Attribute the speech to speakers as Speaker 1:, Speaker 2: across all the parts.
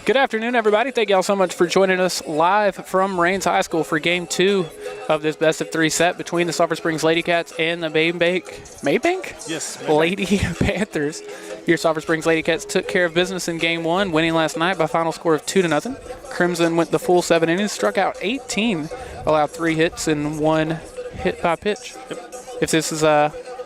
Speaker 1: Good afternoon, everybody. Thank you all so much for joining us live from Rains High School for Game 2 of this best-of-3 set between the Sulphur Springs Lady Cats and the Mabank?
Speaker 2: Yes.
Speaker 1: Lady Panthers. Your Sulphur Springs Lady Cats took care of business in Game 1, winning last night by a final score of 2-0. Crimson went the full 7 innings, struck out 18, allowed 3 hits and 1 hit by pitch. Yep.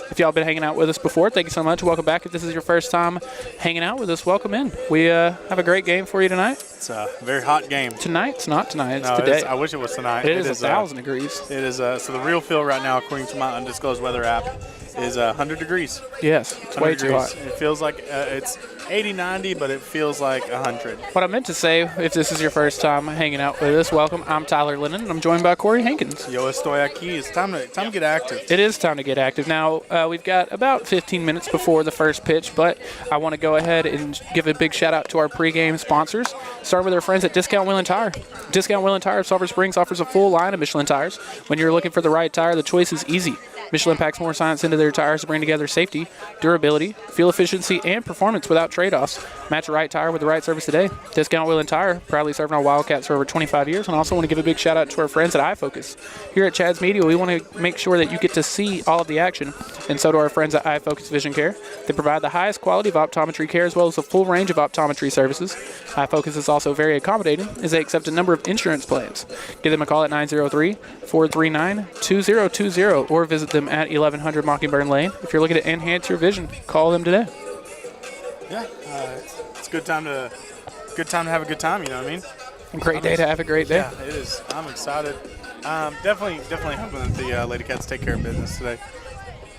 Speaker 1: If y'all been hanging out with us before, thank you so much. Welcome back. If this is your first time hanging out with us, welcome in. We have a great game for you tonight.
Speaker 2: It's a very hot game.
Speaker 1: It's not tonight. It's
Speaker 2: no,
Speaker 1: today.
Speaker 2: I wish it was tonight.
Speaker 1: It is 1,000 degrees.
Speaker 2: It is. So the real feel right now, according to my undisclosed weather app, is 100 degrees.
Speaker 1: Yes, it's way too hot.
Speaker 2: It feels like it's 80, 90, but it feels like 100.
Speaker 1: What I meant to say, if this is your first time hanging out with us, welcome. I'm Tyler Lennon, and I'm joined by Corey Hankins.
Speaker 2: Yo estoy aquí. It's time to get active.
Speaker 1: It is time to get active. Now, we've got about 15 minutes before the first pitch, but I want to go ahead and give a big shout-out to our pregame sponsors, starting with our friends at Discount Wheel & Tire. Discount Wheel & Tire of Sulphur Springs offers a full line of Michelin tires. When you're looking for the right tire, the choice is easy. Michelin packs more science into their tires to bring together safety, durability, fuel efficiency, and performance without trade-offs. Match the right tire with the right service today. Discount Wheel & Tire, proudly serving our Wildcats for over 25 years. And I also want to give a big shout-out to our friends at iFocus. Here at Chad's Media, we want to make sure that you get to see all of the action, and so do our friends at iFocus Vision Care. They provide the highest quality of optometry care as well as a full range of optometry services. iFocus is also very accommodating as they accept a number of insurance plans. Give them a call at 903-439-2020 or visit them at 1100 Mockingbird Lane. If you're looking to enhance your vision, call them today.
Speaker 2: Yeah, it's a good time to have a good time. You know what I mean?
Speaker 1: A great day to have a great day.
Speaker 2: Yeah, it is. I'm excited. Definitely hoping that the Lady Cats take care of business today.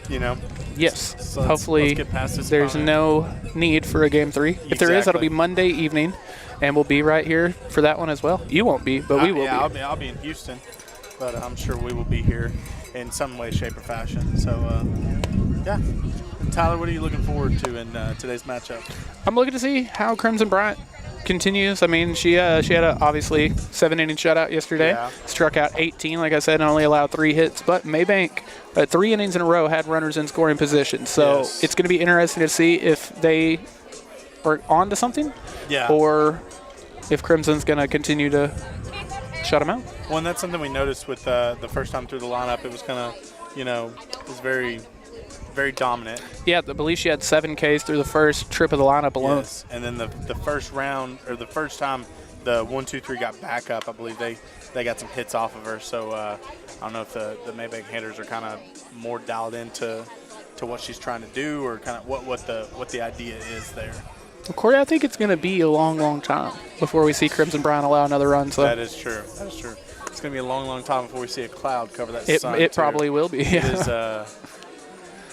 Speaker 2: You know.
Speaker 1: Yes.
Speaker 2: So
Speaker 1: hopefully,
Speaker 2: let's get past this
Speaker 1: there's no need for a Game 3. If there is, that'll be Monday evening, and we'll be right here for that one as well. You won't be, but we will be.
Speaker 2: I'll be in Houston, but I'm sure we will be here in some way, shape, or fashion. So, yeah. Tyler, what are you looking forward to in today's matchup?
Speaker 1: I'm looking to see how Crimson Bryant continues. I mean, she had a obviously 7-inning shutout yesterday.
Speaker 2: Yeah.
Speaker 1: Struck out 18, like I said, and only allowed 3 hits. But Mabank, 3 innings in a row, had runners in scoring position. So It's going to be interesting to see if they are on to something, or if Crimson's going to continue to shut them out.
Speaker 2: Well, and that's something we noticed with the first time through the lineup. It was kind of, it was very, very dominant.
Speaker 1: Yeah, I believe she had 7 Ks through the first trip of the lineup alone.
Speaker 2: Yes, and then the first round, or the first time the 1-2-3 got back up, I believe they got some hits off of her. So I don't know if the Mabank hitters are kind of more dialed into what she's trying to do, or kind of what the idea is there.
Speaker 1: Well, Corey, I think it's going to be a long, long time before we see Crimson Bryant allow another run. So
Speaker 2: that is true. It's going to be a long, long time before we see a cloud cover that sun.
Speaker 1: It probably will be. Yeah.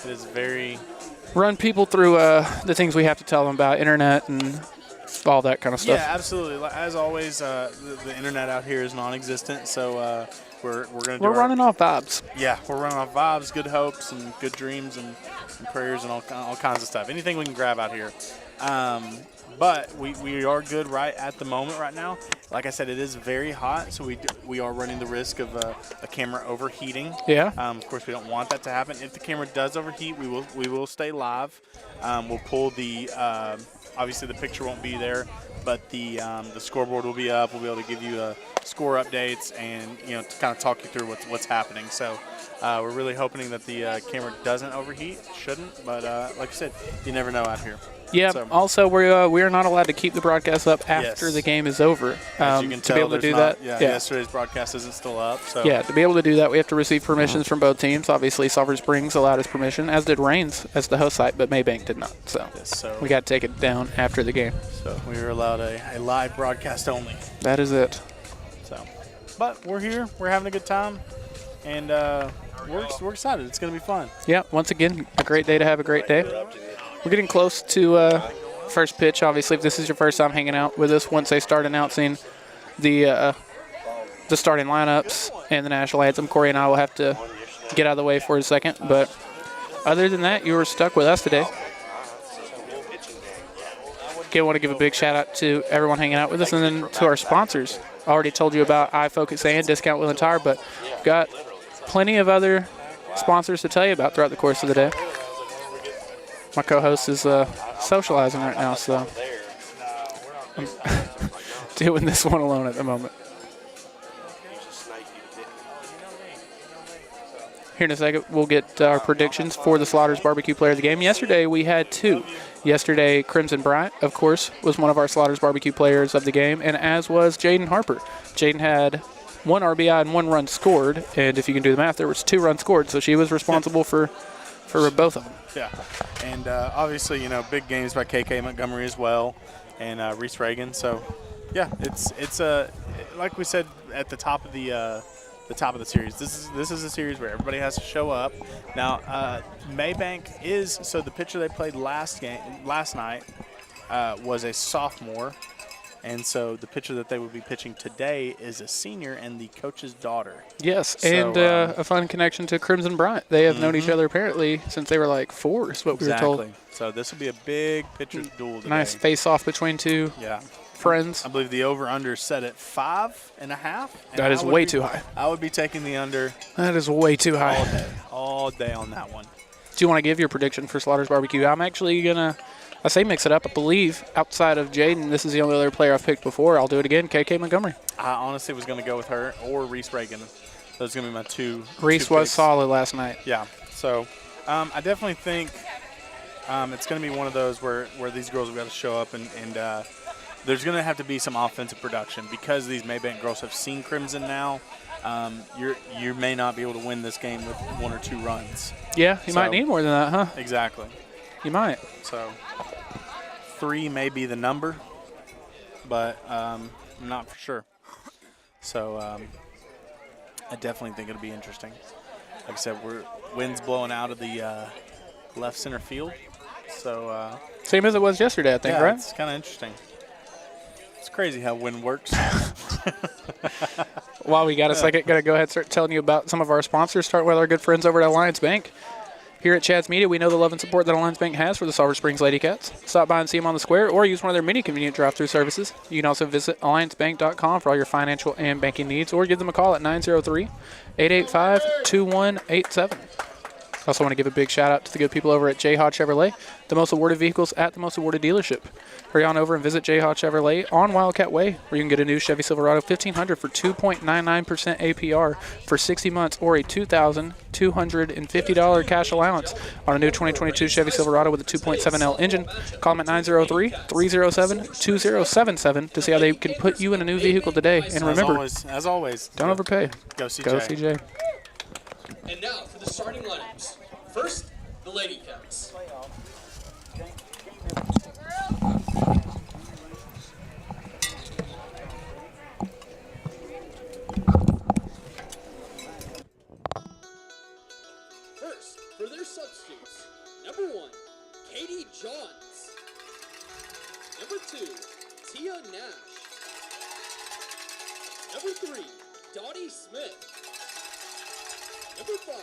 Speaker 2: It is very.
Speaker 1: Run people through the things we have to tell them about internet and all that kind of stuff.
Speaker 2: Yeah, absolutely. As always, the internet out here is non-existent, so we're going to.
Speaker 1: We're running off vibes.
Speaker 2: Yeah, we're running off vibes, good hopes, and good dreams, and prayers, and all kinds of stuff. Anything we can grab out here. But we are good right at the moment right now. Like I said, it is very hot, so we are running the risk of a camera overheating.
Speaker 1: Yeah.
Speaker 2: Of course, we don't want that to happen. If the camera does overheat, we will stay live. We'll pull the obviously the picture won't be there, but the scoreboard will be up. We'll be able to give you score updates and to kind of talk you through what's happening. So we're really hoping that the camera doesn't overheat. Shouldn't, but like I said, you never know out here.
Speaker 1: Yeah. So. Also, we are not allowed to keep the broadcast up after the game is over.
Speaker 2: As you can tell,
Speaker 1: to be able to do that.
Speaker 2: Yeah. Yesterday's broadcast isn't still up. So.
Speaker 1: Yeah. To be able to do that, we have to receive permissions from both teams. Obviously, Sulphur Springs allowed us permission, as did Rains as the host site, but Mabank did not. So, we got to take it down after the game. So
Speaker 2: we were allowed a live broadcast only.
Speaker 1: That is it.
Speaker 2: So, but we're here. We're having a good time, and we're excited. It's going to be fun.
Speaker 1: Yeah. Once again, a great day to have a great day. We're getting close to first pitch. Obviously, if this is your first time hanging out with us, once they start announcing the starting lineups and the national anthem, Corey and I will have to get out of the way for a second. But other than that, you were stuck with us today. Again, I want to give a big shout out to everyone hanging out with us, and then to our sponsors. I already told you about iFocus and Discount Wheel & Tire, but we've got plenty of other sponsors to tell you about throughout the course of the day. My co-host is socializing right now, so doing this one alone at the moment. Here in a second, we'll get our predictions for the Slaughters Barbecue Player of the Game. Yesterday, we had 2. Yesterday, Crimson Bryant, of course, was one of our Slaughters Barbecue Players of the Game, and as was Jaden Harper. Jaden had 1 RBI and 1 run scored, and if you can do the math, there was 2 runs scored, so she was responsible for both of them.
Speaker 2: Yeah, and obviously, you know, big games by KK Montgomery as well, and Reese Reagan. So, yeah, it's like we said at the top of the series. This is a series where everybody has to show up. Now, Mabank is the pitcher they played last night was a sophomore, and so the pitcher that they would be pitching today is a senior and the coach's daughter.
Speaker 1: Yes,
Speaker 2: so,
Speaker 1: and a fun connection to Crimson Bryant. They have known each other apparently since they were like 4, is what we were told.
Speaker 2: So this will be a big pitcher duel today.
Speaker 1: Nice face-off between 2 friends.
Speaker 2: I believe the over-under set at 5.5.
Speaker 1: That is way too high.
Speaker 2: I would be taking the under.
Speaker 1: That is way too high.
Speaker 2: All day on that one.
Speaker 1: Do you want to give your prediction for Slaughters Barbecue? I'm actually going to, I say mix it up. I believe outside of Jaden, this is the only other player I've picked before. I'll do it again, KK Montgomery.
Speaker 2: I honestly was going to go with her or Reese Reagan. Those are going to be my two.
Speaker 1: Reese was solid last night.
Speaker 2: Yeah. So I definitely think it's going to be one of those where these girls have got to show up and there's going to have to be some offensive production because these Mabank girls have seen Crimson now. You may not be able to win this game with 1 or 2 runs.
Speaker 1: Yeah, you might need more than that, huh?
Speaker 2: Exactly.
Speaker 1: You might.
Speaker 2: So 3 may be the number, but I'm not for sure. So I definitely think it'll be interesting. Like I said, wind's blowing out of the left center field. So
Speaker 1: same as it was yesterday, I think, right?
Speaker 2: It's kind of interesting. It's crazy how wind works.
Speaker 1: While we got a second, going to go ahead and start telling you about some of our sponsors. Start with our good friends over at Alliance Bank. Here at Chad's Media, we know the love and support that Alliance Bank has for the Sulphur Springs Lady Cats. Stop by and see them on the square or use one of their many convenient drive-thru services. You can also visit alliancebank.com for all your financial and banking needs or give them a call at 903-885-2187. I also want to give a big shout-out to the good people over at J. Hodge Chevrolet, the most awarded vehicles at the most awarded dealership. Hurry on over and visit J. Hodge Chevrolet on Wildcat Way, where you can get a new Chevy Silverado 1500 for 2.99% APR for 60 months or a $2,250 cash allowance on a new 2022 Chevy Silverado with a 2.7L engine. Call them at 903-307-2077 to see how they can put you in a new vehicle today. And remember,
Speaker 2: as always,
Speaker 1: don't overpay.
Speaker 2: Go CJ.
Speaker 1: Go CJ.
Speaker 3: And now for the starting lineups. First, the Lady Cats. First, for their substitutes, number 1, Katie Johns. Number 2, Tia Nash. Number 3, Dottie Smith. Number 5,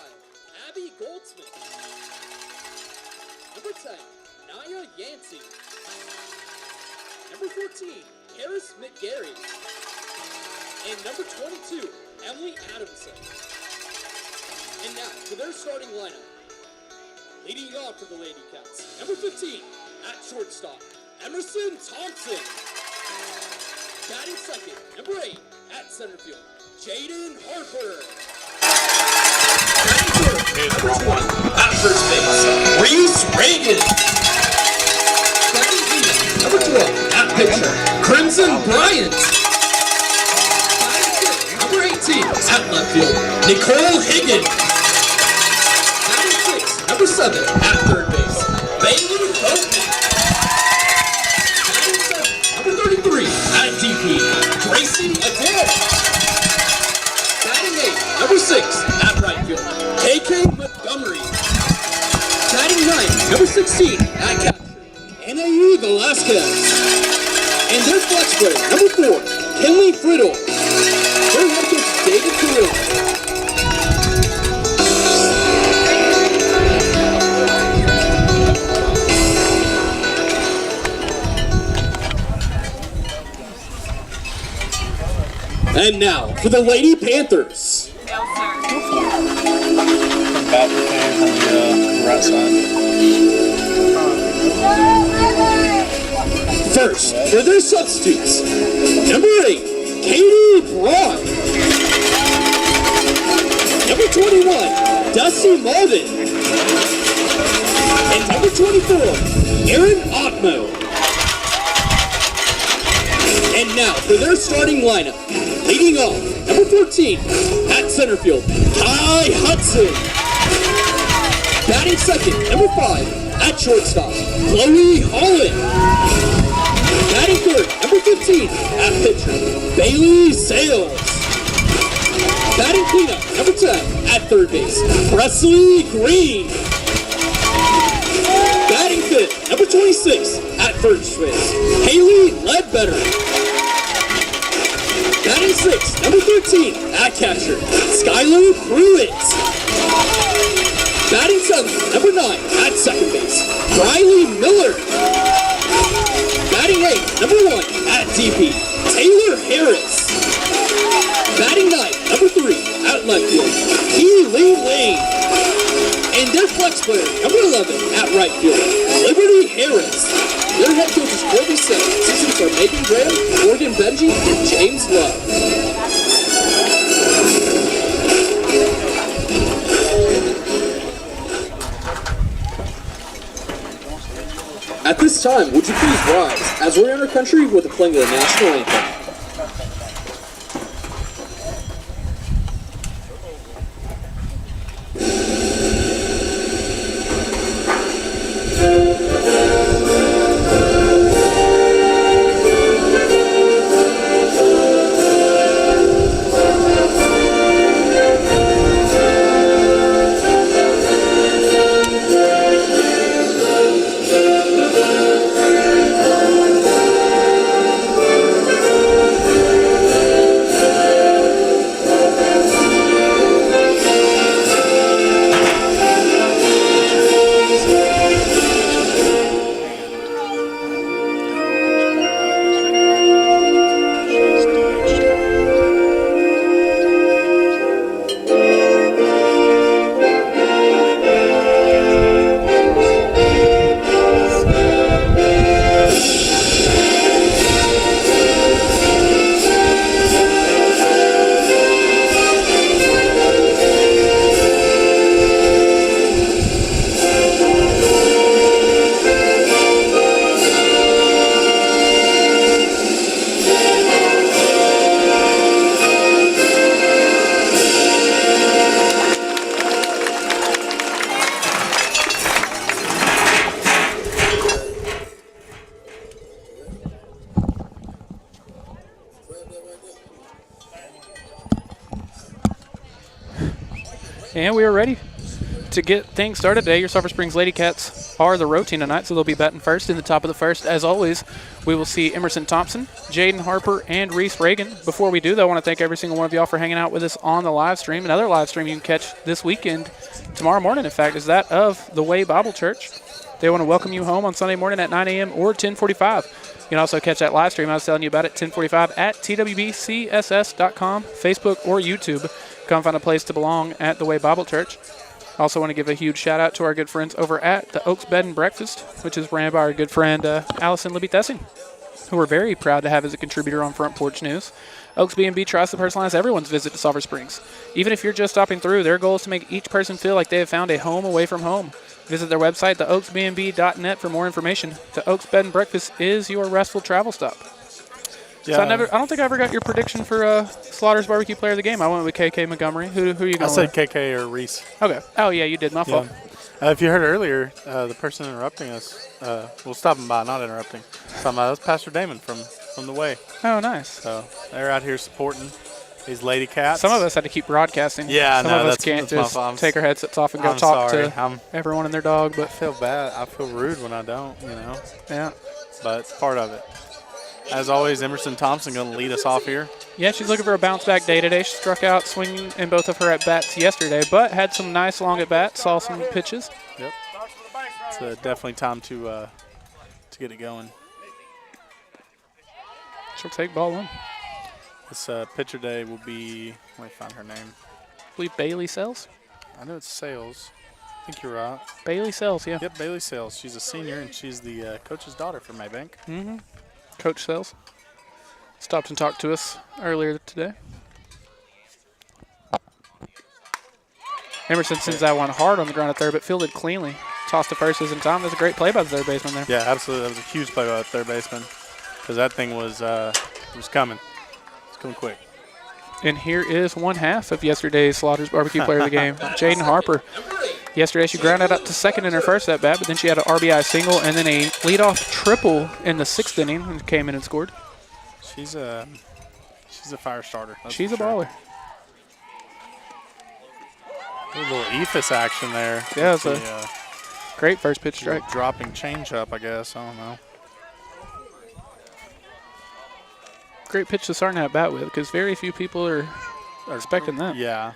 Speaker 3: Abby Goldsmith. Number 10, Naya Yancey. Number 14, Harris McGarry. And number 22, Emily Adamson. And now, for their starting lineup. Leading off for the Lady Cats, number 15, at shortstop, Emerson Thompson. Batting second, number 8, at center field, Jaden Harper. Number 20, at first base, Reese Reagan. Batting leadoff, number 12, at pitcher, Crimson Bryant. Batting fifth, number 18, at left field, Nicole Higgins. Batting sixth, number 7, at third base, Bailey Holtman. Batting seventh, number 33, at DP, Gracie Adair. Batting eighth, number 6, at right field, KK Montgomery. Batting ninth, number 16, at catcher, Anaí Velasquez. And their flex player, number 4, Kinley Friddle. Their head coach, David Carrillo. And now, for the Lady Panthers.
Speaker 2: Back to fans on the right side.
Speaker 3: First, for their substitutes, number 8, Katie Brock. Number 21, Dusty Malden. And number 24, Aaron Otmo. And now for their starting lineup, leading off, number 14, at center field, Ty Hudson. Batting second, number 5, at shortstop, Chloe Holland. Batting third, number 15, at pitcher, Bailey Sales. Batting cleanup, number 10, at third base, Presley Green. Batting fifth, number 26, at first base, Haley Ledbetter. Batting sixth, number 13, at catcher, Skylar Pruitt. Batting seventh, number 9, at second base, Riley Miller. Batting eighth, number 1, at DP, Taylor Harris. Batting ninth, number 3, at left field, Keely Lane. And their flex player, number 11, at right field, Liberty Harris. Their head coach is Corby Seth. Assistants are Megan Graham, Morgan Benji, and James Love. At this time, would you please rise as we enter country with the playing of the national anthem.
Speaker 1: And we are ready to get things started today. Your Sulphur Springs Lady Cats are the road team tonight, so they'll be batting first in the top of the first. As always, we will see Emerson Thompson, Jaden Harper, and Reese Reagan. Before we do, though, I want to thank every single one of y'all for hanging out with us on the live stream. Another live stream you can catch this weekend, tomorrow morning, in fact, is that of the Way Bible Church. They want to welcome you home on Sunday morning at 9 a.m. or 10:45. You can also catch that live stream I was telling you about at 10:45 at twbcss.com, Facebook, or YouTube. Come find a place to belong at the Way Bible Church. Also want to give a huge shout out to our good friends over at the Oaks Bed and Breakfast, which is ran by our good friend Allison Libby Thessing, who we're very proud to have as a contributor on Front Porch News. Oaks B&B tries to personalize everyone's visit to Sulphur Springs. Even if you're just stopping through, their goal is to make each person feel like they have found a home away from home. Visit their website, theoaksbnb.net, for more information. The Oaks Bed and Breakfast is your restful travel stop. Yeah. So I don't think I ever got your prediction for Slaughter's Barbecue Player of the Game. I went with KK Montgomery. Who are you going with?
Speaker 2: I said KK or Reese.
Speaker 1: Okay. Oh, yeah, you did. My fault.
Speaker 2: If you heard earlier, the person interrupting us, well, stopping by, not interrupting, that was Pastor Damon from the Way.
Speaker 1: Oh, nice.
Speaker 2: So they're out here supporting these Lady Cats.
Speaker 1: Some of us had to keep broadcasting.
Speaker 2: Yeah,
Speaker 1: Some of us can't just take our headsets off and go talk to everyone and their dog. But
Speaker 2: I feel bad. I feel rude when I don't,
Speaker 1: Yeah.
Speaker 2: But it's part of it. As always, Emerson Thompson going to lead us off here.
Speaker 1: Yeah, she's looking for a bounce-back day today. She struck out swinging in both of her at-bats yesterday, but had some nice long at-bats, saw some pitches.
Speaker 2: Yep. It's definitely time to get it going.
Speaker 1: She'll take ball one.
Speaker 2: This pitcher day will be, let me find her name.
Speaker 1: I believe Bailey Sells.
Speaker 2: I know it's Sales. I think you're right.
Speaker 1: Bailey Sells, yeah.
Speaker 2: Yep, Bailey Sales. She's a senior, and she's the coach's daughter for Mabank.
Speaker 1: Mm-hmm. Coach Sells stopped and talked to us earlier today. Emerson sends that one hard on the ground at third, but fielded cleanly. Tossed to first isn't time. That's a great play by the third baseman there.
Speaker 2: Yeah, absolutely. That was a huge play by the third baseman because that thing was coming. It's coming quick.
Speaker 1: And here is one half of yesterday's Slaughter's Barbecue Player of the Game, Jaden Harper. Yesterday she grounded up to second in her first at bat, but then she had an RBI single and then a leadoff triple in the 6th inning and came in and scored.
Speaker 2: She's a fire starter.
Speaker 1: She's a baller.
Speaker 2: A little ephus action there.
Speaker 1: Yeah, it's a great first pitch strike.
Speaker 2: Dropping changeup, I guess. I don't know.
Speaker 1: Great pitch to start at bat with because very few people are expecting that.
Speaker 2: Yeah.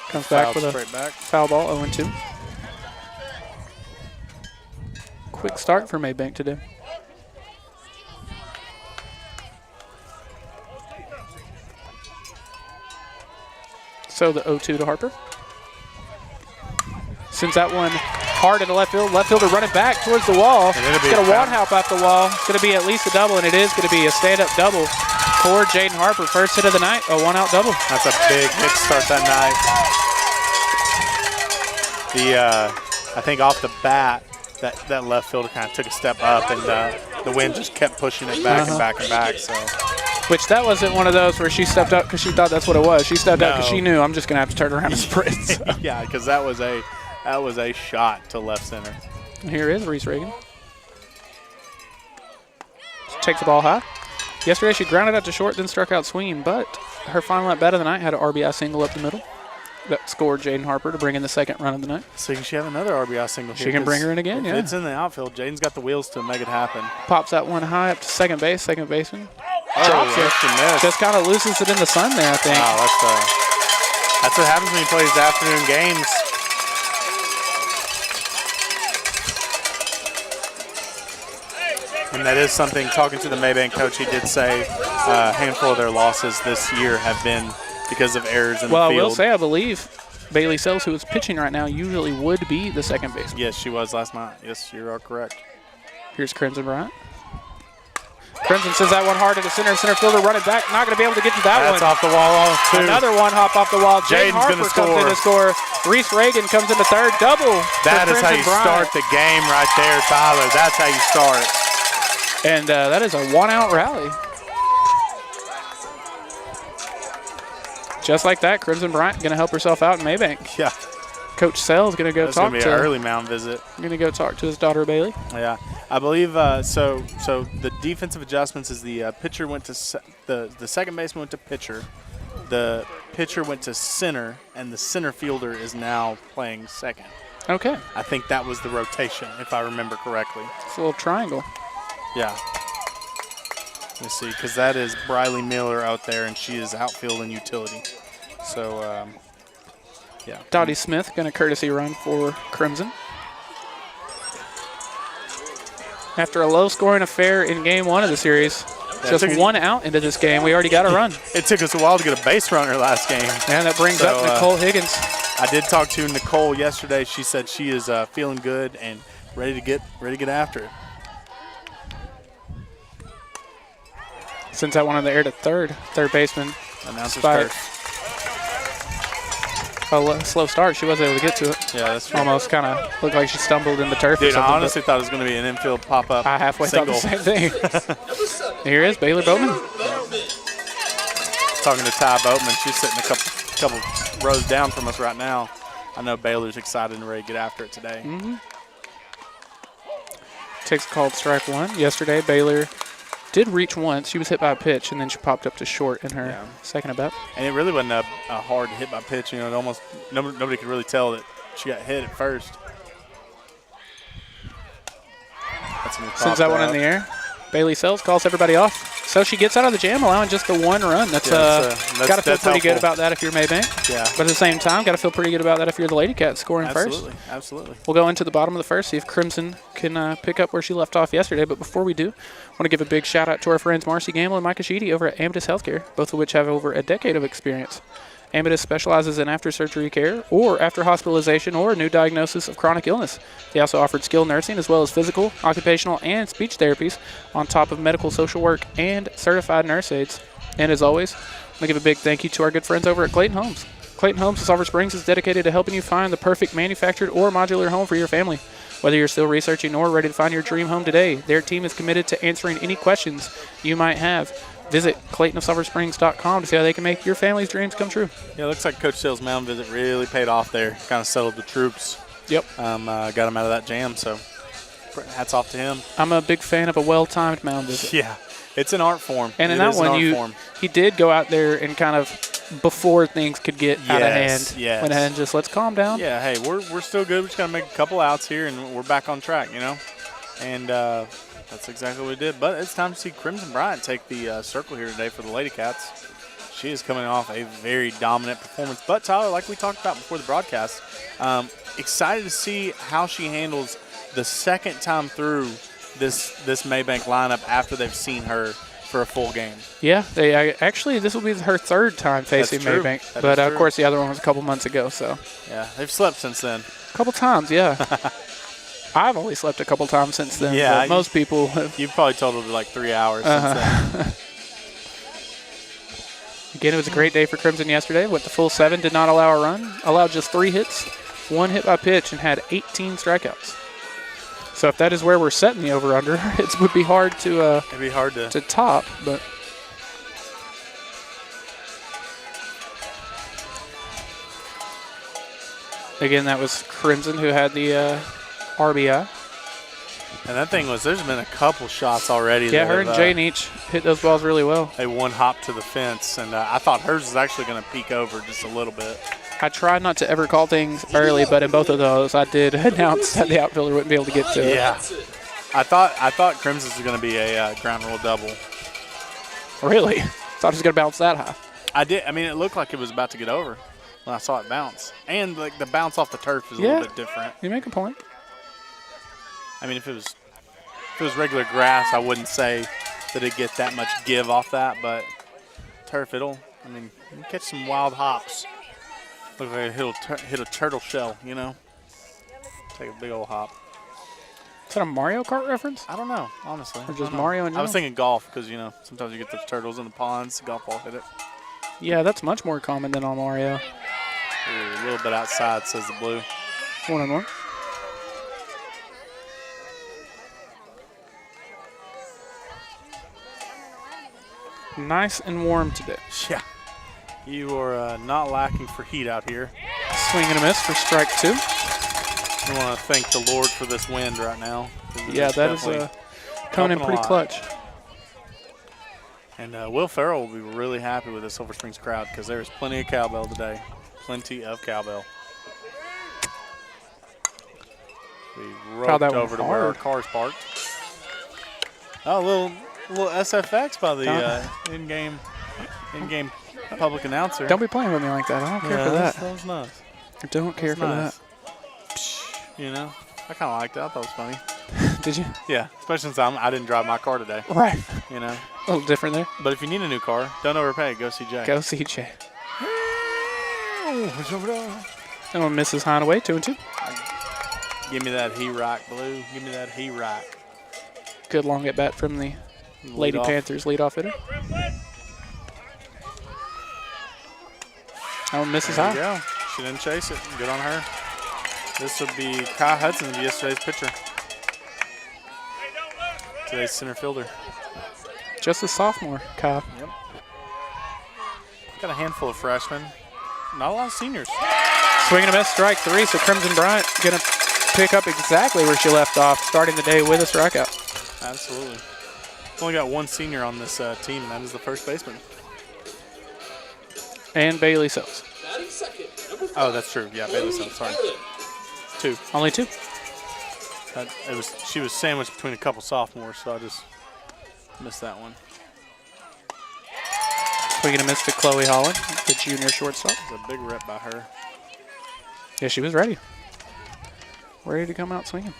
Speaker 1: Comes back with a foul ball, 0-2. Quick start for Mabank today. So the 0-2 to Harper. Sends that one hard into left field. Left fielder running back towards the wall. It's going to one hop off the wall. It's going to be at least a double, and it is going to be a stand-up double for Jaden Harper. First hit of the night, a one-out double.
Speaker 2: That's a big hit to start that night. I think off the bat, that left fielder kind of took a step up, and the wind just kept pushing it back and back and back. So.
Speaker 1: Which that wasn't one of those where she stepped up because she thought that's what it was. She stepped up because she knew I'm just going to have to turn around and sprint. So.
Speaker 2: Yeah, because that was a shot to left center.
Speaker 1: Here is Reese Reagan. She takes the ball high. Yesterday she grounded out to short, then struck out swinging, but her final at bat of the night had an RBI single up the middle. That scored Jaden Harper to bring in the second run of the night.
Speaker 2: So can she have another RBI single here?
Speaker 1: She can bring her in again, yeah.
Speaker 2: It's in the outfield. Jaden's got the wheels to make it happen.
Speaker 1: Pops that one high up to second base. Second baseman
Speaker 2: drops it.
Speaker 1: Just kind of loosens it in the sun there, I think.
Speaker 2: Wow, that's what happens when you play these afternoon games. And that is something, talking to the Mabank coach, he did say a handful of their losses this year have been because of errors in the field.
Speaker 1: Well, I will say, I believe Bailey Sells, who is pitching right now, usually would be the second baseman.
Speaker 2: Yes, she was last night. Yes, you are correct.
Speaker 1: Here's Crimson Bryant. Crimson sends that one hard to the center. Center fielder running back. Not going to be able to get to that one.
Speaker 2: That's off the wall, too.
Speaker 1: Another one hop off the wall. Jaden Harper comes in to score. Reese Reagan comes into third. Double.
Speaker 2: That is how you start the game right there, Tyler. That's how you start.
Speaker 1: And that is a one-out rally. Just like that, Crimson Bryant going to help herself out in Mabank.
Speaker 2: Yeah.
Speaker 1: Coach Sells going to go talk to.
Speaker 2: That's going to be an early mound visit.
Speaker 1: Going to go talk to his daughter Bailey.
Speaker 2: Yeah, I believe so. The defensive adjustments is the pitcher went to the second baseman went to pitcher, the pitcher went to center, and the center fielder is now playing second.
Speaker 1: Okay.
Speaker 2: I think that was the rotation, if I remember correctly.
Speaker 1: It's a little triangle.
Speaker 2: Yeah. Let's see, because that is Briley Miller out there, and she is outfield and utility. So, yeah.
Speaker 1: Dottie Smith going to courtesy run for Crimson. After a low-scoring affair in Game 1 of the series, just one out into this game, we already got a run.
Speaker 2: It took us a while to get a base runner last game.
Speaker 1: And that brings up Nicole Higgins.
Speaker 2: I did talk to Nicole yesterday. She said she is feeling good and ready to get after it.
Speaker 1: Sends that one in the air to third baseman.
Speaker 2: Announcer's first.
Speaker 1: A slow start. She wasn't able to get to it.
Speaker 2: Yeah, that's true.
Speaker 1: Almost kind of looked like she stumbled in the turf.
Speaker 2: Dude, I honestly thought it was going to be an infield pop-up.
Speaker 1: I halfway
Speaker 2: single.
Speaker 1: thought the same thing. Here is Baylor Bowman.
Speaker 2: Talking to Ty Boatman. She's sitting a couple rows down from us right now. I know Baylor's excited and ready to get after it today.
Speaker 1: Mm-hmm. Takes a called strike one. Yesterday, Baylor did reach once. She was hit by a pitch, and then she popped up to short in her second at bat.
Speaker 2: And it really wasn't a hard hit by pitch. You know, it almost nobody could really tell that she got hit at first.
Speaker 1: Sends that one in the air. Bailey Sells calls everybody off. So she gets out of the jam, allowing just the one run. That's got to feel pretty good about that if you're Mabank.
Speaker 2: Yeah.
Speaker 1: But at the same time, got to feel pretty good about that if you're the Lady Cats scoring first.
Speaker 2: Absolutely.
Speaker 1: We'll go into the bottom of the first, see if Crimson can pick up where she left off yesterday. But before we do, I want to give a big shout out to our friends Marcy Gamble and Micah Sheedy over at Amadeus Healthcare, both of which have over a decade of experience Amadeus specializes in after-surgery care or after hospitalization or a new diagnosis of chronic illness. They also offered skilled nursing as well as physical, occupational, and speech therapies on top of medical social work and certified nurse aides. And as always, I give a big thank you to our good friends over at Clayton Homes. Clayton Homes of Sulphur Springs is dedicated to helping you find the perfect manufactured or modular home for your family. Whether you're still researching or ready to find your dream home today, their team is committed to answering any questions you might have. Visit ClaytonofSulphurSprings.com to see how they can make your family's dreams come true.
Speaker 2: Yeah, it looks like Coach Sale's mound visit really paid off there. Kind of settled the troops.
Speaker 1: Yep.
Speaker 2: Got him out of that jam, so hats off to him.
Speaker 1: I'm a big fan of a well-timed mound visit.
Speaker 2: Yeah, it's an art form.
Speaker 1: And in that one, he did go out there and kind of, before things could get out of hand, went ahead and just, let's calm down.
Speaker 2: Yeah, hey, we're still good. We just got to make a couple outs here, and we're back on track, And that's exactly what we did. But it's time to see Crimson Bryant take the circle here today for the Lady Cats. She is coming off a very dominant performance. But, Tyler, like we talked about before the broadcast, excited to see how she handles the second time through this Mabank lineup after they've seen her for a full game.
Speaker 1: Yeah, actually, this will be her third time facing Mabank. But, of course, the other one was a couple months ago. So
Speaker 2: yeah, they've slept since then.
Speaker 1: A couple times, yeah. I've only slept a couple times since then.
Speaker 2: Yeah,
Speaker 1: most people have.
Speaker 2: You've probably totaled like 3 hours since then.
Speaker 1: Again, it was a great day for Crimson yesterday. Went the full 7, did not allow a run, allowed just 3 hits, 1 hit by pitch, and had 18 strikeouts. So if that is where we're setting the over/under, it would be hard to
Speaker 2: it'd be hard to
Speaker 1: top. But again, that was Crimson who had the RBI.
Speaker 2: And that thing was, there's been a couple shots already.
Speaker 1: Yeah, her and Jane each hit those balls really well.
Speaker 2: They one hop to the fence, and I thought hers was actually going to peek over just a little bit.
Speaker 1: I tried not to ever call things early, but in both of those, I did announce that the outfielder wouldn't be able to get to it.
Speaker 2: Yeah. I thought Crimson's was going to be a ground rule double.
Speaker 1: Really? Thought it was going to bounce that high.
Speaker 2: I did. I mean, it looked like it was about to get over when I saw it bounce. And like the bounce off the turf is a little bit different.
Speaker 1: You make a point.
Speaker 2: I mean, if it was regular grass, I wouldn't say that it'd get that much give off that, but turf, you can catch some wild hops. Look like it'll hit a turtle shell, Take a big old hop.
Speaker 1: Is that a Mario Kart reference?
Speaker 2: I don't know, honestly.
Speaker 1: Or just Mario in general?
Speaker 2: I was thinking golf because, sometimes you get those turtles in the ponds. The golf ball hit it.
Speaker 1: Yeah, that's much more common than on Mario.
Speaker 2: Ooh, a little bit outside, says the blue.
Speaker 1: 1-1. Nice and warm today.
Speaker 2: Yeah. You are not lacking for heat out here.
Speaker 1: Swing and a miss for strike 2.
Speaker 2: I want to thank the Lord for this wind right now.
Speaker 1: Yeah, that is coming in pretty clutch.
Speaker 2: And Will Farrell will be really happy with the Sulphur Springs crowd because there is plenty of cowbell today. Plenty of cowbell. We roped over to where our car's parked. Oh, a little SFX by the in-game public announcer.
Speaker 1: Don't be playing with me like that. I don't care for that.
Speaker 2: That was nice.
Speaker 1: I don't care for that.
Speaker 2: I kind of liked it. I thought it was funny.
Speaker 1: Did you?
Speaker 2: Yeah, especially since I didn't drive my car today.
Speaker 1: Right.
Speaker 2: A
Speaker 1: little different there.
Speaker 2: But if you need a new car, don't overpay. Go see Jay.
Speaker 1: Go see Jay. That one misses Hideaway, 2-2.
Speaker 2: Give me that he-rock, Blue. Give me that he-rock.
Speaker 1: Good long at bat from the Lady Panthers leadoff hitter. That one misses high.
Speaker 2: There you go. She didn't chase it. Good on her. This would be Kai Hudson, yesterday's pitcher. Today's center fielder.
Speaker 1: Just a sophomore, Kyle.
Speaker 2: Yep. Got a handful of freshmen. Not a lot of seniors.
Speaker 1: Swing and a miss, strike 3. So Crimson Bryant going to pick up exactly where she left off, starting the day with a strikeout.
Speaker 2: Absolutely. Only got one senior on this team, and that is the first baseman.
Speaker 1: And Bailey Sells.
Speaker 2: Oh, that's true. Yeah, Bailey Sells. Sorry. 2.
Speaker 1: Only 2.
Speaker 2: She was sandwiched between a couple sophomores, so I just missed that one.
Speaker 1: Swing and a miss to Chloe Holland, the junior shortstop.
Speaker 2: It was a big rep by her.
Speaker 1: Yeah, she was ready. Ready to come out swinging.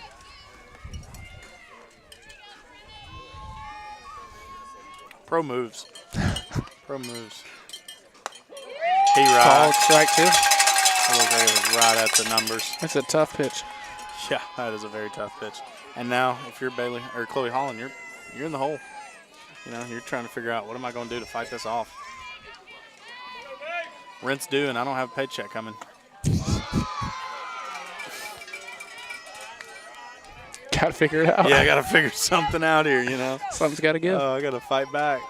Speaker 2: Pro moves. Pro moves. He
Speaker 1: Called
Speaker 2: right.
Speaker 1: strike 2.
Speaker 2: I look like it was right at the numbers.
Speaker 1: That's a tough pitch.
Speaker 2: Yeah, that is a very tough pitch. And now, if you're Bailey or Chloe Holland, you're in the hole. You know, you're trying to figure out what am I going to do to fight this off. Rent's due, and I don't have a paycheck coming.
Speaker 1: Got to figure it out.
Speaker 2: Yeah, I got to figure something out here, you know.
Speaker 1: Something's got to give.
Speaker 2: Oh, I got to fight back.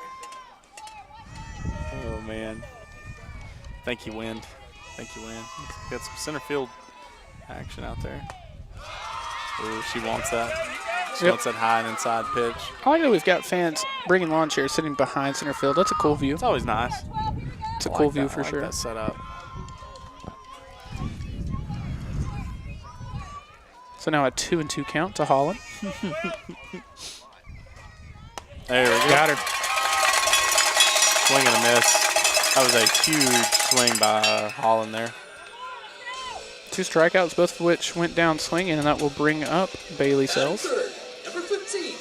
Speaker 2: Oh, man. Thank you, Wind. Thank you, Wind. Got some center field action out there. Ooh, she wants that. She wants that high and inside pitch.
Speaker 1: I like that we've got fans bringing lawn chairs sitting behind center field. That's a cool view.
Speaker 2: It's always nice.
Speaker 1: It's a cool view for sure.
Speaker 2: I like that setup.
Speaker 1: So now a 2-2 count to Holland.
Speaker 2: There we go.
Speaker 1: Got her.
Speaker 2: Swing and a miss. That was a huge swing by Holland there.
Speaker 1: 2 strikeouts, both of which went down swinging, and that will bring up Bailey Sells.
Speaker 3: Number 15,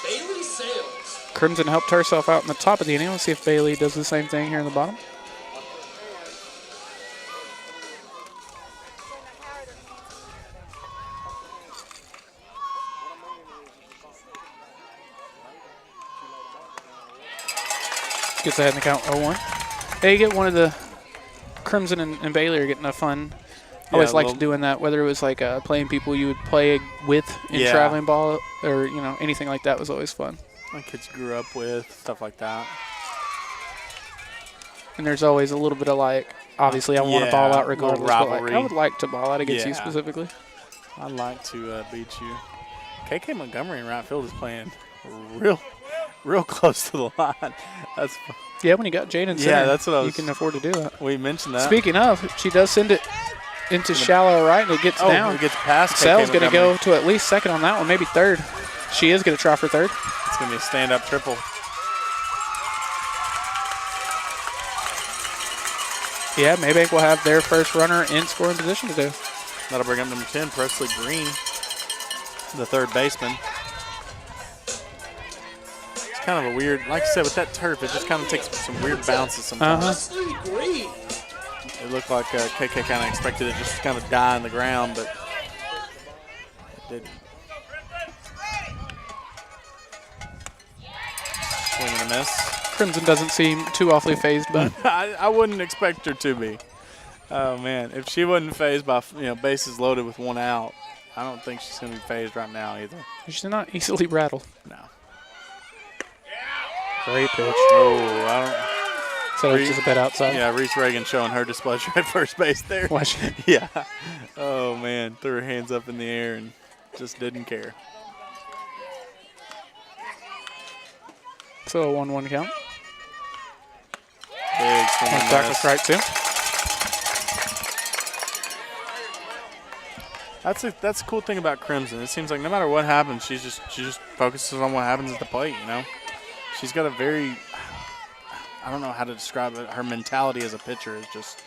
Speaker 3: Bailey Sales.
Speaker 1: Crimson helped herself out in the top of the inning. Let's see if Bailey does the same thing here in the bottom. Gets ahead in the count 0-1. Hey, you get one of the Crimson and Bailey are getting a fun. I always liked doing that, whether it was like playing people you would play with in traveling ball or, you know, anything like that was always fun.
Speaker 2: My kids grew up with, stuff like that.
Speaker 1: And there's always a little bit of like, obviously I want to ball out regardless, but like, I would like to ball out against you specifically.
Speaker 2: I'd like to beat you. KK Montgomery in right field is playing real close to the line. That's fun.
Speaker 1: Yeah, when you got Jaden center,
Speaker 2: that's what I was,
Speaker 1: you can afford to do that.
Speaker 2: We mentioned that.
Speaker 1: Speaking of, she does send it into shallow right, and it gets down.
Speaker 2: It gets past.
Speaker 1: Sells going to go to at least second on that one, maybe third. She is going to try for third.
Speaker 2: It's going to be a stand-up triple.
Speaker 1: Yeah, Mabank will have their first runner in scoring position today.
Speaker 2: That'll bring up number 10, Presley Green, the third baseman. It's kind of a weird, like I said, with that turf, it just kind of takes some weird bounces sometimes.
Speaker 3: Presley Green.
Speaker 2: It looked like KK kind of expected it just to kind of die in the ground, but it didn't. Swing and a miss.
Speaker 1: Crimson doesn't seem too awfully phased, but
Speaker 2: I wouldn't expect her to be. Oh man, if she wasn't phased by bases loaded with 1 out, I don't think she's going to be phased right now either.
Speaker 1: she's not easily rattled.
Speaker 2: No.
Speaker 1: Great pitch.
Speaker 2: Oh, I don't.
Speaker 1: So it's just a bit outside.
Speaker 2: Yeah, Reese Reagan showing her displeasure at first base there.
Speaker 1: Watch.
Speaker 2: Yeah. Oh man, threw her hands up in the air and just didn't care.
Speaker 1: So a 1-1 count.
Speaker 2: Big swing and
Speaker 1: Back
Speaker 2: miss.
Speaker 1: with right two.
Speaker 2: That's a cool thing about Crimson. It seems like no matter what happens, she just focuses on what happens at the plate. You know, she's got a very, I don't know how to describe it. Her mentality as a pitcher is just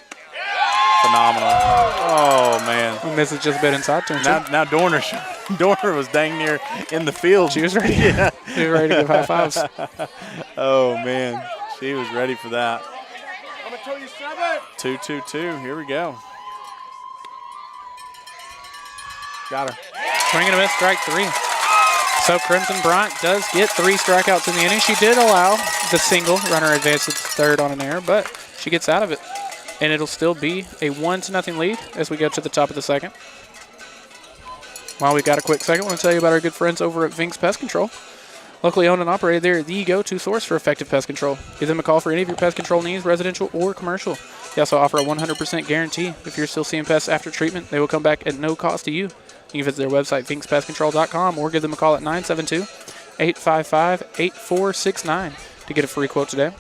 Speaker 2: phenomenal. Oh man!
Speaker 1: And this is just a bit inside turn two.
Speaker 2: Now Dorner was dang near in the field.
Speaker 1: She was ready.
Speaker 2: Yeah.
Speaker 1: She was ready to give high fives.
Speaker 2: Oh man, she was ready for that. 2-2-2. Here we go. Got her.
Speaker 1: Swing and a miss, strike 3. So Crimson Bryant does get 3 strikeouts in the inning. She did allow the single, runner advances to third on an error, but she gets out of it. And it'll still be a 1-0 lead as we go to the top of the second. While we've got a quick second, I want to tell you about our good friends over at Vink's Pest Control. Locally owned and operated, they're the go-to source for effective pest control. Give them a call for any of your pest control needs, residential or commercial. They also offer a 100% guarantee. If you're still seeing pests after treatment, they will come back at no cost to you. You can visit their website, vinkspestcontrol.com, or give them a call at 972-855-8469 to get a free quote today.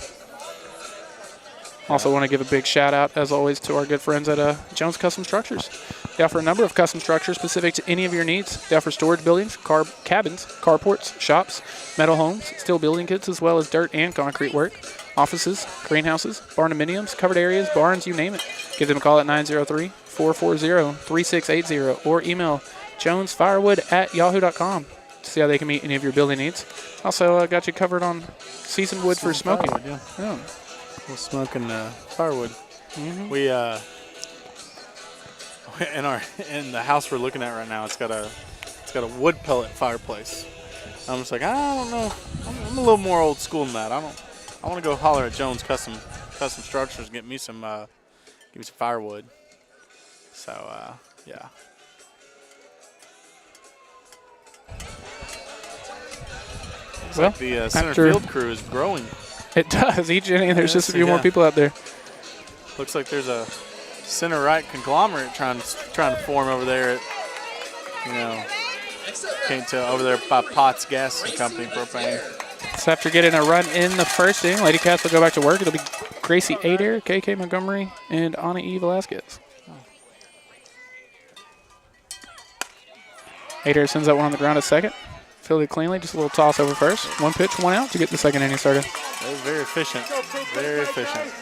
Speaker 1: Also want to give a big shout out, as always, to our good friends at Jones Custom Structures. They offer a number of custom structures specific to any of your needs. They offer storage buildings, cabins, carports, shops, metal homes, steel building kits, as well as dirt and concrete work, offices, greenhouses, barndominiums, covered areas, barns, you name it. Give them a call at 903-440-3680 or email jonesfirewood@yahoo.com to see how they can meet any of your building needs. Also got you covered on seasoned wood for smoking.
Speaker 2: Firewood, yeah. We're smoking firewood. We in the house we're looking at right now, it's got a wood pellet fireplace. I'm just like, I don't know. I'm a little more old school than that. I want to go holler at Jones Custom Structures and get me some firewood. So yeah.
Speaker 1: Well,
Speaker 2: the center field crew is growing.
Speaker 1: It does. Each inning, there's just a few more people out there.
Speaker 2: Looks like there's a center right conglomerate trying to form over there at, can't tell, over there by Potts Gas and Company Propane.
Speaker 1: So after getting a run in the first inning, Lady Cats will go back to work. It'll be Gracie Adair, KK Montgomery, and Ana E. Velasquez. Adair sends that one on the ground at second. Fielded cleanly, just a little toss over first. 1 pitch, 1 out to get the second inning started.
Speaker 2: That was very efficient. Very efficient.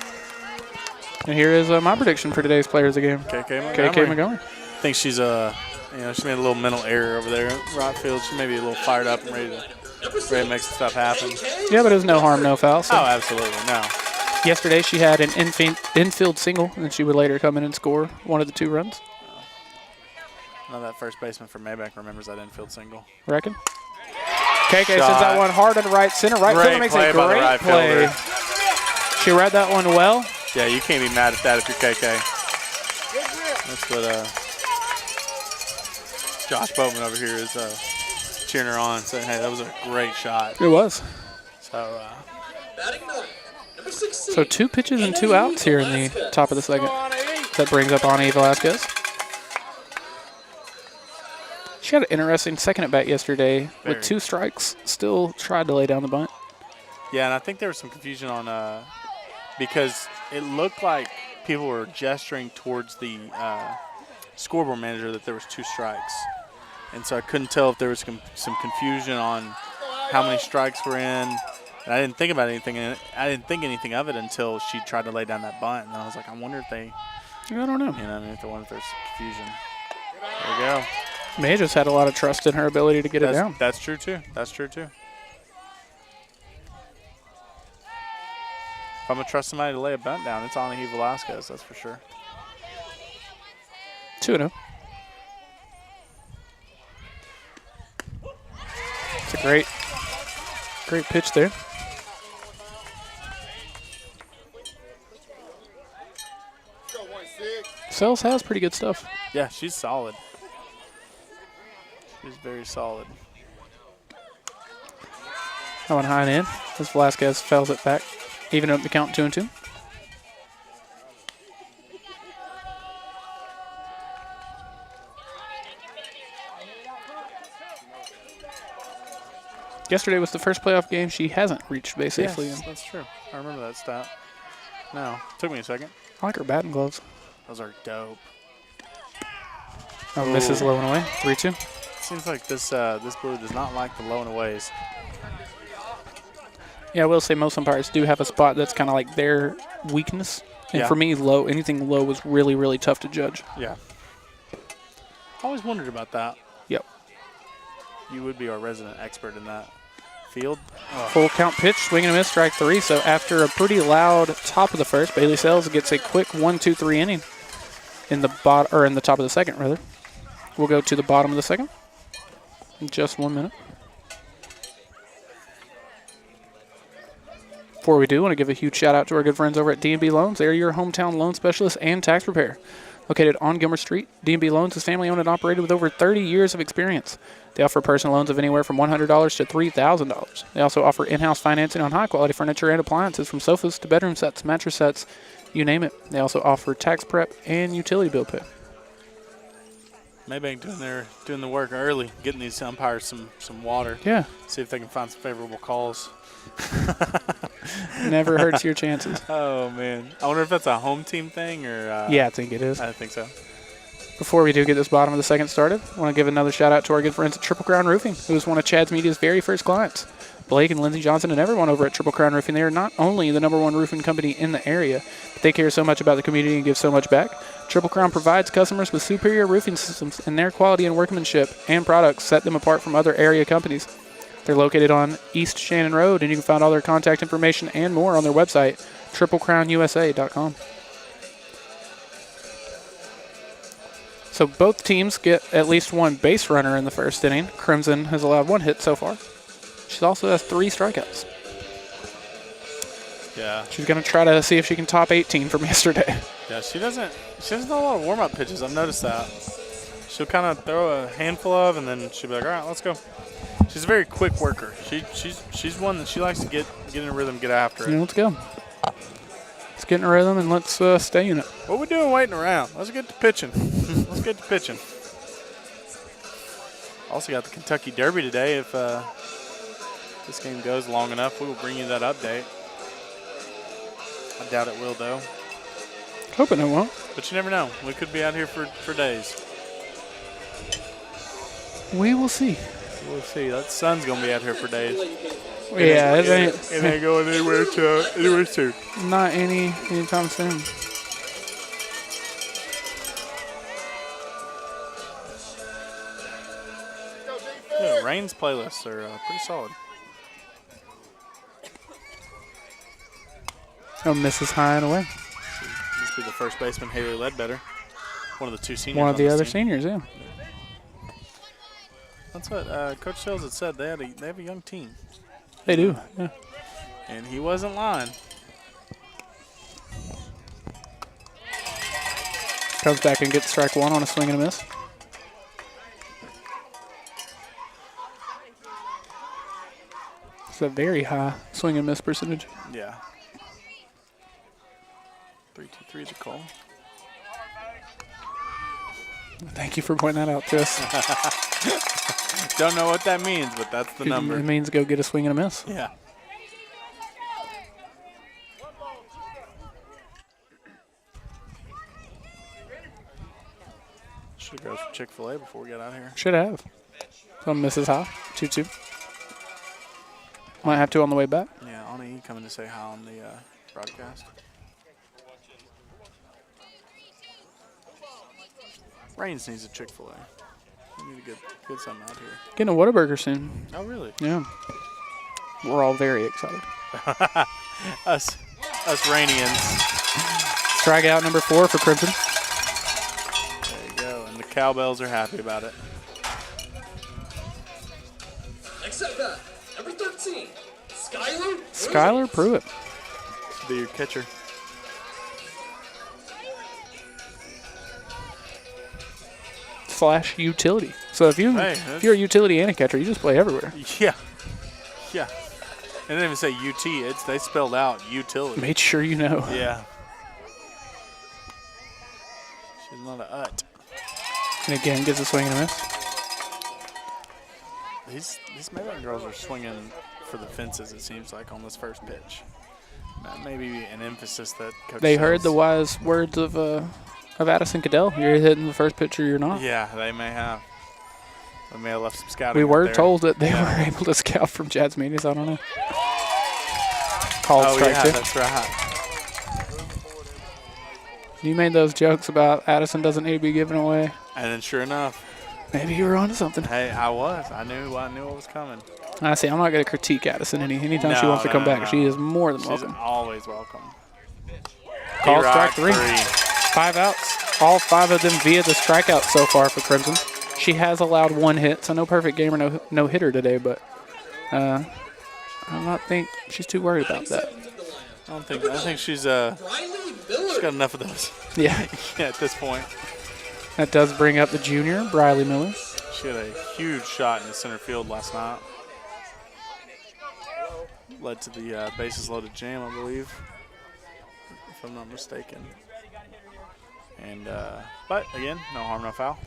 Speaker 1: And here is my prediction for today's players of the game.
Speaker 2: KK Montgomery. I think she's she made a little mental error over there in right field. She may be a little fired up and ready to make some stuff happen.
Speaker 1: Yeah, but it was no harm, no foul. So.
Speaker 2: Oh, absolutely, no.
Speaker 1: Yesterday she had an infield single, and she would later come in and score one of the 2 runs.
Speaker 2: I know that first baseman for Mabank remembers that infield single.
Speaker 1: Reckon? KK sends that one hard to the right center. Right fielder makes a great play. She read that one well.
Speaker 2: Yeah, you can't be mad at that if you're KK. That's what Josh Boatman over here is cheering her on, saying, hey, that was a great shot.
Speaker 1: It was.
Speaker 2: So,
Speaker 1: so 2 pitches and 2 outs here in the top of the second. That brings up Ana E. Velasquez. She had an interesting second at bat yesterday with 2 strikes. Still tried to lay down the bunt.
Speaker 2: Yeah, and I think there was some confusion on because it looked like people were gesturing towards the scoreboard manager that there was 2 strikes, and so I couldn't tell if there was some confusion on how many strikes were in. And I didn't think about anything. And I didn't think anything of it until she tried to lay down that bunt, and then I was like, I wonder if they.
Speaker 1: I don't know.
Speaker 2: If they wonder if there's confusion. There we go.
Speaker 1: May just had a lot of trust in her ability to get it down.
Speaker 2: That's true, too. That's true, too. If I'm going to trust somebody to lay a bunt down, it's Ana E. Velasquez, that's for sure.
Speaker 1: 2-0. It's a great pitch there. Sells has pretty good stuff.
Speaker 2: Yeah, she's solid. She's very solid.
Speaker 1: That one high and in as Velasquez fouls it back, even up the count 2-2. Yesterday was the first playoff game she hasn't reached base safely in.
Speaker 2: That's true. I remember that stat. No, took me a second.
Speaker 1: I like her batting gloves.
Speaker 2: Those are dope.
Speaker 1: Oh, misses low and away. 3-2.
Speaker 2: Seems like this blue does not like the low and aways.
Speaker 1: Yeah, I will say most umpires do have a spot that's kind of like their weakness. And for me, anything low was really, really tough to judge.
Speaker 2: Yeah. Always wondered about that.
Speaker 1: Yep.
Speaker 2: You would be our resident expert in that field.
Speaker 1: Full count pitch, swing and a miss, strike 3. So after a pretty loud top of the first, Bailey Sells gets a quick 1-2-3 inning in the top of the second, rather. We'll go to the bottom of the second in just 1 minute. Before we do, I want to give a huge shout out to our good friends over at D&B Loans. They're your hometown loan specialist and tax preparer. Located on Gilmer Street, D&B Loans is family owned and operated with over 30 years of experience. They offer personal loans of anywhere from $100 to $3,000. They also offer in-house financing on high-quality furniture and appliances, from sofas to bedroom sets, mattress sets, you name it. They also offer tax prep and utility bill pay.
Speaker 2: Mabank doing the work early, getting these umpires some water.
Speaker 1: Yeah.
Speaker 2: See if they can find some favorable calls.
Speaker 1: Never hurts your chances.
Speaker 2: Oh, man. I wonder if that's a home team thing or...
Speaker 1: yeah, I think it is.
Speaker 2: I think so.
Speaker 1: Before we do get this bottom of the second started, I want to give another shout out to our good friends at Triple Crown Roofing, who is one of Chad's Media's very first clients. Blake and Lindsay Johnson and everyone over at Triple Crown Roofing, they are not only the #1 roofing company in the area, but they care so much about the community and give so much back. Triple Crown provides customers with superior roofing systems, and their quality and workmanship and products set them apart from other area companies. They're located on East Shannon Road, and you can find all their contact information and more on their website, triplecrownusa.com. So both teams get at least one base runner in the first inning. Crimson has allowed 1 hit so far. She also has 3 strikeouts.
Speaker 2: Yeah.
Speaker 1: She's going to try to see if she can top 18 from yesterday.
Speaker 2: Yeah, she doesn't know a lot of warm-up pitches. I've noticed that. She'll kind of throw a handful of, and then she'll be like, all right, let's go. She's a very quick worker. She's one that she likes to get in a rhythm, get after it.
Speaker 1: Yeah, let's go. Let's get in a rhythm and let's stay in it.
Speaker 2: What we doing waiting around? Let's get to pitching. Let's get to pitching. Also got the Kentucky Derby today. If this game goes long enough, we will bring you that update. I doubt it will, though.
Speaker 1: Hoping it won't.
Speaker 2: But you never know. We could be out here for days.
Speaker 1: We will see.
Speaker 2: We'll see. That sun's going to be out here for days.
Speaker 1: Yeah, it
Speaker 2: ain't going anywhere soon.
Speaker 1: Not anytime soon.
Speaker 2: Yeah, Rain's playlists are pretty solid.
Speaker 1: Oh, misses high and away.
Speaker 2: Must be the first baseman, Haley Ledbetter. One of the 2 seniors.
Speaker 1: One of the
Speaker 2: on this
Speaker 1: other
Speaker 2: team.
Speaker 1: seniors, yeah.
Speaker 2: That's what Coach Sills had said. They have a young team.
Speaker 1: They do, yeah.
Speaker 2: And he wasn't lying.
Speaker 1: Comes back and gets strike 1 on a swing and a miss. It's a very high swing and miss percentage.
Speaker 2: Yeah. 3-2-3 is a call.
Speaker 1: Thank you for pointing that out to us.
Speaker 2: Don't know what that means, but that's the number.
Speaker 1: It means go get a swing and a miss.
Speaker 2: Yeah. Should go for Chick-fil-A before we get out of here.
Speaker 1: Should have. Some misses high. 2-2. Might have to on the way back.
Speaker 2: Yeah, Ani coming to say hi on the broadcast. Rains needs a Chick-fil-A. We need to get something out here.
Speaker 1: Getting a Whataburger soon.
Speaker 2: Oh, really?
Speaker 1: Yeah. We're all very excited.
Speaker 2: Us Rainians.
Speaker 1: Strikeout number 4 for Crimson.
Speaker 2: There you go. And the cowbells are happy about it.
Speaker 3: Next at bat, number 13, Skylar.
Speaker 1: Skylar Pruitt.
Speaker 2: Be your catcher.
Speaker 1: / utility. So if you're a utility and a catcher, you just play everywhere.
Speaker 2: Yeah. Yeah. They didn't even say UT. They spelled out utility.
Speaker 1: Made sure you know.
Speaker 2: Yeah. She's not a ut.
Speaker 1: And again, gets a swing and a miss.
Speaker 2: These Mabank girls are swinging for the fences, it seems like, on this first pitch. That may be an emphasis that Coach
Speaker 1: They heard
Speaker 2: Sells-
Speaker 1: the wise words of Addison Cadell. You're hitting the first pitch or you're not.
Speaker 2: Yeah, they may have. They may have left some scouting.
Speaker 1: We
Speaker 2: out
Speaker 1: were
Speaker 2: there.
Speaker 1: told that they were able to scout from Jad's meetings. I don't know. Called
Speaker 2: Oh,
Speaker 1: strike
Speaker 2: yeah,
Speaker 1: 2.
Speaker 2: that's right.
Speaker 1: You made those jokes about Addison doesn't need to be given away.
Speaker 2: And then sure enough,
Speaker 1: Maybe you were onto something.
Speaker 2: hey, I was. I knew what was coming.
Speaker 1: I see. I'm not going to critique Addison anytime she
Speaker 2: No,
Speaker 1: wants to come back.
Speaker 2: no.
Speaker 1: She is more than
Speaker 2: She's
Speaker 1: welcome.
Speaker 2: always welcome.
Speaker 1: Call
Speaker 2: D-Rock,
Speaker 1: strike 3. 5 outs. All 5 of them via the strikeout so far for Crimson. She has allowed 1 hit, so no perfect game or no hitter today, but I don't think she's too worried about that.
Speaker 2: I think she's got enough of those.
Speaker 1: Yeah.
Speaker 2: Yeah, at this point.
Speaker 1: That does bring up the junior, Briley Miller.
Speaker 2: She had a huge shot in the center field last night. Led to the bases loaded jam, I believe, if I'm not mistaken. And but again, no harm, no foul.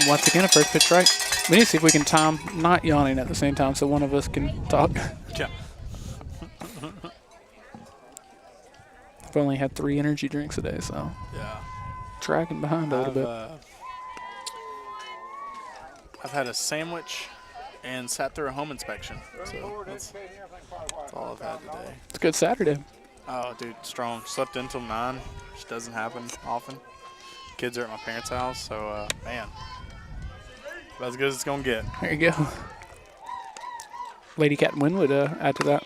Speaker 1: Once again, a first pitch strike. We need to see if we can time not yawning at the same time so one of us can talk.
Speaker 2: Yeah.
Speaker 1: I've only had 3 energy drinks a day, so
Speaker 2: Yeah.
Speaker 1: tracking behind a little bit.
Speaker 2: I've had a sandwich and sat through a home inspection. So that's all I've had today.
Speaker 1: It's a good Saturday.
Speaker 2: Oh, dude, strong. Slept in till 9, which doesn't happen often. Kids are at my parents' house, so man, about as good as it's gonna get.
Speaker 1: There you go. Lady Cat win would add to that.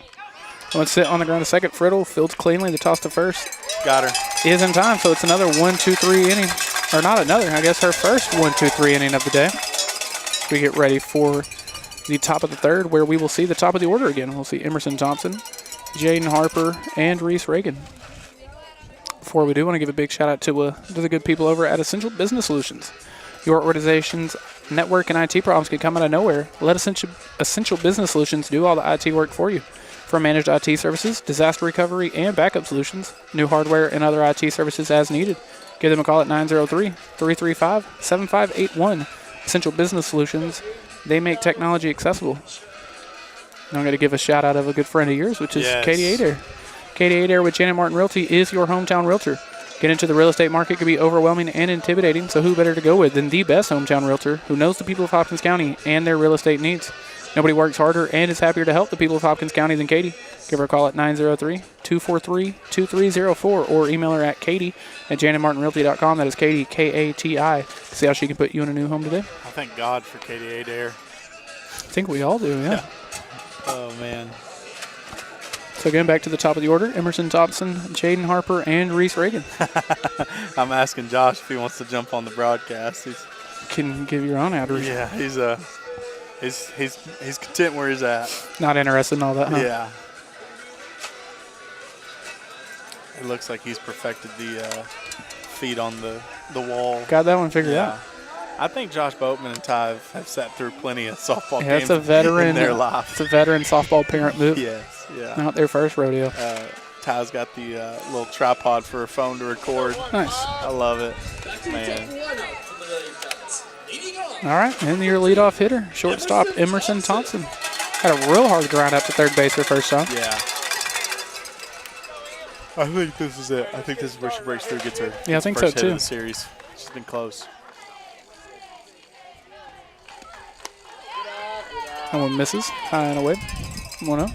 Speaker 1: Let's sit on the ground a second. Friddle fields cleanly. The toss to first.
Speaker 2: Got her.
Speaker 1: Is in time, so it's another 1-2-3 inning. Or not another, I guess her first 1-2-3 inning of the day. We get ready for the top of the third, where we will see the top of the order again. We'll see Emerson Thompson, Jaden Harper, and Reese Reagan. Before we do, want to give a big shout out to the good people over at Essential Business Solutions. Your organization's network and IT problems can come out of nowhere. Let Essential Business Solutions do all the IT work for you. From managed IT services, disaster recovery, and backup solutions, new hardware, and other IT services as needed. Give them a call at 903-335-7581. Essential Business Solutions, they make technology accessible. And I'm going to give a shout out of a good friend of yours, which is Katie Adair. Katie Adair with Janet Martin Realty is your hometown realtor. Get into the real estate market can be overwhelming and intimidating, so who better to go with than the best hometown realtor who knows the people of Hopkins County and their real estate needs. Nobody works harder and is happier to help the people of Hopkins County than Katie. Give her a call at 903-243-2304 or email her at katie@janetmartinrealty.com. That is Katie, K-A-T-I. See how she can put you in a new home today?
Speaker 2: I thank God for Katie Adair.
Speaker 1: I think we all do, yeah.
Speaker 2: Oh, man.
Speaker 1: So again, back to the top of the order. Emerson Thompson, Jaden Harper, and Reese Reagan.
Speaker 2: I'm asking Josh if he wants to jump on the broadcast.
Speaker 1: Can give your own address.
Speaker 2: Yeah, he's content where he's at.
Speaker 1: Not interested in all that, huh?
Speaker 2: Yeah. It looks like he's perfected the feet on the wall.
Speaker 1: Got that one figured out.
Speaker 2: I think Josh Boatman and Ty have sat through plenty of softball games
Speaker 1: it's a veteran,
Speaker 2: in their life.
Speaker 1: It's a veteran softball parent move.
Speaker 2: Yes, yeah.
Speaker 1: Not their first rodeo.
Speaker 2: Ty's got the little tripod for a phone to record.
Speaker 1: Nice.
Speaker 2: I love it, man.
Speaker 1: All right, and your leadoff hitter, shortstop Emerson Thompson. Had a real hard grind up to third base her first time.
Speaker 2: Yeah. I think this is it. I think this is where she breaks through, gets her
Speaker 1: I think
Speaker 2: first
Speaker 1: so
Speaker 2: hit
Speaker 1: too.
Speaker 2: of the series. She's been close.
Speaker 1: That one misses, high and away. 1-0.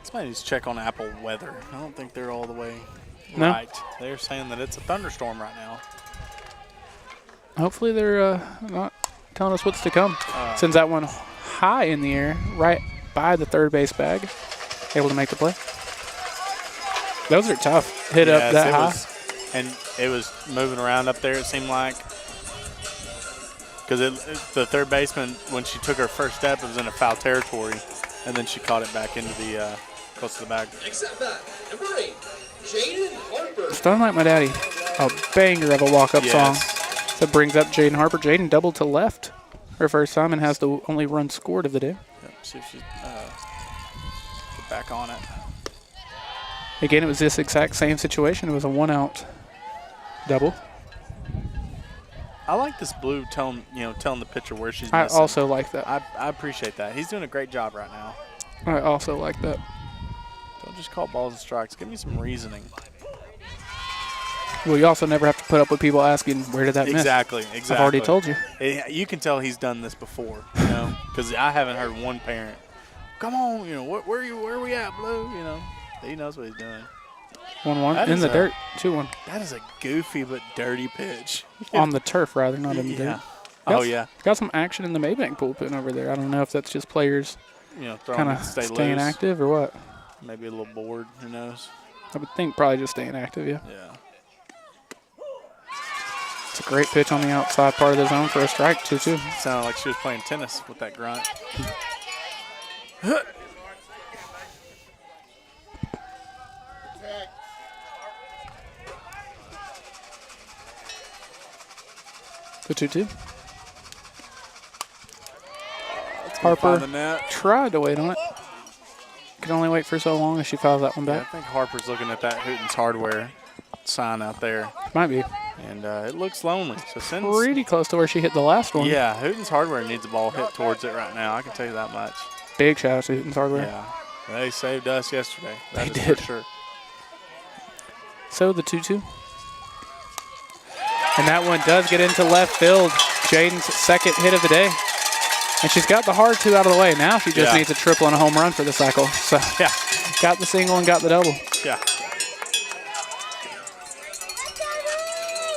Speaker 2: Somebody needs to check on Apple weather. I don't think they're all the way
Speaker 1: No?
Speaker 2: right. They're saying that it's a thunderstorm right now.
Speaker 1: Hopefully they're not telling us what's to come. Sends that one high in the air, right by the third base bag. Able to make the play. Those are tough. Hit up that high.
Speaker 2: And it was moving around up there, it seemed like. Because the third baseman, when she took her first step, it was in a foul territory. And then she caught it back into the close to the bag.
Speaker 3: Next at bat, number 8, Jaden Harper.
Speaker 1: Starting like my daddy. A banger of a walk-up song. That brings up Jaden Harper. Jaden doubled to left her first time and has the only run scored of the day.
Speaker 2: Yep, see if she get back on it.
Speaker 1: Again, it was this exact same situation. It was a one-out double.
Speaker 2: I like this blue telling the pitcher where she's missing.
Speaker 1: I also like that.
Speaker 2: I appreciate that. He's doing a great job right now.
Speaker 1: I also like that.
Speaker 2: Don't just call balls and strikes. Give me some reasoning.
Speaker 1: Well, you also never have to put up with people asking, where did that miss?
Speaker 2: Exactly.
Speaker 1: I've already told you.
Speaker 2: You can tell he's done this before, because I haven't heard one parent, come on, where are we at, Blue? He knows what he's doing.
Speaker 1: 1-1 in the dirt, 2-1.
Speaker 2: That is a goofy but dirty pitch.
Speaker 1: On the turf, rather, not in the dirt.
Speaker 2: Oh, yeah.
Speaker 1: Got some action in the Mabank bullpen over there. I don't know if that's just players kind of staying active or what.
Speaker 2: Maybe a little bored, who knows?
Speaker 1: I would think probably just staying active, yeah.
Speaker 2: Yeah.
Speaker 1: It's a great pitch on the outside part of the zone for a strike, 2-2.
Speaker 2: Sounded like she was playing tennis with that grunt.
Speaker 1: The 2-2. Harper tried to wait on it. Could only wait for so long as she fouls that one back.
Speaker 2: Yeah, I think Harper's looking at that Hooten's Hardware sign out there.
Speaker 1: Might be.
Speaker 2: And it looks lonely. So
Speaker 1: pretty close to where she hit the last one.
Speaker 2: Yeah, Hooten's Hardware needs the ball hit towards it right now. I can tell you that much.
Speaker 1: Big shout out to Hooten's Hardware.
Speaker 2: Yeah, they saved us yesterday.
Speaker 1: They did.
Speaker 2: For sure.
Speaker 1: So the 2-2. And that one does get into left field. Jaden's second hit of the day. And she's got the hard 2 out of the way. Now she just needs a triple and a home run for the cycle. So, got the single and got the double.
Speaker 2: Yeah.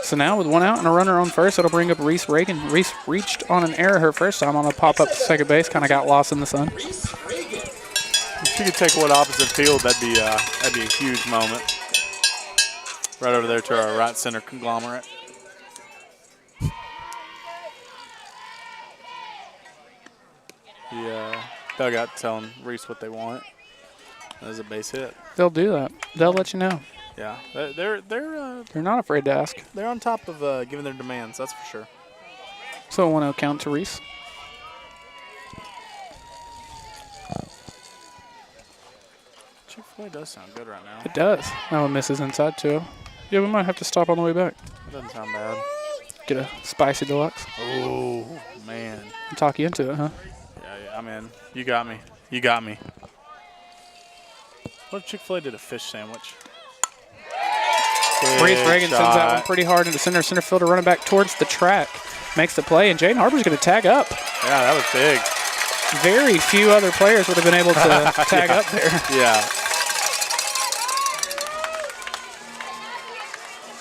Speaker 1: So now with one out and a runner on first, it'll bring up Reese Reagan. Reese reached on an error her first time on a pop-up to second base, kind of got lost in the sun.
Speaker 2: If she could take one opposite field, that'd be a huge moment. Right over there to our right center conglomerate. The dugout telling Reese what they want. That's a base hit.
Speaker 1: They'll do that. They'll let you know.
Speaker 2: Yeah, they're
Speaker 1: not afraid to ask.
Speaker 2: They're on top of giving their demands. That's for sure.
Speaker 1: So a 1-0 count to Reese.
Speaker 2: Chick-fil-A does sound good right now.
Speaker 1: It does. That one misses inside too. Yeah, we might have to stop on the way back.
Speaker 2: It doesn't sound bad.
Speaker 1: Get a spicy deluxe.
Speaker 2: Oh man.
Speaker 1: Talk you into it, huh?
Speaker 2: Yeah, I'm in. You got me. You got me. What if Chick-fil-A did a fish sandwich?
Speaker 1: Reese Reagan sends that one pretty hard into center. Center fielder running back towards the track. Makes the play, and Jaden Harper's going to tag up.
Speaker 2: Yeah, that was big.
Speaker 1: Very few other players would have been able to tag up there.
Speaker 2: Yeah.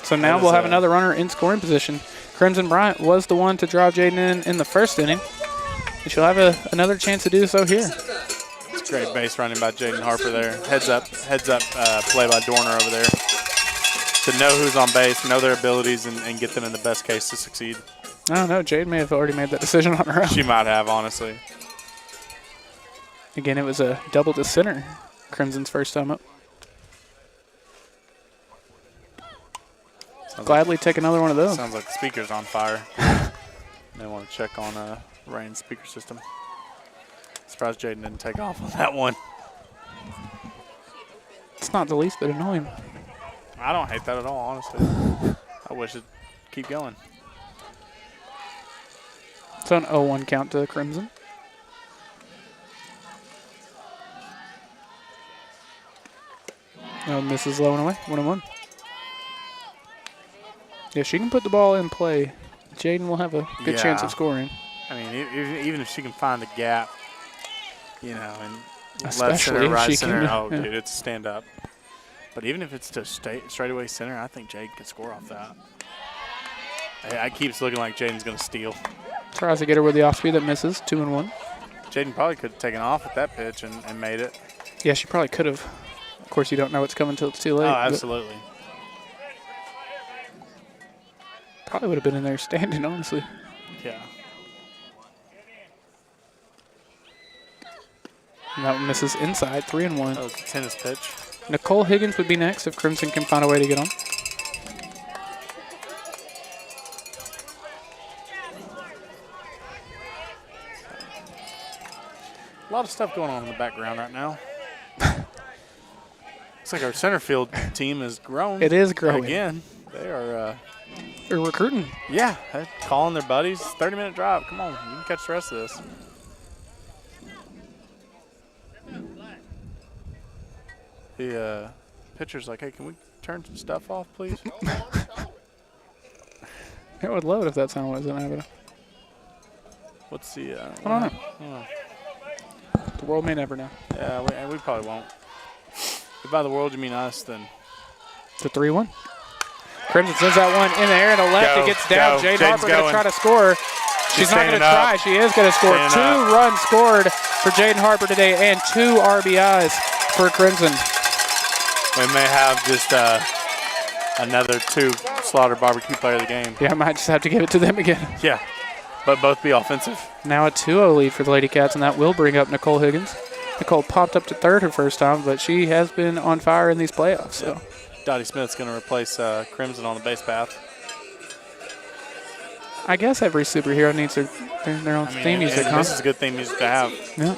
Speaker 1: So now we'll have another runner in scoring position. Crimson Bryant was the one to drive Jaden in the first inning. And she'll have another chance to do so here.
Speaker 2: It's great base running by Jaden Harper there. Heads up play by Dorner over there. To know who's on base, know their abilities, and get them in the best case to succeed.
Speaker 1: I don't know. Jaden may have already made that decision on her own.
Speaker 2: She might have, honestly.
Speaker 1: Again, it was a double to center. Crimson's first time up. Gladly take another one of those.
Speaker 2: Sounds like the speaker's on fire. They want to check on Rain's speaker system. Surprised Jaden didn't take off on that one.
Speaker 1: It's not the least bit annoying.
Speaker 2: I don't hate that at all, honestly. I wish it'd keep going.
Speaker 1: So an 0-1 count to Crimson. No, misses low and away. 1-1. Yeah, she can put the ball in play. Jaden will have a good chance of scoring.
Speaker 2: I mean, even if she can find a gap, you know, and left
Speaker 1: Especially
Speaker 2: center,
Speaker 1: if
Speaker 2: right
Speaker 1: she
Speaker 2: center,
Speaker 1: can, yeah.
Speaker 2: dude, it's a stand up. But even if it's to straightaway center, I think Jaden can score off that. It keeps looking like Jaden's going to steal.
Speaker 1: Tries to get her with the off speed that misses. 2-1.
Speaker 2: Jaden probably could have taken off with that pitch and made it.
Speaker 1: Yeah, she probably could have. Of course, you don't know what's coming until it's too late.
Speaker 2: Oh, absolutely.
Speaker 1: Probably would have been in there standing, honestly.
Speaker 2: Yeah.
Speaker 1: And that one misses inside. 3-1.
Speaker 2: That was a tennis pitch.
Speaker 1: Nicole Higgins would be next if Crimson can find a way to get on.
Speaker 2: A lot of stuff going on in the background right now. Looks like our center field team has grown.
Speaker 1: It is growing.
Speaker 2: Again. They are
Speaker 1: They're recruiting.
Speaker 2: yeah, calling their buddies. 30-minute drive. Come on, you can catch the rest of this. The pitcher's like, hey, can we turn some stuff off, please?
Speaker 1: It would load if that sound wasn't happening.
Speaker 2: What's the
Speaker 1: I don't know. The world may never know.
Speaker 2: Yeah, we probably won't. If by the world you mean us, then
Speaker 1: It's a 3-1. Crimson sends that one in the air to left. It gets down. Jade Harper going to try to score. She's not going to try. She is going to score. 2 runs scored for Jaden Harper today and 2 RBIs for Crimson.
Speaker 2: We may have just another 2 Slaughter Barbecue Player of the Game.
Speaker 1: Yeah, I might just have to give it to them again.
Speaker 2: Yeah, but both be offensive.
Speaker 1: Now a 2-0 lead for the Lady Cats, and that will bring up Nicole Higgins. Nicole popped up to third her first time, but she has been on fire in these playoffs. So.
Speaker 2: Dottie Smith's going to replace Crimson on the base path.
Speaker 1: I guess every superhero needs their own theme music, huh?
Speaker 2: This is a good theme music to have.
Speaker 1: Yeah.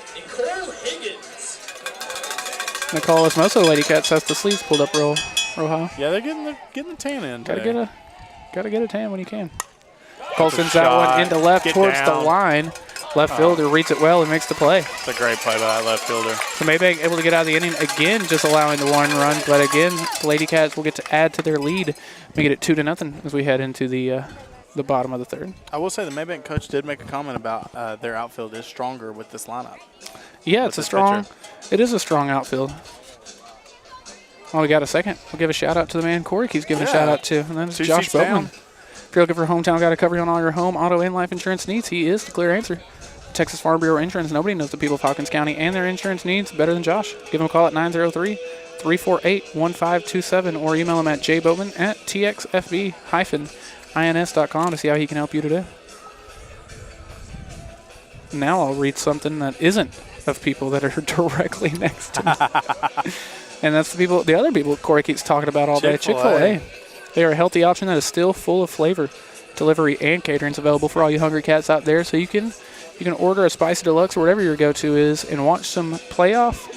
Speaker 1: Nicole, as most of the Lady Cats, has the sleeves pulled up real high.
Speaker 2: Yeah, they're getting the tan in today.
Speaker 1: Gotta get a tan when you can. Cole sends that one into left towards the line. Left fielder reads it well and makes the play.
Speaker 2: It's a great play by that left fielder.
Speaker 1: So Mabank able to get out of the inning again, just allowing the 1 run. But again, the Lady Cats will get to add to their lead, make it 2-0 as we head into the bottom of the third.
Speaker 2: I will say the Mabank coach did make a comment about their outfield is stronger with this lineup.
Speaker 1: Yeah, it is a strong outfield. Oh, we got a second. We'll give a shout out to the man Corey keeps giving a shout out to, and then it's Josh Bowman. If you're looking for a hometown guy to cover you on all your home, auto, and life insurance needs, he is the clear answer. Texas Farm Bureau Insurance. Nobody knows the people of Hawkins County and their insurance needs better than Josh. Give him a call at 903-348-1527 or email him at jboatman@txfb-ins.com to see how he can help you today. Now I'll read something that isn't of people that are directly next to me. And that's the other people Corey keeps talking about all day. Chick-fil-A. They are a healthy option that is still full of flavor. Delivery and catering is available for all you hungry cats out there, so you can order a spicy deluxe or whatever your go-to is and watch some playoff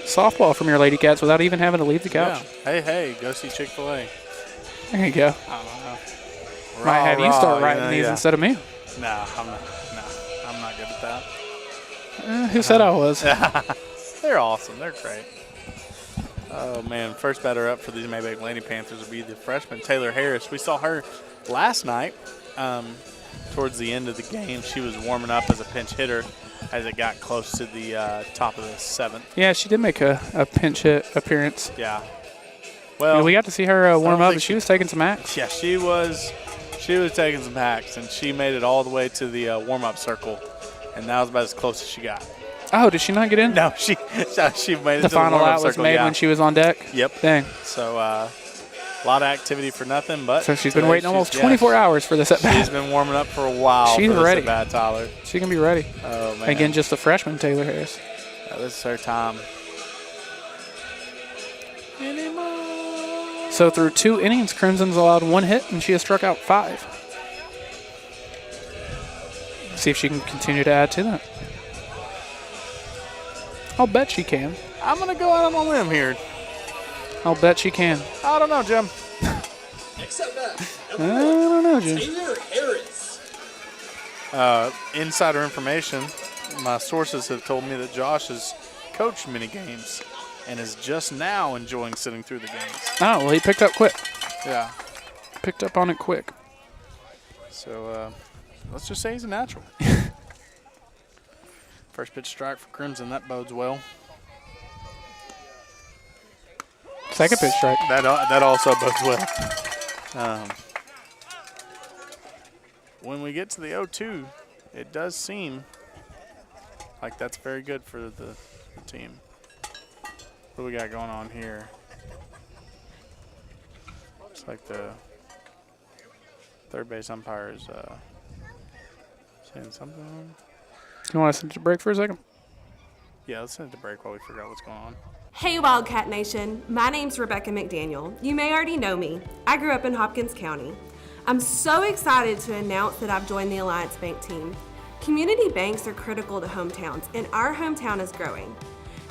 Speaker 1: softball from your Lady Cats without even having to leave the couch.
Speaker 2: Yeah. Hey, go see Chick-fil-A.
Speaker 1: There you go.
Speaker 2: I don't know.
Speaker 1: Might have you start writing these instead of me.
Speaker 2: No, I'm not good at that.
Speaker 1: Who said I was?
Speaker 2: They're awesome. They're great. Oh, man. First batter up for these Mabank Lady Panthers will be the freshman Taylor Harris. We saw her last night. Towards the end of the game, she was warming up as a pinch hitter as it got close to the top of the 7th.
Speaker 1: Yeah, she did make a pinch hit appearance.
Speaker 2: Yeah. Well,
Speaker 1: we got to see her warm up, and she was taking some hacks.
Speaker 2: Yeah, she was taking some hacks, and she made it all the way to the warm-up circle, and that was about as close as she got.
Speaker 1: Oh, did she not get in?
Speaker 2: No, she made it to
Speaker 1: the final
Speaker 2: warm-up
Speaker 1: out was
Speaker 2: circle,
Speaker 1: made when she was on deck?
Speaker 2: Yep.
Speaker 1: Dang.
Speaker 2: So, a lot of activity for nothing, but
Speaker 1: so she's been waiting almost 24 hours for this at-bat.
Speaker 2: She's been warming up for a while.
Speaker 1: She's
Speaker 2: for
Speaker 1: ready.
Speaker 2: This at-bat, Tyler.
Speaker 1: She can be ready.
Speaker 2: Oh, man.
Speaker 1: Again, just a freshman, Taylor Harris.
Speaker 2: Yeah, this is her time.
Speaker 1: So through 2 innings, Crimson's allowed 1 hit, and she has struck out 5. See if she can continue to add to that. I'll bet she can.
Speaker 2: I'm going to go out on a limb here.
Speaker 1: I'll bet she can.
Speaker 2: I don't know, Jim.
Speaker 1: I don't know, Jim.
Speaker 3: Taylor Harris.
Speaker 2: Insider information, my sources have told me that Josh has coached many games and is just now enjoying sitting through the games.
Speaker 1: Oh, well, he picked up quick.
Speaker 2: Yeah.
Speaker 1: Picked up on it quick.
Speaker 2: So let's just say he's a natural. First pitch strike for Crimson. That bodes well.
Speaker 1: Second pitch strike.
Speaker 2: That also bodes well. When we get to the 0-2, it does seem like that's very good for the team. What do we got going on here? Looks like the third base umpire is saying something.
Speaker 1: You want to send it to break for a second?
Speaker 2: Yeah, let's send it to break while we figure out what's going on.
Speaker 4: Hey Wildcat Nation, my name's Rebecca McDaniel. You may already know me. I grew up in Hopkins County. I'm so excited to announce that I've joined the Alliance Bank team. Community banks are critical to hometowns, and our hometown is growing.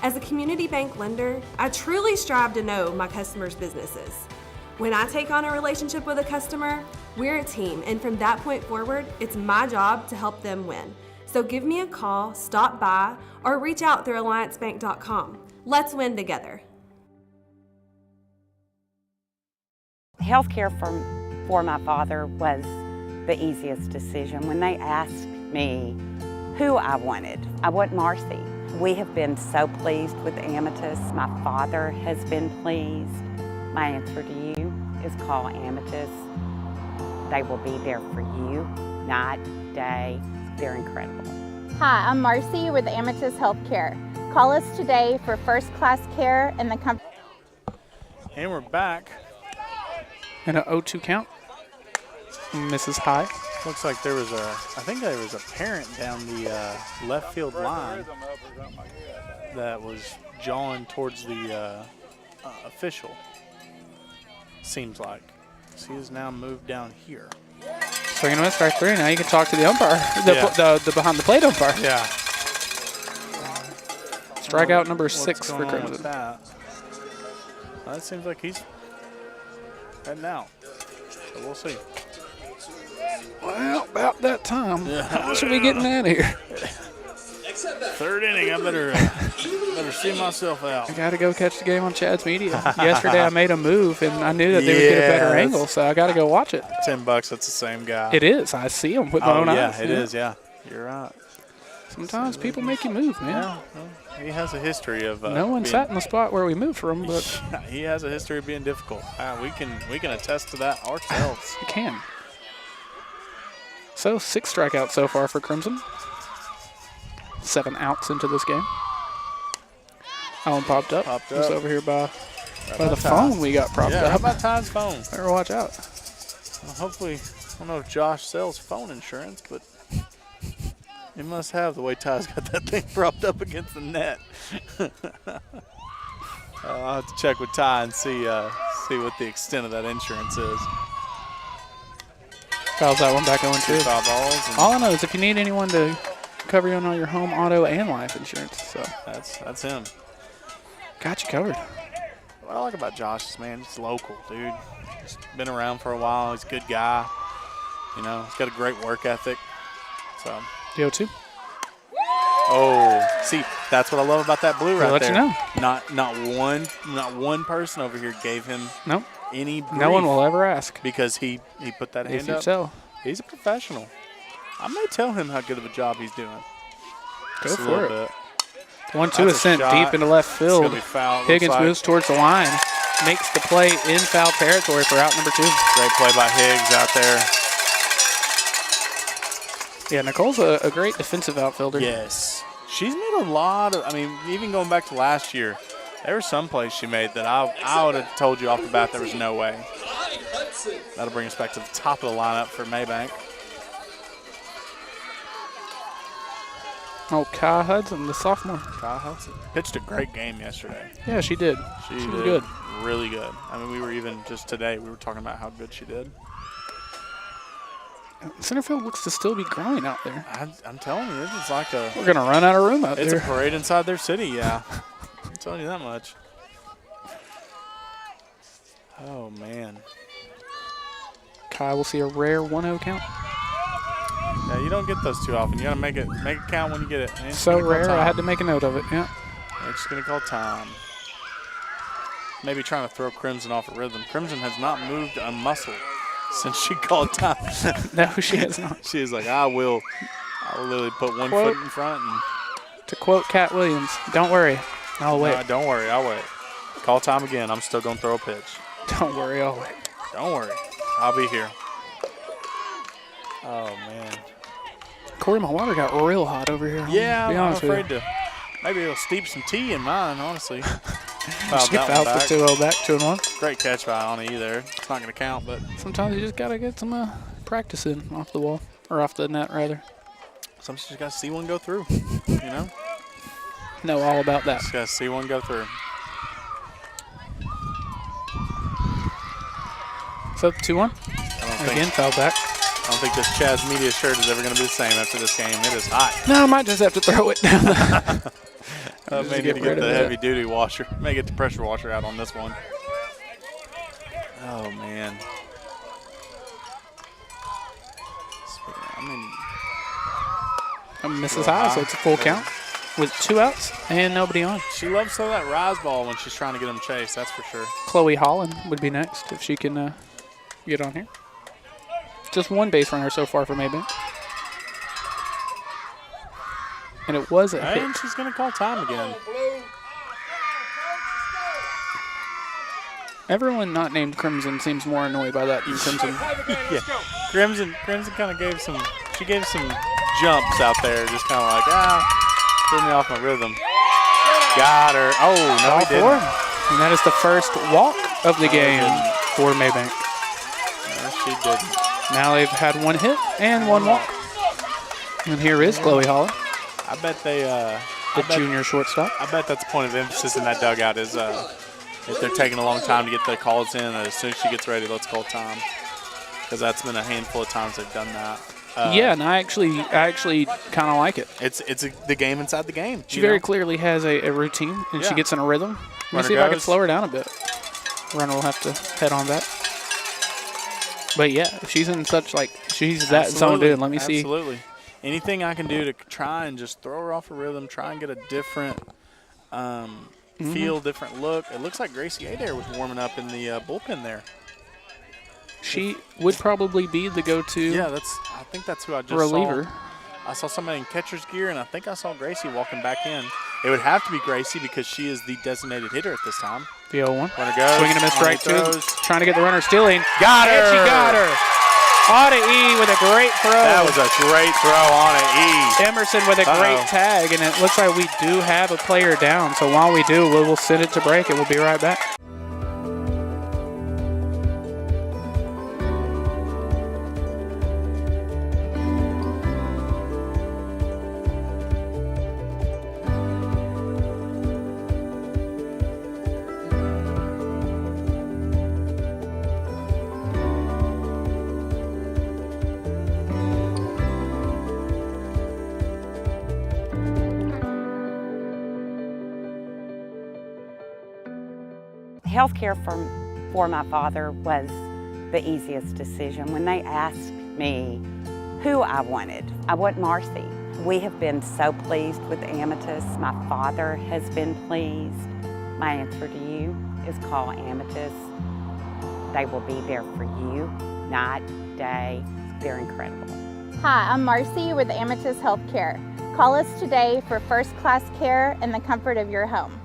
Speaker 4: As a community bank lender, I truly strive to know my customers' businesses. When I take on a relationship with a customer, we're a team, and from that point forward, it's my job to help them win. So give me a call, stop by, or reach out through alliancebank.com. Let's win together.
Speaker 5: Healthcare for my father was the easiest decision. When they asked me who I wanted, I want Marcy. We have been so pleased with Amethyst. My father has been pleased. My answer to you is call Amethyst. They will be there for you, night, day. They're incredible.
Speaker 6: Hi, I'm Marcy with Amethyst Healthcare. Call us today for first-class care and the comfort.
Speaker 2: And we're back.
Speaker 1: And an 0-2 count. Misses high.
Speaker 2: Looks like there was I think there was a parent down the left field line that was jawing towards the official. Seems like. He has now moved down here.
Speaker 1: Swing and miss, strike 3. Now you can talk to the umpire, the behind the plate umpire.
Speaker 2: Yeah.
Speaker 1: Strikeout number 6 for Crimson.
Speaker 2: That seems like he's heading out. So we'll see.
Speaker 1: Well, about that time. How should we getting out of here?
Speaker 2: Third inning. I better see myself out.
Speaker 1: I got to go catch the game on Chad's Media. Yesterday I made a move, and I knew that they would get a better angle, so I got to go watch it.
Speaker 2: $10, that's the same guy.
Speaker 1: It is. I see him with my own eyes.
Speaker 2: Yeah, it is, yeah. You're right.
Speaker 1: Sometimes people make you move, man.
Speaker 2: Yeah, well, he has a history of
Speaker 1: no one sat in the spot where we moved from, but
Speaker 2: he has a history of being difficult. We can attest to that ourselves.
Speaker 1: we can. So 6 strikeouts so far for Crimson. 7 outs into this game. Alan popped up. He's over here by the phone we got propped
Speaker 2: Yeah, how
Speaker 1: up.
Speaker 2: about Ty's phone?
Speaker 1: Better watch out.
Speaker 2: Well, hopefully, I don't know if Josh sells phone insurance, but he must have the way Ty's got that thing propped up against the net. I'll have to check with Ty and see what the extent of that insurance is.
Speaker 1: Fouls that one back 0-2.
Speaker 2: Foul balls. And
Speaker 1: All I know is if you need anyone to cover you on all your home, auto, and life insurance, so
Speaker 2: that's him.
Speaker 1: got you covered.
Speaker 2: What I like about Josh is, man, he's local, dude. He's been around for a while. He's a good guy. You know, he's got a great work ethic. So.
Speaker 1: The 0-2.
Speaker 2: Oh, see, that's what I love about that blue right
Speaker 1: let
Speaker 2: there.
Speaker 1: you know.
Speaker 2: Not one person over here gave him any grief.
Speaker 1: No one will ever ask.
Speaker 2: Because he put that hand
Speaker 1: If you
Speaker 2: up.
Speaker 1: tell.
Speaker 2: He's a professional. I may tell him how good of a job he's doing.
Speaker 1: Go
Speaker 2: Just a
Speaker 1: for
Speaker 2: little
Speaker 1: it.
Speaker 2: bit.
Speaker 1: 1-2 is sent
Speaker 2: shot.
Speaker 1: deep into left
Speaker 2: It's
Speaker 1: field.
Speaker 2: gonna be foul.
Speaker 1: Higgins
Speaker 2: Looks like.
Speaker 1: moves towards the line. Makes the play in foul territory for out number 2.
Speaker 2: Great play by Higgs out there.
Speaker 1: Yeah, Nicole's a great defensive outfielder.
Speaker 2: Yes. She's made a lot of, I mean, even going back to last year, there were some plays she made that I would have told you off the bat there was no way. That'll bring us back to the top of the lineup for Mabank.
Speaker 1: Oh, Kai Hudson, the sophomore.
Speaker 2: Kyle Hudson pitched a great game yesterday.
Speaker 1: Yeah, she did.
Speaker 2: She
Speaker 1: was
Speaker 2: did
Speaker 1: good.
Speaker 2: really good. I mean, we were even just today, we were talking about how good she did.
Speaker 1: Center field looks to still be growing out there.
Speaker 2: I'm telling you, this is like a,
Speaker 1: We're going to run out of room out
Speaker 2: it's
Speaker 1: there.
Speaker 2: a parade inside their city, yeah. I'm telling you that much. Oh, man.
Speaker 1: Kai will see a rare 1-0 count.
Speaker 2: Yeah, you don't get those too often. You got to make it count when you get it. And it's
Speaker 1: So
Speaker 2: gonna call
Speaker 1: rare, I
Speaker 2: time.
Speaker 1: had to make a note of it, yeah.
Speaker 2: It's just going to call time. Maybe trying to throw Crimson off a rhythm. Crimson has not moved a muscle since she called time.
Speaker 1: No, she has not.
Speaker 2: She is like, I will literally put one
Speaker 1: Quote.
Speaker 2: foot in front. And
Speaker 1: To quote Cat Williams, don't worry, I'll wait.
Speaker 2: No, don't worry, I'll wait. Call time again. I'm still going to throw a pitch.
Speaker 1: Don't worry, I'll wait.
Speaker 2: Don't worry. I'll be here. Oh, man.
Speaker 1: Corey, my water got real hot over here.
Speaker 2: Yeah,
Speaker 1: I'll be
Speaker 2: I'm
Speaker 1: honest with
Speaker 2: afraid to. Maybe it'll steep some tea in mine, honestly.
Speaker 1: you.
Speaker 2: Fouled
Speaker 1: Skip
Speaker 2: that one
Speaker 1: out for
Speaker 2: back.
Speaker 1: 2-0 back, 2-1.
Speaker 2: Great catch by Ani there. It's not going to count, but
Speaker 1: Sometimes you just got to get some practice in off the wall, or off the net, rather.
Speaker 2: sometimes you just got to see one go through, you know?
Speaker 1: Know all about that.
Speaker 2: Just got to see one go through.
Speaker 1: So 2-1. Again, foul back.
Speaker 2: I don't think this Chaz Media shirt is ever going to be the same after this game. It is hot.
Speaker 1: No, I might just have to throw it down the
Speaker 2: I
Speaker 1: Just
Speaker 2: may
Speaker 1: get
Speaker 2: need to
Speaker 1: rid
Speaker 2: get
Speaker 1: of
Speaker 2: the
Speaker 1: that.
Speaker 2: heavy duty washer. May get the pressure washer out on this one. Oh, man. I mean,
Speaker 1: misses high, so it's a full count with 2 outs and nobody on.
Speaker 2: she loves to throw that rise ball when she's trying to get them chased, that's for sure.
Speaker 1: Chloe Holland would be next if she can get on here. Just 1 base runner so far for Mabank. And it was a hit.
Speaker 2: And she's going to call time again.
Speaker 1: Everyone not named Crimson seems more annoyed by that than Crimson.
Speaker 2: Yeah. Crimson kind of gave some jumps out there, just kind of like, threw me off my rhythm. Got her. Oh, no, he didn't.
Speaker 1: And that is the first walk of the game for Mabank.
Speaker 2: No, she didn't.
Speaker 1: Now they've had 1 hit and 1 walk. And here is Chloe Holland,
Speaker 2: I bet they,
Speaker 1: the junior shortstop.
Speaker 2: I bet that's a point of emphasis in that dugout is if they're taking a long time to get their calls in, as soon as she gets ready, let's call time. Because that's been a handful of times they've done that.
Speaker 1: Yeah, and I actually kind of like it.
Speaker 2: It's the game inside the game.
Speaker 1: She very clearly has a routine, and she
Speaker 2: Yeah.
Speaker 1: gets in a rhythm. Let me
Speaker 2: Runner
Speaker 1: see if I can
Speaker 2: goes.
Speaker 1: slow her down a bit. Runner will have to head on back. But yeah, if she's in such she's that zoned in. Let me see.
Speaker 2: Absolutely. Anything I can do to try and just throw her off a rhythm, try and get a different feel, different look. It looks like Gracie Adair was warming up in the bullpen there.
Speaker 1: She would probably be the go-to
Speaker 2: Yeah, I think that's who I just
Speaker 1: reliever.
Speaker 2: saw. I saw somebody in catcher's gear, and I think I saw Gracie walking back in. It would have to be Gracie because she is the designated hitter at this time.
Speaker 1: The 0-1.
Speaker 2: Runner goes.
Speaker 1: Swinging a miss
Speaker 2: on
Speaker 1: strike
Speaker 2: the
Speaker 1: two.
Speaker 2: throws.
Speaker 1: Trying to get the runner stealing.
Speaker 2: Got her.
Speaker 1: And she got her. On to E with a great throw.
Speaker 2: That was a great throw on an E.
Speaker 1: Emerson with a great tag, and it looks like we do have a player down. So while we do, we'll send it to break, and we'll be right back.
Speaker 5: Healthcare for my father was the easiest decision. When they asked me who I wanted, I want Marcy. We have been so pleased with Amethyst. My father has been pleased. My answer to you is call Amethyst. They will be there for you, night, day. They're incredible.
Speaker 6: Hi, I'm Marcy with Amethyst Healthcare. Call us today for first-class care in the comfort of your home.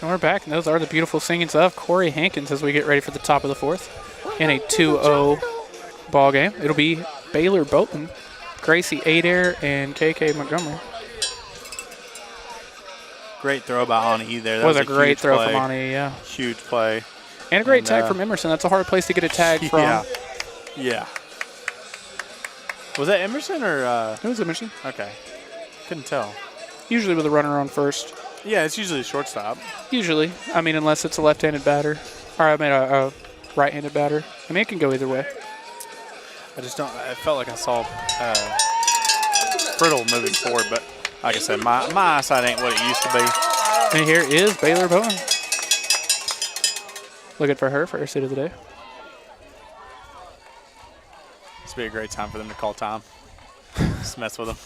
Speaker 1: And we're back, and those are the beautiful singings of Corey Hankins as we get ready for the top of the fourth in a 2-0 ball game. It'll be Baylor Bolton, Gracie Adair, and KK Montgomery.
Speaker 2: Great throw by Ani there.
Speaker 1: That was a great throw from Ani, yeah.
Speaker 2: Huge play.
Speaker 1: And a great tag from Emerson. That's a hard place to get a tag from.
Speaker 2: Yeah. Was that Emerson or?
Speaker 1: It was Emerson.
Speaker 2: Okay. Couldn't tell.
Speaker 1: Usually with a runner on first.
Speaker 2: Yeah, it's usually a shortstop.
Speaker 1: Usually. I mean, unless it's a left-handed batter. Or, I mean, a right-handed batter. I mean, it can go either way.
Speaker 2: I just don't. I felt like I saw Friddle moving forward, but like I said, my eyesight ain't what it used to be.
Speaker 1: And here is Baylor Bolton. Looking for her first hit of the day.
Speaker 2: This would be a great time for them to call time. Just mess with them.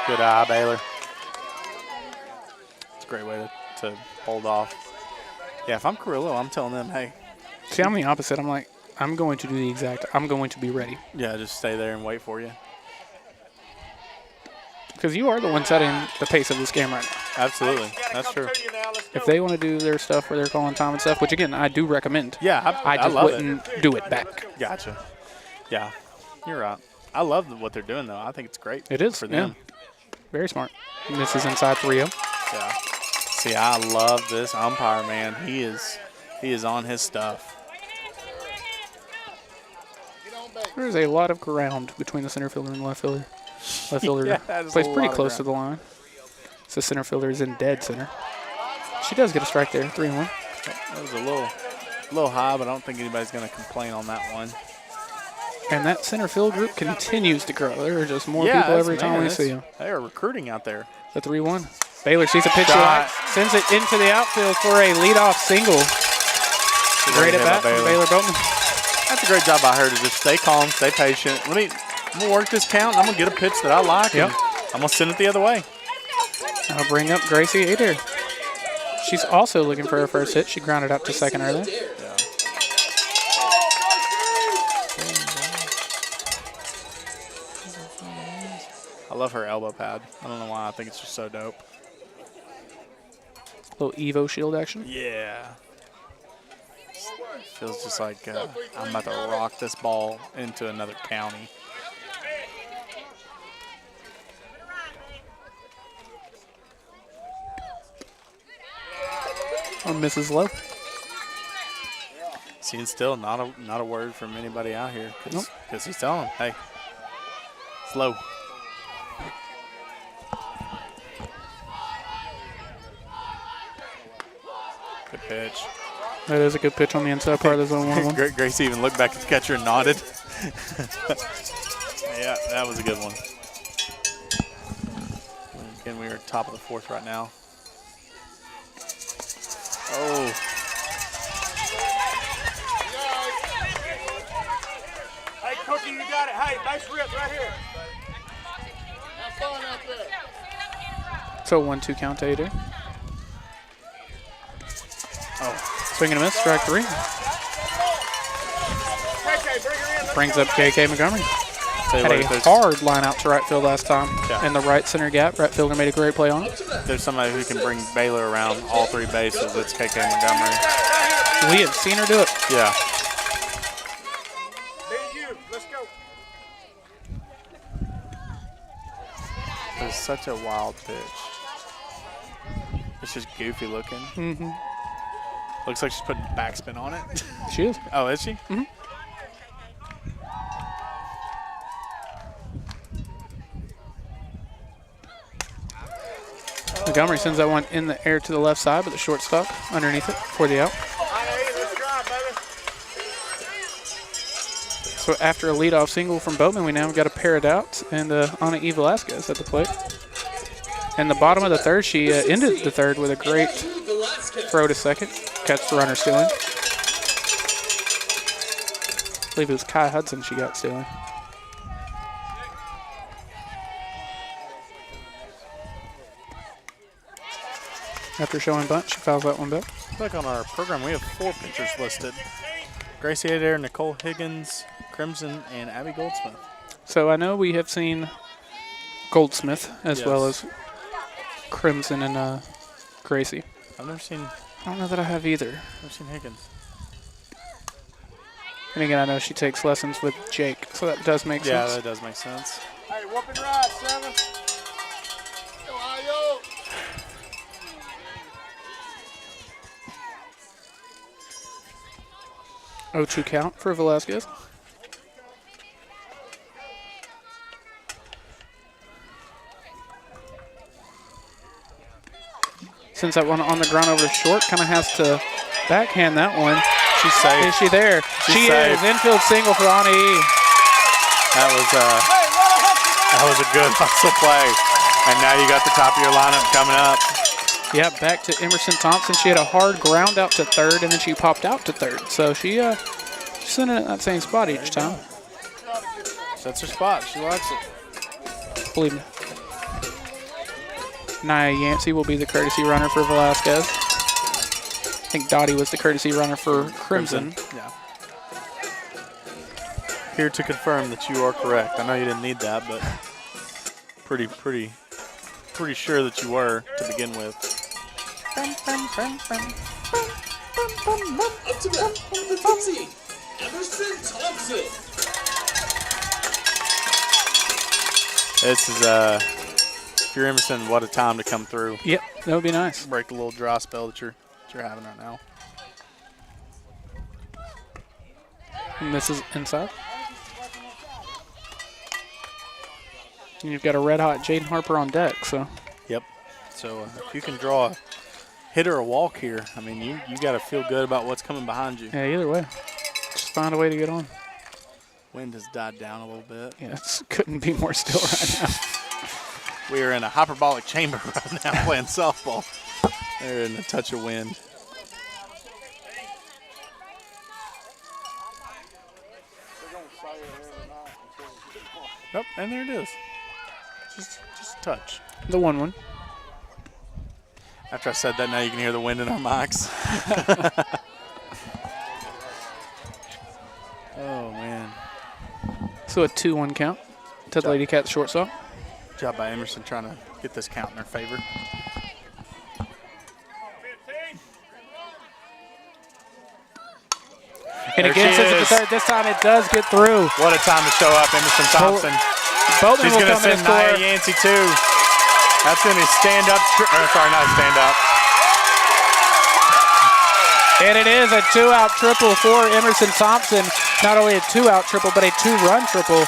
Speaker 2: Good eye, Baylor. It's a great way to hold off. Yeah, if I'm Carrillo, I'm telling them, hey.
Speaker 1: See, I'm the opposite. I'm like, I'm going to do the exact. I'm going to be ready.
Speaker 2: Yeah, just stay there and wait for you.
Speaker 1: Because you are the one setting the pace of this game right now.
Speaker 2: Absolutely. That's true.
Speaker 1: If they want to do their stuff where they're calling time and stuff, which, again, I do recommend.
Speaker 2: Yeah,
Speaker 1: I just
Speaker 2: love
Speaker 1: wouldn't do it back.
Speaker 2: Gotcha. Yeah, you're right. I love what they're doing, though. I think it's great.
Speaker 1: It is
Speaker 2: for them.
Speaker 1: Yeah. Very smart. And this is inside 3-0.
Speaker 2: Yeah. See, I love this umpire, man. He is on his stuff.
Speaker 1: There is a lot of ground between the center fielder and left fielder. Left fielder plays pretty close to the line. So center fielder is in dead center. She does get a strike there, 3-1.
Speaker 2: That was a little high, but I don't think anybody's going to complain on that one.
Speaker 1: And that center field group continues to grow. There are just more people every time we see them.
Speaker 2: They are recruiting out there.
Speaker 1: The 3-1. Baylor sees a pitch, sends it into the outfield for a leadoff single. Great at bat from Baylor Bolton.
Speaker 2: That's a great job by her to just stay calm, stay patient. I'm going to work this count, and I'm going to get a pitch that I like, and I'm going to send it the other way.
Speaker 1: I'll bring up Gracie Adair. She's also looking for her first hit. She grounded out to second earlier.
Speaker 2: I love her elbow pad. I don't know why. I think it's just so dope.
Speaker 1: Little Evo shield action.
Speaker 2: Yeah. Feels just like I'm about to rock this ball into another county.
Speaker 1: Or Mrs. Lowe.
Speaker 2: See, and still not a word from anybody out here because he's telling them, hey, it's low. Good pitch.
Speaker 1: That is a good pitch on the inside part of the zone 1-1.
Speaker 2: Gracie even looked back at the catcher and nodded. Yeah, that was a good one. Again, we are top of the fourth right now. Oh.
Speaker 7: Hey, Cookie, you got it. Hey, nice rip right here. Have fun out there.
Speaker 1: So 1-2 count to Adair.
Speaker 2: Oh.
Speaker 1: Swing and a miss, strike 3. Brings up KK Montgomery.
Speaker 2: Tell you
Speaker 1: Had
Speaker 2: what,
Speaker 1: a
Speaker 2: if there's,
Speaker 1: hard line out to right field last time
Speaker 2: Yeah.
Speaker 1: in the right center gap. Right fielder made a great play on it.
Speaker 2: if there's somebody who can bring Baylor around all 3 bases, it's KK Montgomery.
Speaker 1: We have seen her do it.
Speaker 2: Yeah.
Speaker 7: Let's go.
Speaker 2: It's such a wild pitch. It's just goofy looking.
Speaker 1: Mm-hmm.
Speaker 2: Looks like she's putting backspin on it.
Speaker 1: She is.
Speaker 2: Oh, is she?
Speaker 1: Mm-hmm. Montgomery sends that one in the air to the left side, but the shortstop underneath it for the out.
Speaker 7: Let's drive, baby.
Speaker 1: So after a leadoff single from Bowman, we now got a pair of outs and Ana E. Velasquez at the plate. In the bottom of the third, she ended the third with a great throw to second. Catch the runner stealing. I believe it was Kai Hudson she got stealing. After showing bunt, she fouls that one back.
Speaker 2: Look, on our program, we have 4 pitchers listed. Gracie Adair, Nicole Higgins, Crimson, and Abby Goldsmith.
Speaker 1: So I know we have seen Goldsmith as well as Crimson and Gracie.
Speaker 2: I've never seen
Speaker 1: I don't know that I have either.
Speaker 2: Higgins.
Speaker 1: And again, I know she takes lessons with Jake, so that does make
Speaker 2: Yeah,
Speaker 1: sense.
Speaker 2: that does make sense.
Speaker 7: Hey, whooping right, 7. Ohio.
Speaker 1: Oh, 2 count for Velasquez. Since that one on the ground over to short, kind of has to backhand that one.
Speaker 2: She's safe.
Speaker 1: Is she there? She
Speaker 2: safe.
Speaker 1: is. Infield single for Ana E.
Speaker 2: That was a good hustle play. And now you got the top of your lineup coming up.
Speaker 1: Yeah, back to Emerson Thompson. She had a hard ground out to third, and then she popped out to third. So she's in it at that same spot each time.
Speaker 2: That's her spot. She likes it.
Speaker 1: Believe me. Nia Yancey will be the courtesy runner for Velasquez. I think Dottie was the courtesy runner for Crimson.
Speaker 2: Yeah. Here to confirm that you are correct. I know you didn't need that, but pretty sure that you were to begin with.
Speaker 3: Up to bat, number 15, Emerson Thompson.
Speaker 2: This is if you're Emerson, what a time to come through.
Speaker 1: Yep, that would be nice.
Speaker 2: Break the little dry spell that you're having right now.
Speaker 1: And this is inside. And you've got a red-hot Jaden Harper on deck, so.
Speaker 2: Yep. So if you can draw a hit or a walk here, I mean, you got to feel good about what's coming behind you.
Speaker 1: Yeah, either way. Just find a way to get on.
Speaker 2: Wind has died down a little bit.
Speaker 1: Yeah, it couldn't be more still right now.
Speaker 2: We are in a hyperbolic chamber right now playing softball. They're in a touch of wind. Yep, and there it is. Just a touch.
Speaker 1: The 1-1.
Speaker 2: After I said that, now you can hear the wind in our mics. Oh, man.
Speaker 1: So a 2-1 count to the Lady Cats shortstop.
Speaker 2: Good job by Emerson trying to get this count in their favor.
Speaker 1: And
Speaker 2: There
Speaker 1: again,
Speaker 2: she
Speaker 1: since it's the
Speaker 2: is.
Speaker 1: third, this time it does get through.
Speaker 2: What a time to show up, Emerson Thompson.
Speaker 1: Bowman
Speaker 2: She's
Speaker 1: will
Speaker 2: going to
Speaker 1: come in
Speaker 2: send
Speaker 1: and
Speaker 2: Nia
Speaker 1: score.
Speaker 2: Yancey, too. That's going to stand up. Sorry, not stand up.
Speaker 1: And it is a 2-out triple for Emerson Thompson. Not only a 2-out triple, but a 2-run triple.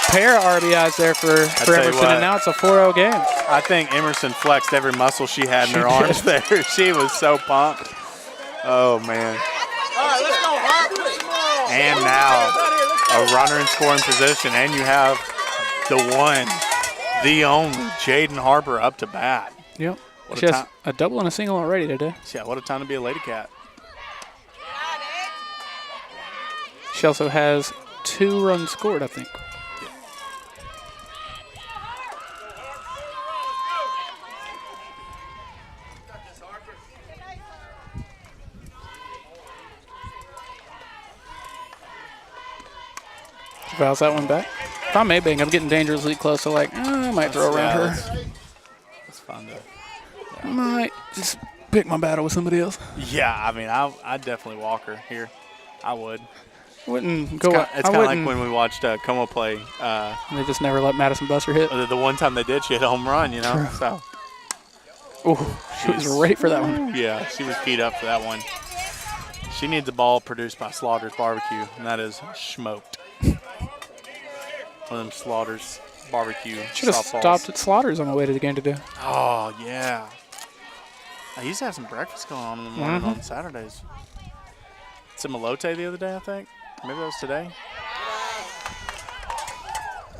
Speaker 1: Pair of RBIs there for
Speaker 2: tell you
Speaker 1: Emerson,
Speaker 2: what.
Speaker 1: and now it's a 4-0 game.
Speaker 2: I think Emerson flexed every muscle she had in
Speaker 1: She
Speaker 2: her
Speaker 1: did.
Speaker 2: arms there. She was so pumped. Oh, man.
Speaker 7: All right, let's go, Harper.
Speaker 2: And now a runner in scoring position, and you have the one, the only, Jaden Harper up to bat.
Speaker 1: Yep.
Speaker 2: What
Speaker 1: She
Speaker 2: a
Speaker 1: has
Speaker 2: time.
Speaker 1: a double and a single already today.
Speaker 2: Yeah, what a time to be a Lady Cat.
Speaker 1: She also has 2 runs scored, I think. Fouls that one back. I'm Mabank, I'm getting dangerously close, so like, I might throw around her.
Speaker 2: That's fun, though.
Speaker 1: I might just pick my battle with somebody else.
Speaker 2: Yeah, I mean, I'd definitely walk her here. I would.
Speaker 1: Wouldn't go.
Speaker 2: It's kind of like when we watched Como play.
Speaker 1: They just never let Madison Buster hit.
Speaker 2: The one time they did, she hit a home run, you know. So.
Speaker 1: Oh, she was ready for that one.
Speaker 2: Yeah, she was keyed up for that one. She needs a ball produced by Slaughter's Barbecue, and that is smoked. One of them Slaughter's Barbecue.
Speaker 1: Should have stopped at Slaughter's on the way to the game today.
Speaker 2: Oh, yeah. I used to have some breakfast going on in the morning on Saturdays. Some elote the other day, I think. Maybe that was today.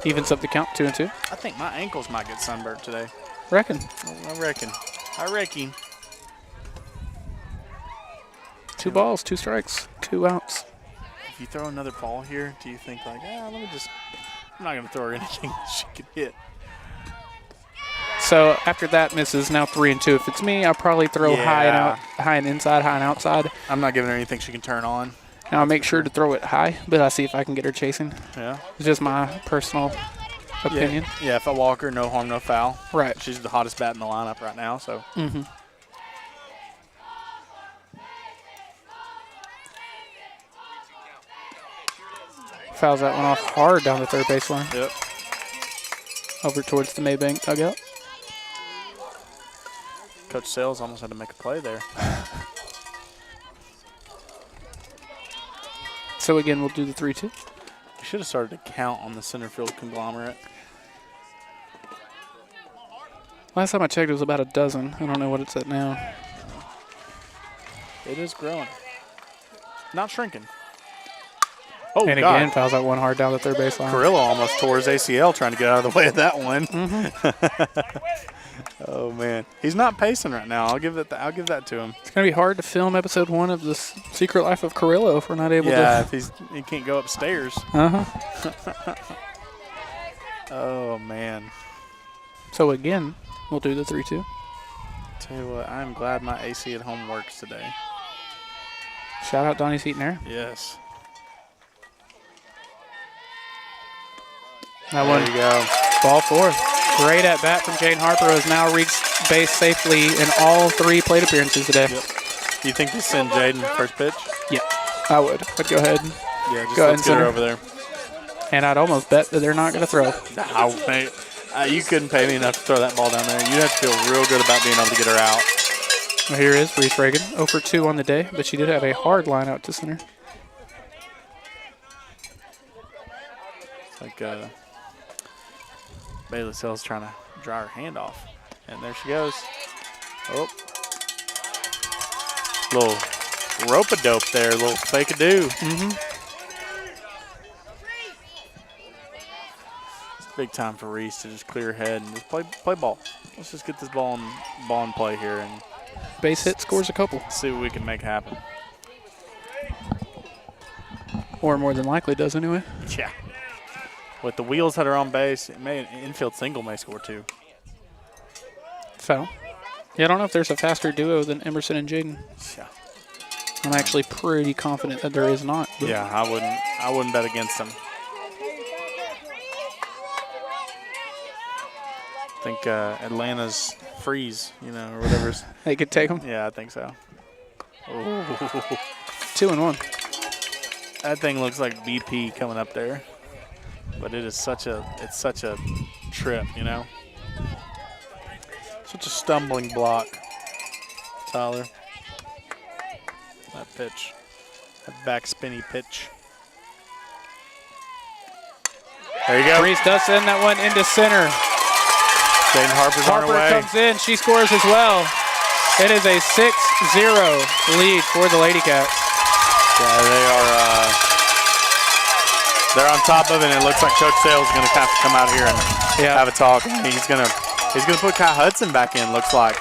Speaker 1: Evens up the count, 2-2.
Speaker 2: I think my ankles might get sunburned today.
Speaker 1: Reckon.
Speaker 2: I reckon.
Speaker 1: 2 balls, 2 strikes, 2 outs.
Speaker 2: If you throw another ball here, do you think like, I'm not going to throw her anything she can hit.
Speaker 1: So after that misses, now 3-2. If it's me, I'll probably throw high and inside, high and outside.
Speaker 2: I'm not giving her anything she can turn on.
Speaker 1: Now I'll make sure to throw it high, but I'll see if I can get her chasing.
Speaker 2: Yeah.
Speaker 1: It's just my personal opinion.
Speaker 2: Yeah, if I walk her, no harm, no foul.
Speaker 1: Right.
Speaker 2: She's the hottest bat in the lineup right now, so.
Speaker 1: Mm-hmm. Fouls that one off hard down the third baseline.
Speaker 2: Yep.
Speaker 1: Over towards the Mabank dugout.
Speaker 2: Coach Sales almost had to make a play there.
Speaker 1: So again, we'll do the 3-2.
Speaker 2: You should have started to count on the center field conglomerate.
Speaker 1: Last time I checked, it was about a dozen. I don't know what it's at now.
Speaker 2: It is growing. Not shrinking. Oh,
Speaker 1: and
Speaker 2: God.
Speaker 1: again, fouls out one hard down the third baseline.
Speaker 2: Carrillo almost tore his ACL trying to get out of the way of that one. Oh, man. He's not pacing right now. I'll give that to him.
Speaker 1: It's going to be hard to film episode 1 of The Secret Life of Carrillo if we're not able to.
Speaker 2: Yeah, if he can't go upstairs.
Speaker 1: Uh-huh.
Speaker 2: Oh, man.
Speaker 1: So again, we'll do the 3-2.
Speaker 2: Tell you what, I'm glad my AC at home works today.
Speaker 1: Shout out Donnie Seton there.
Speaker 2: Yes.
Speaker 1: That one.
Speaker 2: There you go.
Speaker 1: Ball 4. Great at bat from Jane Harper, who has now reached base safely in all 3 plate appearances today.
Speaker 2: Yep. You think you send Jaden first pitch?
Speaker 1: Yeah, I would. I'd go ahead.
Speaker 2: Yeah, just
Speaker 1: go
Speaker 2: let's get her over there.
Speaker 1: And I'd almost bet that they're not going to throw.
Speaker 2: You couldn't pay me enough to throw that ball down there. You'd have to feel real good about being able to get her out.
Speaker 1: Well, here is Reese Reagan, 0 for 2 on the day, but she did have a hard line out to center.
Speaker 2: It's like Bailey Sells trying to dry her hand off. And there she goes. Oh. Little rope-a-dope there, a little fake-a-do.
Speaker 1: Mm-hmm.
Speaker 2: It's big time for Reese to just clear her head and just play ball. Let's just get this ball in play here and
Speaker 1: base hit scores a couple.
Speaker 2: see what we can make happen.
Speaker 1: Or more than likely does anyway.
Speaker 2: Yeah. With the wheels that are on base, an infield single may score 2.
Speaker 1: Foul. Yeah, I don't know if there's a faster duo than Emerson and Jaden.
Speaker 2: Yeah.
Speaker 1: I'm actually pretty confident that there is not.
Speaker 2: Yeah, I wouldn't bet against them. I think Atlanta's freeze, or whatever.
Speaker 1: They could take them.
Speaker 2: Yeah, I think so. Oh.
Speaker 1: 2-1.
Speaker 2: That thing looks like BP coming up there. But it's such a trip, Such a stumbling block, Tyler. That pitch, that back spinny pitch. There you go.
Speaker 1: Reese does send that one into center.
Speaker 2: Jane Harper's on her way.
Speaker 1: Harper comes in. She scores as well. It is a 6-0 lead for the Lady Cats.
Speaker 2: Yeah, they're on top of it, and it looks like Coach Sales is going to have to come out here and have a talk. He's going to put Kai Hudson back in, looks like.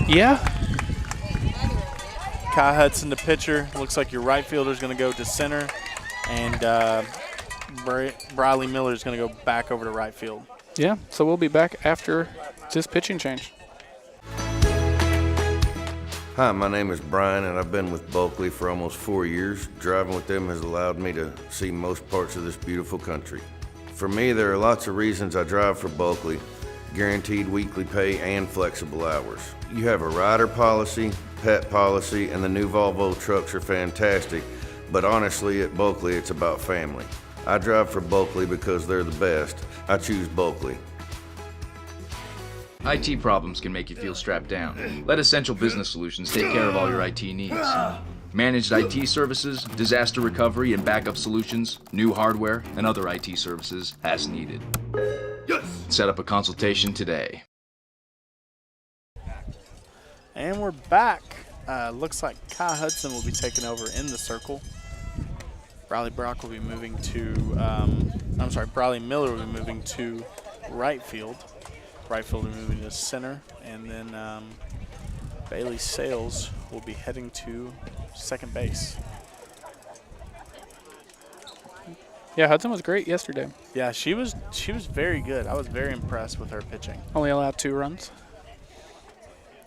Speaker 1: Yeah.
Speaker 2: Kai Hudson, the pitcher. Looks like your right fielder is going to go to center, and Briley Miller is going to go back over to right field.
Speaker 1: Yeah, so we'll be back after this pitching change.
Speaker 8: Hi, my name is Brian, and I've been with Bulkley for almost 4 years. Driving with them has allowed me to see most parts of this beautiful country. For me, there are lots of reasons I drive for Bulkley. Guaranteed weekly pay and flexible hours. You have a rider policy, pet policy, and the new Volvo trucks are fantastic, but honestly, at Bulkley, it's about family. I drive for Bulkley because they're the best. I choose Bulkley.
Speaker 9: IT problems can make you feel strapped down. Let Essential Business Solutions take care of all your IT needs. Managed IT services, disaster recovery and backup solutions, new hardware, and other IT services as needed. Set up a consultation today.
Speaker 2: And we're back. Looks like Kai Hudson will be taking over in the circle. Briley Brock will be moving to, Briley Miller will be moving to right field. Right field will be moving to center. And then Bailey Sales will be heading to second base.
Speaker 1: Yeah, Hudson was great yesterday.
Speaker 2: Yeah, she was very good. I was very impressed with her pitching.
Speaker 1: Only allowed 2 runs.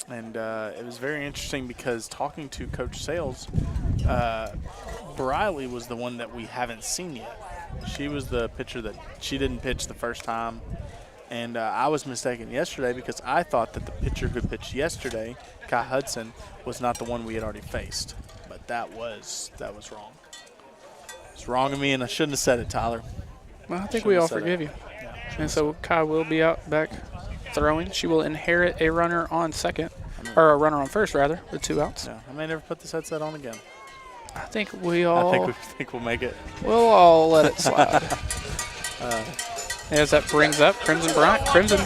Speaker 2: And it was very interesting because talking to Coach Sales, Briley was the one that we haven't seen yet. She was the pitcher that she didn't pitch the first time. And I was mistaken yesterday because I thought that the pitcher who pitched yesterday, Kai Hudson, was not the one we had already faced. But that was wrong. It's wrong of me, and I shouldn't have said it, Tyler.
Speaker 1: Well, I think we all forgive you.
Speaker 2: Yeah,
Speaker 1: and so Kai will be out back throwing. She will inherit a runner on second, or a runner on first, rather, with 2 outs.
Speaker 2: Yeah, I may never put this headset on again.
Speaker 1: I think we all.
Speaker 2: I think we'll make it.
Speaker 1: We'll all let it slide. As that brings up Crimson Bryant. Crimson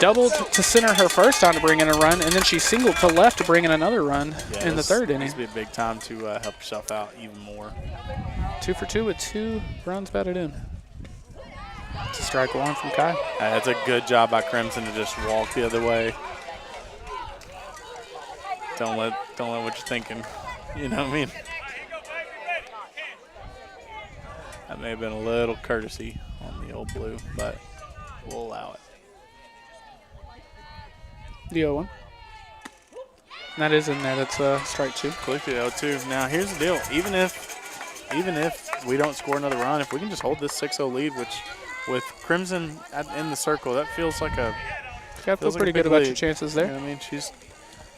Speaker 1: doubled to center her first time to bring in a run, and then she singled to left to bring in another run in the third inning.
Speaker 2: This would be a big time to help yourself out even more.
Speaker 1: 2 for 2 with 2 runs batted in. It's a strike 1 from Kai.
Speaker 2: That's a good job by Crimson to just walk the other way. Don't let what you're thinking. You know what I mean? That may have been a little courtesy on the old blue, but we'll allow it.
Speaker 1: The 0-1. That is in there. That's strike 2.
Speaker 2: Click the 0-2. Now here's the deal. Even if we don't score another run, if we can just hold this 6-0 lead, which with Crimson in the circle, that feels like a
Speaker 1: Feel pretty good about your chances there.
Speaker 2: You know what I mean?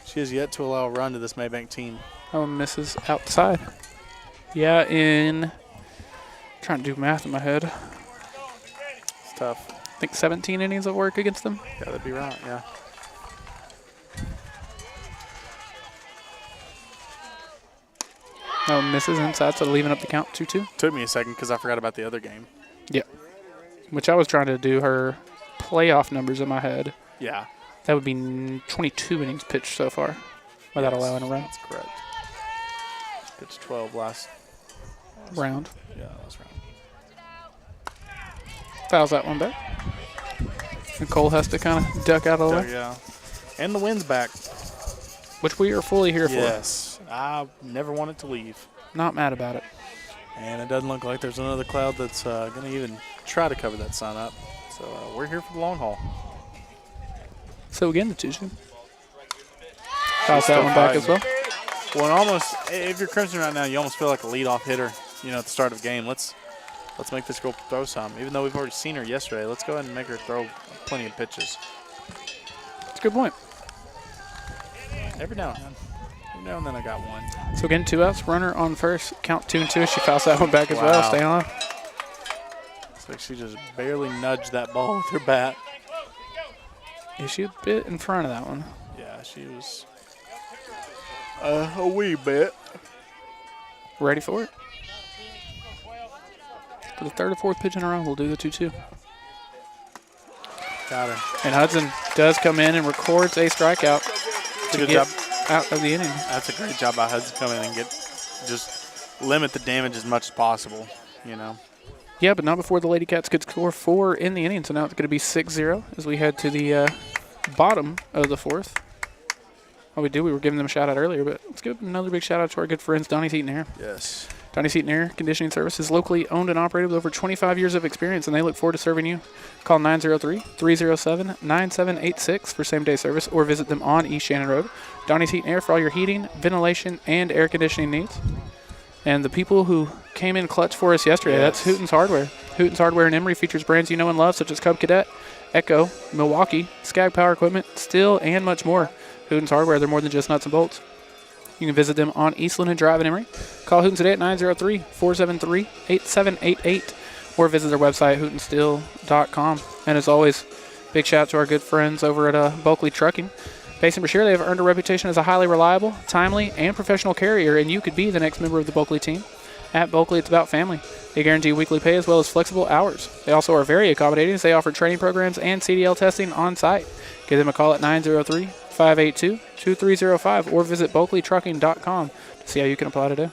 Speaker 2: She has yet to allow a run to this Mabank team.
Speaker 1: Oh, misses outside. Yeah, trying to do math in my head.
Speaker 2: It's tough.
Speaker 1: I think 17 innings of work against them.
Speaker 2: Yeah, that'd be right, yeah.
Speaker 1: No, misses inside, so leaving up the count 2-2.
Speaker 2: Took me a second because I forgot about the other game.
Speaker 1: Yeah. Which I was trying to do her playoff numbers in my head.
Speaker 2: Yeah.
Speaker 1: That would be 22 innings pitched so far without allowing a run.
Speaker 2: That's correct. Pitched 12 last
Speaker 1: round.
Speaker 2: Yeah, last round.
Speaker 1: Fouls that one back. Nicole has to kind of duck out of the way.
Speaker 2: Yeah. And the wind's back.
Speaker 1: Which we are fully here for.
Speaker 2: Yes. I never want it to leave.
Speaker 1: Not mad about it.
Speaker 2: And it doesn't look like there's another cloud that's going to even try to cover that sun up. So we're here for the long haul.
Speaker 1: So again, the 2-2. Fouls that one back as well.
Speaker 2: Well, and almost, if you're Crimson right now, you almost feel like a leadoff hitter, at the start of the game. Let's make this girl throw some. Even though we've already seen her yesterday, let's go ahead and make her throw plenty of pitches.
Speaker 1: That's a good point.
Speaker 2: Every now and then I got one.
Speaker 1: So again, 2 outs, runner on first, count 2-2. She fouls that one back as well, staying alive.
Speaker 2: It's like she just barely nudged that ball with her bat.
Speaker 1: Is she a bit in front of that one?
Speaker 2: Yeah, she was a wee bit.
Speaker 1: Ready for it? For the third or fourth pitch in a row, we'll do the 2-2.
Speaker 2: Got her.
Speaker 1: And Hudson does come in and records a strikeout to
Speaker 2: Good
Speaker 1: get
Speaker 2: job.
Speaker 1: out of the inning.
Speaker 2: That's a great job by Hudson coming in and just limit the damage as much as possible,
Speaker 1: Yeah, but not before the Lady Cats could score 4 in the inning. So now it's going to be 6-0 as we head to the bottom of the 4th. We were giving them a shout out earlier, but let's give another big shout out to our good friends, Donnie Seton Air.
Speaker 2: Yes.
Speaker 1: Donnie Seton Air Conditioning Service is locally owned and operated with over 25 years of experience, and they look forward to serving you. Call 903-307-9786 for same-day service, or visit them on East Shannon Road. Donnie Seton Air for all your heating, ventilation, and air conditioning needs. And the people who came in clutch for us yesterday, that's Hooten's Hardware. Hooten's Hardware in Emory features brands you know and love, such as Cub Cadet, Echo, Milwaukee, Skag Power Equipment, Steel, and much more. Hooten's Hardware, they're more than just nuts and bolts. You can visit them on East Linden Drive in Emory. Call Hooten today at 903-473-8788 or visit their website, hootensteel.com. And as always, big shout out to our good friends over at Bulkley Trucking. Based in Brashear, they have earned a reputation as a highly reliable, timely, and professional carrier, and you could be the next member of the Bulkley team. At Bulkley, it's about family. They guarantee weekly pay as well as flexible hours. They also are very accommodating as they offer training programs and CDL testing on site. Give them a call at 903-582-2305 or visit bulkleytrucking.com to see how you can apply today.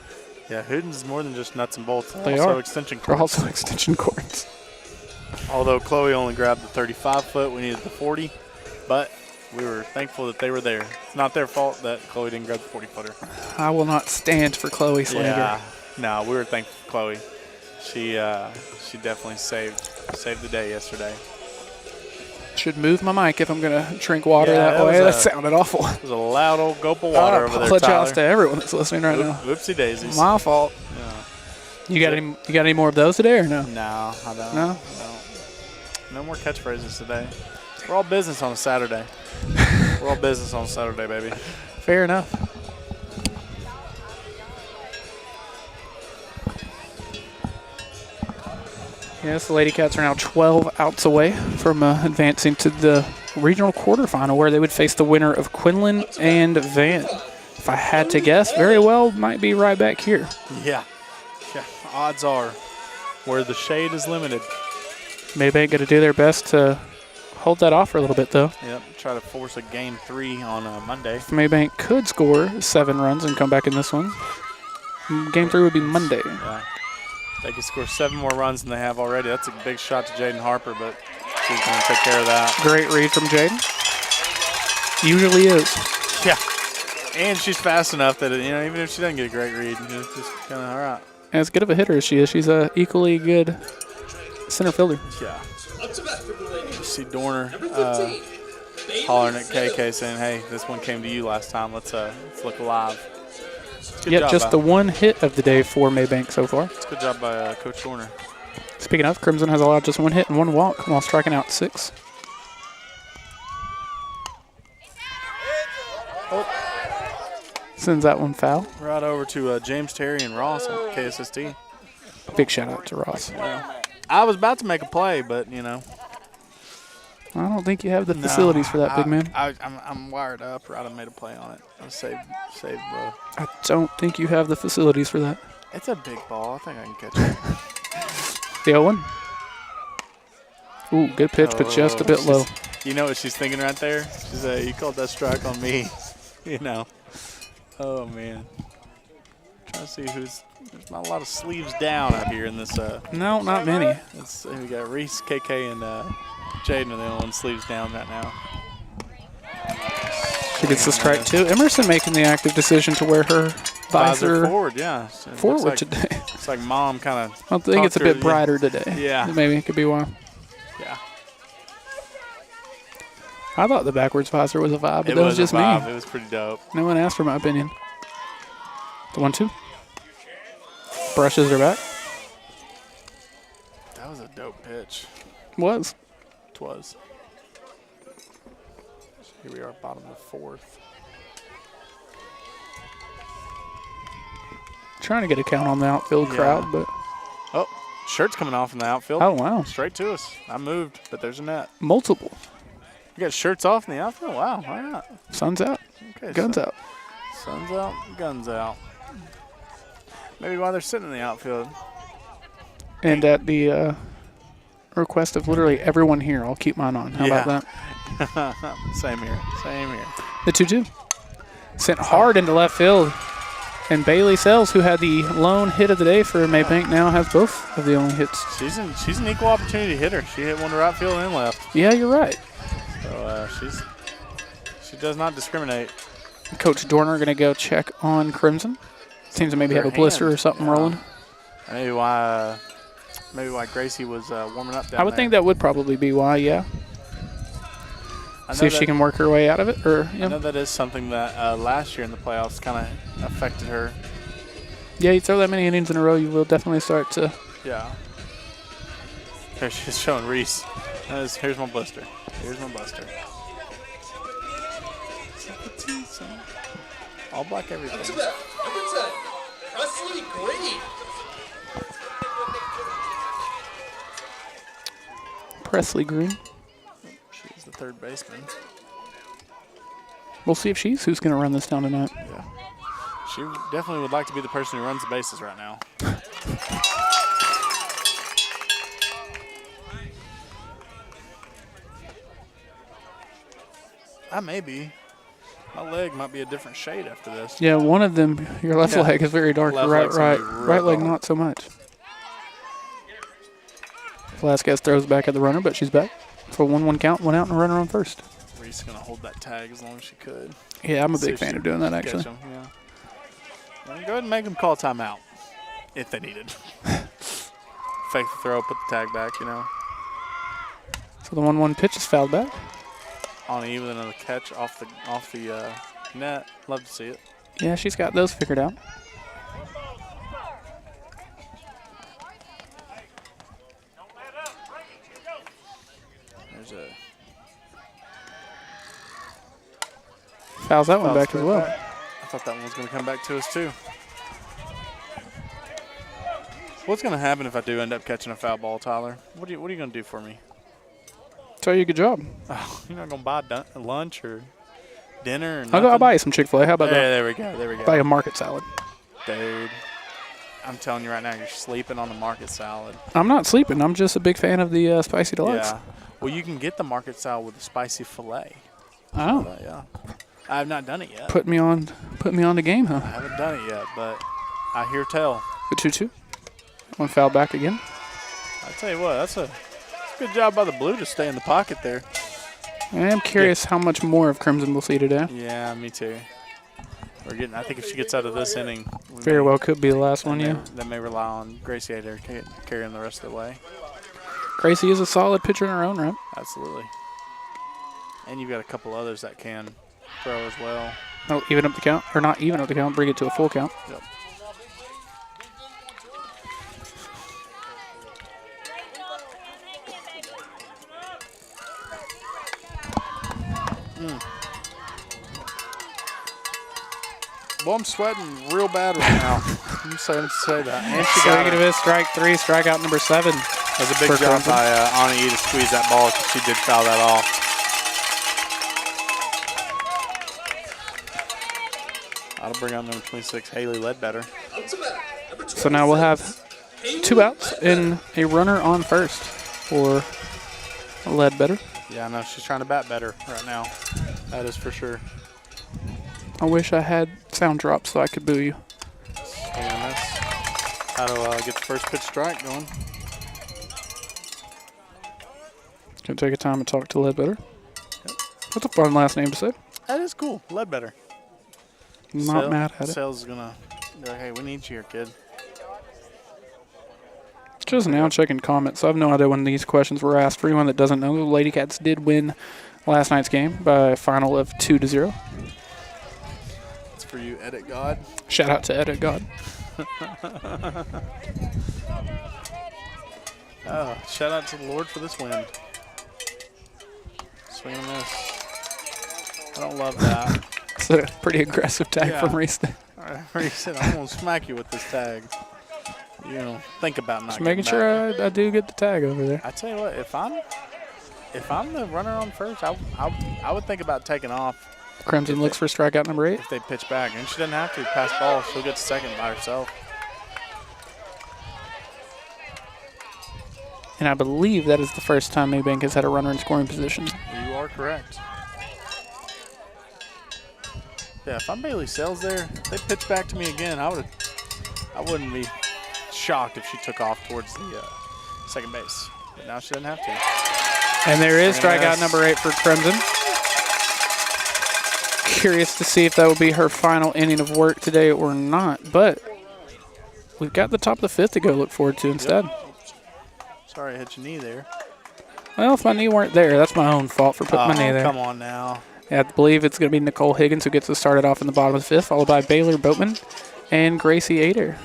Speaker 2: Yeah, Hooten's is more than just nuts and bolts.
Speaker 1: They
Speaker 2: also
Speaker 1: are.
Speaker 2: Extension cords.
Speaker 1: They're also extension cords.
Speaker 2: Although Chloe only grabbed the 35-foot, we needed the 40, but we were thankful that they were there. It's not their fault that Chloe didn't grab the 40-footer.
Speaker 1: I will not stand for Chloe slander.
Speaker 2: Yeah, no, we were thankful for Chloe. She definitely saved the day yesterday.
Speaker 1: Should move my mic if I'm going to drink water
Speaker 2: Yeah,
Speaker 1: that way. That sounded awful.
Speaker 2: It was a loud old gulp of water over there,
Speaker 1: I apologize
Speaker 2: Tyler.
Speaker 1: to everyone that's listening right now.
Speaker 2: Whoopsie daisies.
Speaker 1: My fault.
Speaker 2: Yeah.
Speaker 1: You got any more of those today or no?
Speaker 2: No, I don't.
Speaker 1: No?
Speaker 2: No more catchphrases today. We're all business on a Saturday. We're all business on a Saturday, baby.
Speaker 1: Fair enough. Yes, the Lady Cats are now 12 outs away from advancing to the regional quarterfinal where they would face the winner of Quinlan and Van. If I had to guess, very well might be right back here.
Speaker 2: Yeah. Odds are where the shade is limited.
Speaker 1: Mabank going to do their best to hold that off for a little bit, though.
Speaker 2: Yep, try to force a game 3 on Monday.
Speaker 1: Mabank could score 7 runs and come back in this one. Game 3 would be Monday.
Speaker 2: Yeah. They could score 7 more runs than they have already. That's a big shot to Jaden Harper, but she's going to take care of that.
Speaker 1: Great read from Jaden. Usually is.
Speaker 2: Yeah. And she's fast enough that, even if she doesn't get a great read, it's just kind of all right.
Speaker 1: As good of a hitter as she is, she's a equally good center fielder.
Speaker 2: Yeah.
Speaker 3: Up to bat for the lady.
Speaker 2: You see Dorner
Speaker 3: Number 15. Bailey
Speaker 2: hollering at
Speaker 3: Sales.
Speaker 2: KK saying, hey, this one came to you last time. Let's look alive. Good
Speaker 1: Yet
Speaker 2: job
Speaker 1: just
Speaker 2: by,
Speaker 1: the one hit of the day for Mabank so far.
Speaker 2: It's a good job by Coach Dorner.
Speaker 1: Speaking of, Crimson has allowed just 1 hit and 1 walk while striking out 6. Sends that one foul.
Speaker 2: Right over to James Terry and Ross on KSST.
Speaker 1: Big shout out to Ross.
Speaker 2: I was about to make a play, but,
Speaker 1: I don't think you have the facilities for that, big man.
Speaker 2: I'm wired up, or I'd have made a play on it. I saved
Speaker 1: I don't think you have the facilities for that.
Speaker 2: It's a big ball. I think I can catch it.
Speaker 1: The 0-1. Ooh, good pitch, but just a bit low.
Speaker 2: You know what she's thinking right there? She's you called that strike on me. Oh, man. Trying to see there's not a lot of sleeves down out here in this.
Speaker 1: No, not many.
Speaker 2: We got Reese, KK, and Jaden are the only ones sleeves down right now.
Speaker 1: She gets the strike too. Emerson making the active decision to wear her visor
Speaker 2: forward, yeah.
Speaker 1: forward today.
Speaker 2: It's like Mom kind of.
Speaker 1: I think it's a bit brighter today.
Speaker 2: Yeah.
Speaker 1: Maybe it could be why.
Speaker 2: Yeah.
Speaker 1: I thought the backwards visor was a vibe, but
Speaker 2: It
Speaker 1: that was just
Speaker 2: a vibe.
Speaker 1: me.
Speaker 2: It was pretty dope.
Speaker 1: No one asked for my opinion. The 1-2. Brushes her back.
Speaker 2: That was a dope pitch.
Speaker 1: Was.
Speaker 2: Twas. So here we are, bottom of the 4th.
Speaker 1: Trying to get a count on the outfield crowd, but.
Speaker 2: Oh, shirt's coming off in the outfield.
Speaker 1: Oh, wow.
Speaker 2: Straight to us. I moved, but there's a net.
Speaker 1: Multiple.
Speaker 2: You got shirts off in the outfield? Wow, all right.
Speaker 1: Sun's out.
Speaker 2: Okay,
Speaker 1: Guns out.
Speaker 2: Sun's out, guns out. Maybe while they're sitting in the outfield.
Speaker 1: And at the request of literally everyone here, I'll keep mine on. How about that?
Speaker 2: Same here.
Speaker 1: The 2-2. Sent hard into left field. And Bailey Sells, who had the lone hit of the day for Mabank, now has both of the only hits.
Speaker 2: She's an equal opportunity hitter. She hit one to right field and left.
Speaker 1: Yeah, you're right.
Speaker 2: So she does not discriminate.
Speaker 1: Coach Dorner going to go check on Crimson. Seems to maybe have a blister or something rolling.
Speaker 2: Maybe why Gracie was warming up down there.
Speaker 1: I would think that would probably be why, yeah. See if she can work her way out of it.
Speaker 2: I know that is something that last year in the playoffs kind of affected her.
Speaker 1: Yeah, you throw that many innings in a row, you will definitely start to.
Speaker 2: Yeah. There she's showing Reese. Here's my blister. Here's my blister. All black everything.
Speaker 3: Up to bat, number 10, Presley Green.
Speaker 1: Presley Green.
Speaker 2: She's the third baseman.
Speaker 1: We'll see if she's who's going to run this down tonight.
Speaker 2: Yeah. She definitely would like to be the person who runs the bases right now. I may be. My leg might be a different shade after this.
Speaker 1: Yeah, one of them, your left leg is very dark.
Speaker 2: Left
Speaker 1: Right
Speaker 2: leg's gonna be real
Speaker 1: right leg
Speaker 2: dark.
Speaker 1: not so much. Velasquez throws back at the runner, but she's back for a 1-1 count, 1 out, and a runner on first.
Speaker 2: Reese gonna hold that tag as long as she could.
Speaker 1: Yeah, I'm a
Speaker 2: See
Speaker 1: big
Speaker 2: if
Speaker 1: fan
Speaker 2: she
Speaker 1: of doing that,
Speaker 2: catch
Speaker 1: actually.
Speaker 2: 'em, yeah. Well, go ahead and make them call timeout if they need it. Fake the throw, put the tag back, you know.
Speaker 1: So the 1-1 pitch is fouled back.
Speaker 2: On even another catch off the net. Love to see it.
Speaker 1: Yeah, she's got those figured out.
Speaker 2: There's a
Speaker 1: Fouls that one
Speaker 2: foul
Speaker 1: back as
Speaker 2: straight
Speaker 1: well.
Speaker 2: back. I thought that one was going to come back to us too. What's going to happen if I do end up catching a foul ball, Tyler? What are you going to do for me?
Speaker 1: Tell you a good job.
Speaker 2: Oh, you're not going to buy lunch or dinner? Or
Speaker 1: I'll buy you some Chick-fil-A. How about that?
Speaker 2: There we go. There we go.
Speaker 1: Buy you a market salad.
Speaker 2: Dude, I'm telling you right now, you're sleeping on the market salad.
Speaker 1: I'm not sleeping. I'm just a big fan of the spicy deluxe.
Speaker 2: Yeah. Well, you can get the market salad with a spicy filet.
Speaker 1: Oh,
Speaker 2: Yeah. I have not done it yet.
Speaker 1: put me on the game, huh?
Speaker 2: I haven't done it yet, but I hear tell.
Speaker 1: The 2-2. One foul back again.
Speaker 2: I tell you what, that's a good job by the blue to stay in the pocket there.
Speaker 1: I am curious how much more of Crimson we'll see today.
Speaker 2: Yeah, me too. I think if she gets out of this inning,
Speaker 1: Very well could be the last one, yeah.
Speaker 2: They may rely on Gracie Adair carrying the rest of the way.
Speaker 1: Gracie is a solid pitcher in her own right.
Speaker 2: Absolutely. And you've got a couple others that can throw as well.
Speaker 1: Oh, even up the count, or not even up the count, bring it to a full count.
Speaker 2: Yep. Well, I'm sweating real bad right now. I'm sorry to say that. And she got
Speaker 1: Swing and a miss, strike 3, strikeout number 7.
Speaker 2: That was a big
Speaker 1: for
Speaker 2: job
Speaker 1: Crimson.
Speaker 2: by Ani to squeeze that ball because she did foul that off. That'll bring out number 26, Haley Ledbetter.
Speaker 3: Up to bat, number
Speaker 1: So now we'll have 2 outs and a runner on first for Ledbetter.
Speaker 2: Yeah, I know. She's trying to bat better right now. That is for sure.
Speaker 1: I wish I had sound drops so I could boo you.
Speaker 2: And that's how to get the first pitch strike going.
Speaker 1: Can take a time and talk to Ledbetter. That's a fun last name to say.
Speaker 2: That is cool. Ledbetter.
Speaker 1: Not mad at it.
Speaker 2: Sales is going to be like, hey, we need you here, kid.
Speaker 1: Just now checking comments. I have no idea when these questions were asked. For anyone that doesn't know, the Lady Cats did win last night's game by a final of 2-0.
Speaker 2: It's for you, Edit God.
Speaker 1: Shout out to Edit God.
Speaker 2: Oh, shout out to the Lord for this win. Swing and miss. I don't love that.
Speaker 1: It's a pretty aggressive tag
Speaker 2: Yeah.
Speaker 1: from Reese.
Speaker 2: He said, I'm going to smack you with this tag. You know, think about not
Speaker 1: Just making
Speaker 2: getting back.
Speaker 1: sure I do get the tag over there.
Speaker 2: I tell you what, if I'm the runner on first, I would think about taking off
Speaker 1: Crimson looks for strikeout number 8.
Speaker 2: if they pitch back. And she doesn't have to pass ball. She'll get to second by herself.
Speaker 1: And I believe that is the first time Mabank has had a runner in scoring position.
Speaker 2: You are correct. Yeah, if I'm Bailey Sells there, if they pitch back to me again, I wouldn't be shocked if she took off towards the second base. But now she doesn't have to.
Speaker 1: And there is
Speaker 2: Swing and
Speaker 1: strikeout
Speaker 2: miss.
Speaker 1: number 8 for Crimson. Curious to see if that will be her final inning of work today or not. But we've got the top of the 5th to go look forward to instead.
Speaker 2: Sorry, I hit your knee there.
Speaker 1: Well, if my knee weren't there, that's my own fault for putting my knee there.
Speaker 2: Come on now.
Speaker 1: Yeah, I believe it's going to be Nicole Higgins who gets us started off in the bottom of the 5th, followed by Baylor Boatman and Gracie Ader.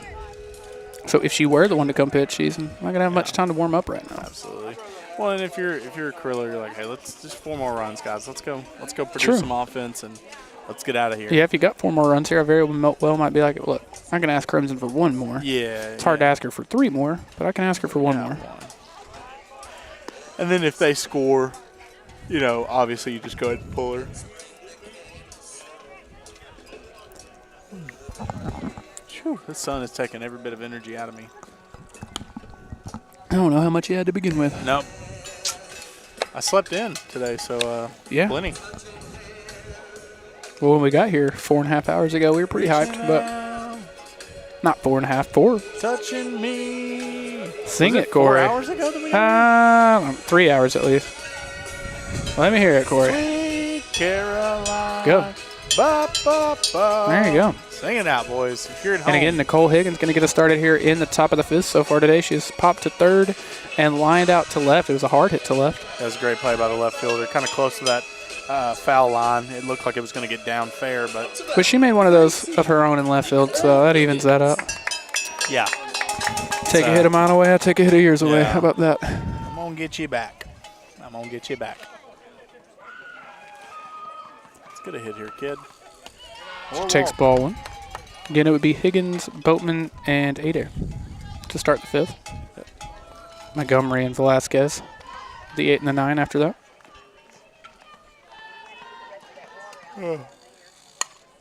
Speaker 1: So if she were the one to come pitch, she's not going to have much time to warm up right now.
Speaker 2: Absolutely. Well, and if you're a Carrillo, you're like, hey, let's just 4 more runs, guys. Let's go produce some offense and let's get out of here.
Speaker 1: Yeah, if you got 4 more runs here, I very well might be like, look, I'm going to ask Crimson for 1 more.
Speaker 2: Yeah.
Speaker 1: It's hard to ask her for 3 more, but I can ask her for 1 more.
Speaker 2: And then if they score, obviously you just go ahead and pull her. Whew, this sun is taking every bit of energy out of me.
Speaker 1: I don't know how much you had to begin with.
Speaker 2: Nope. I slept in today, so
Speaker 1: yeah.
Speaker 2: Plenty.
Speaker 1: Well, when we got here 4.5 hours ago, we were pretty hyped, but not 4.5, 4.
Speaker 2: Touching me.
Speaker 1: Sing
Speaker 2: Was
Speaker 1: it, Corey.
Speaker 2: 4 hours ago that we
Speaker 1: 3 hours at least. Let me hear it, Corey.
Speaker 2: Sweet Caroline.
Speaker 1: Go.
Speaker 2: Ba, ba, ba.
Speaker 1: There you go.
Speaker 2: Sing it out, boys. If you're at home.
Speaker 1: And again, Nicole Higgins going to get us started here in the top of the 5th so far today. She's popped to 3rd and lined out to left. It was a hard hit to left.
Speaker 2: That was a great play by the left fielder. Kind of close to that foul line. It looked like it was going to get down fair,
Speaker 1: But she made one of those of her own in left field, so that evens that up.
Speaker 2: Yeah.
Speaker 1: Take a hit of mine away, I take a hit of yours away.
Speaker 2: Yeah.
Speaker 1: How about that?
Speaker 2: I'm going to get you back. Let's get a hit here, kid.
Speaker 1: She takes ball 1. Again, it would be Higgins, Boatman, and Ader to start the 5th. Montgomery and Velasquez, the 8 and the 9 after that.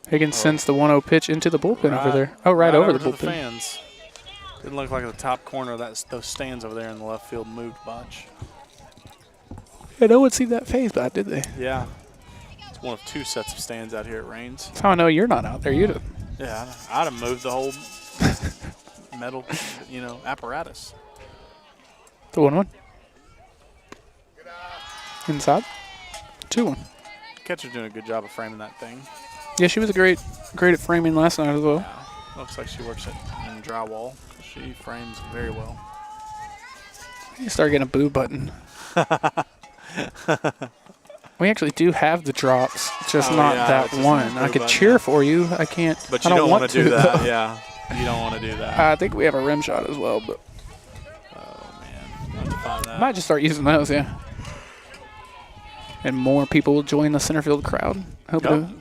Speaker 1: Higgins sends the 1-0 pitch into the bullpen over there. Oh, right over the bullpen.
Speaker 2: The fans. Didn't look like the top corner of those stands over there in the left field moved much.
Speaker 1: Yeah, no one seen that phase back, did they?
Speaker 2: Yeah. It's one of 2 sets of stands out here at Rains.
Speaker 1: That's how I know you're not out there. You'd have.
Speaker 2: Yeah, I'd have moved the whole metal, apparatus.
Speaker 1: The 1-1. Inside. 2-1.
Speaker 2: Catcher's doing a good job of framing that thing.
Speaker 1: Yeah, she was great at framing last night as well.
Speaker 2: Yeah. Looks like she works in drywall. She frames very well.
Speaker 1: You start getting a boo button. We actually do have the drops, just not that one. I could cheer for you. I can't.
Speaker 2: But you
Speaker 1: don't
Speaker 2: want to do that.
Speaker 1: though.
Speaker 2: Yeah, you don't want to do that.
Speaker 1: I think we have a rim shot as well, but
Speaker 2: Oh man, I'll have to find that.
Speaker 1: might just start using those. Yeah. And more people will join the center field crowd. Hoping.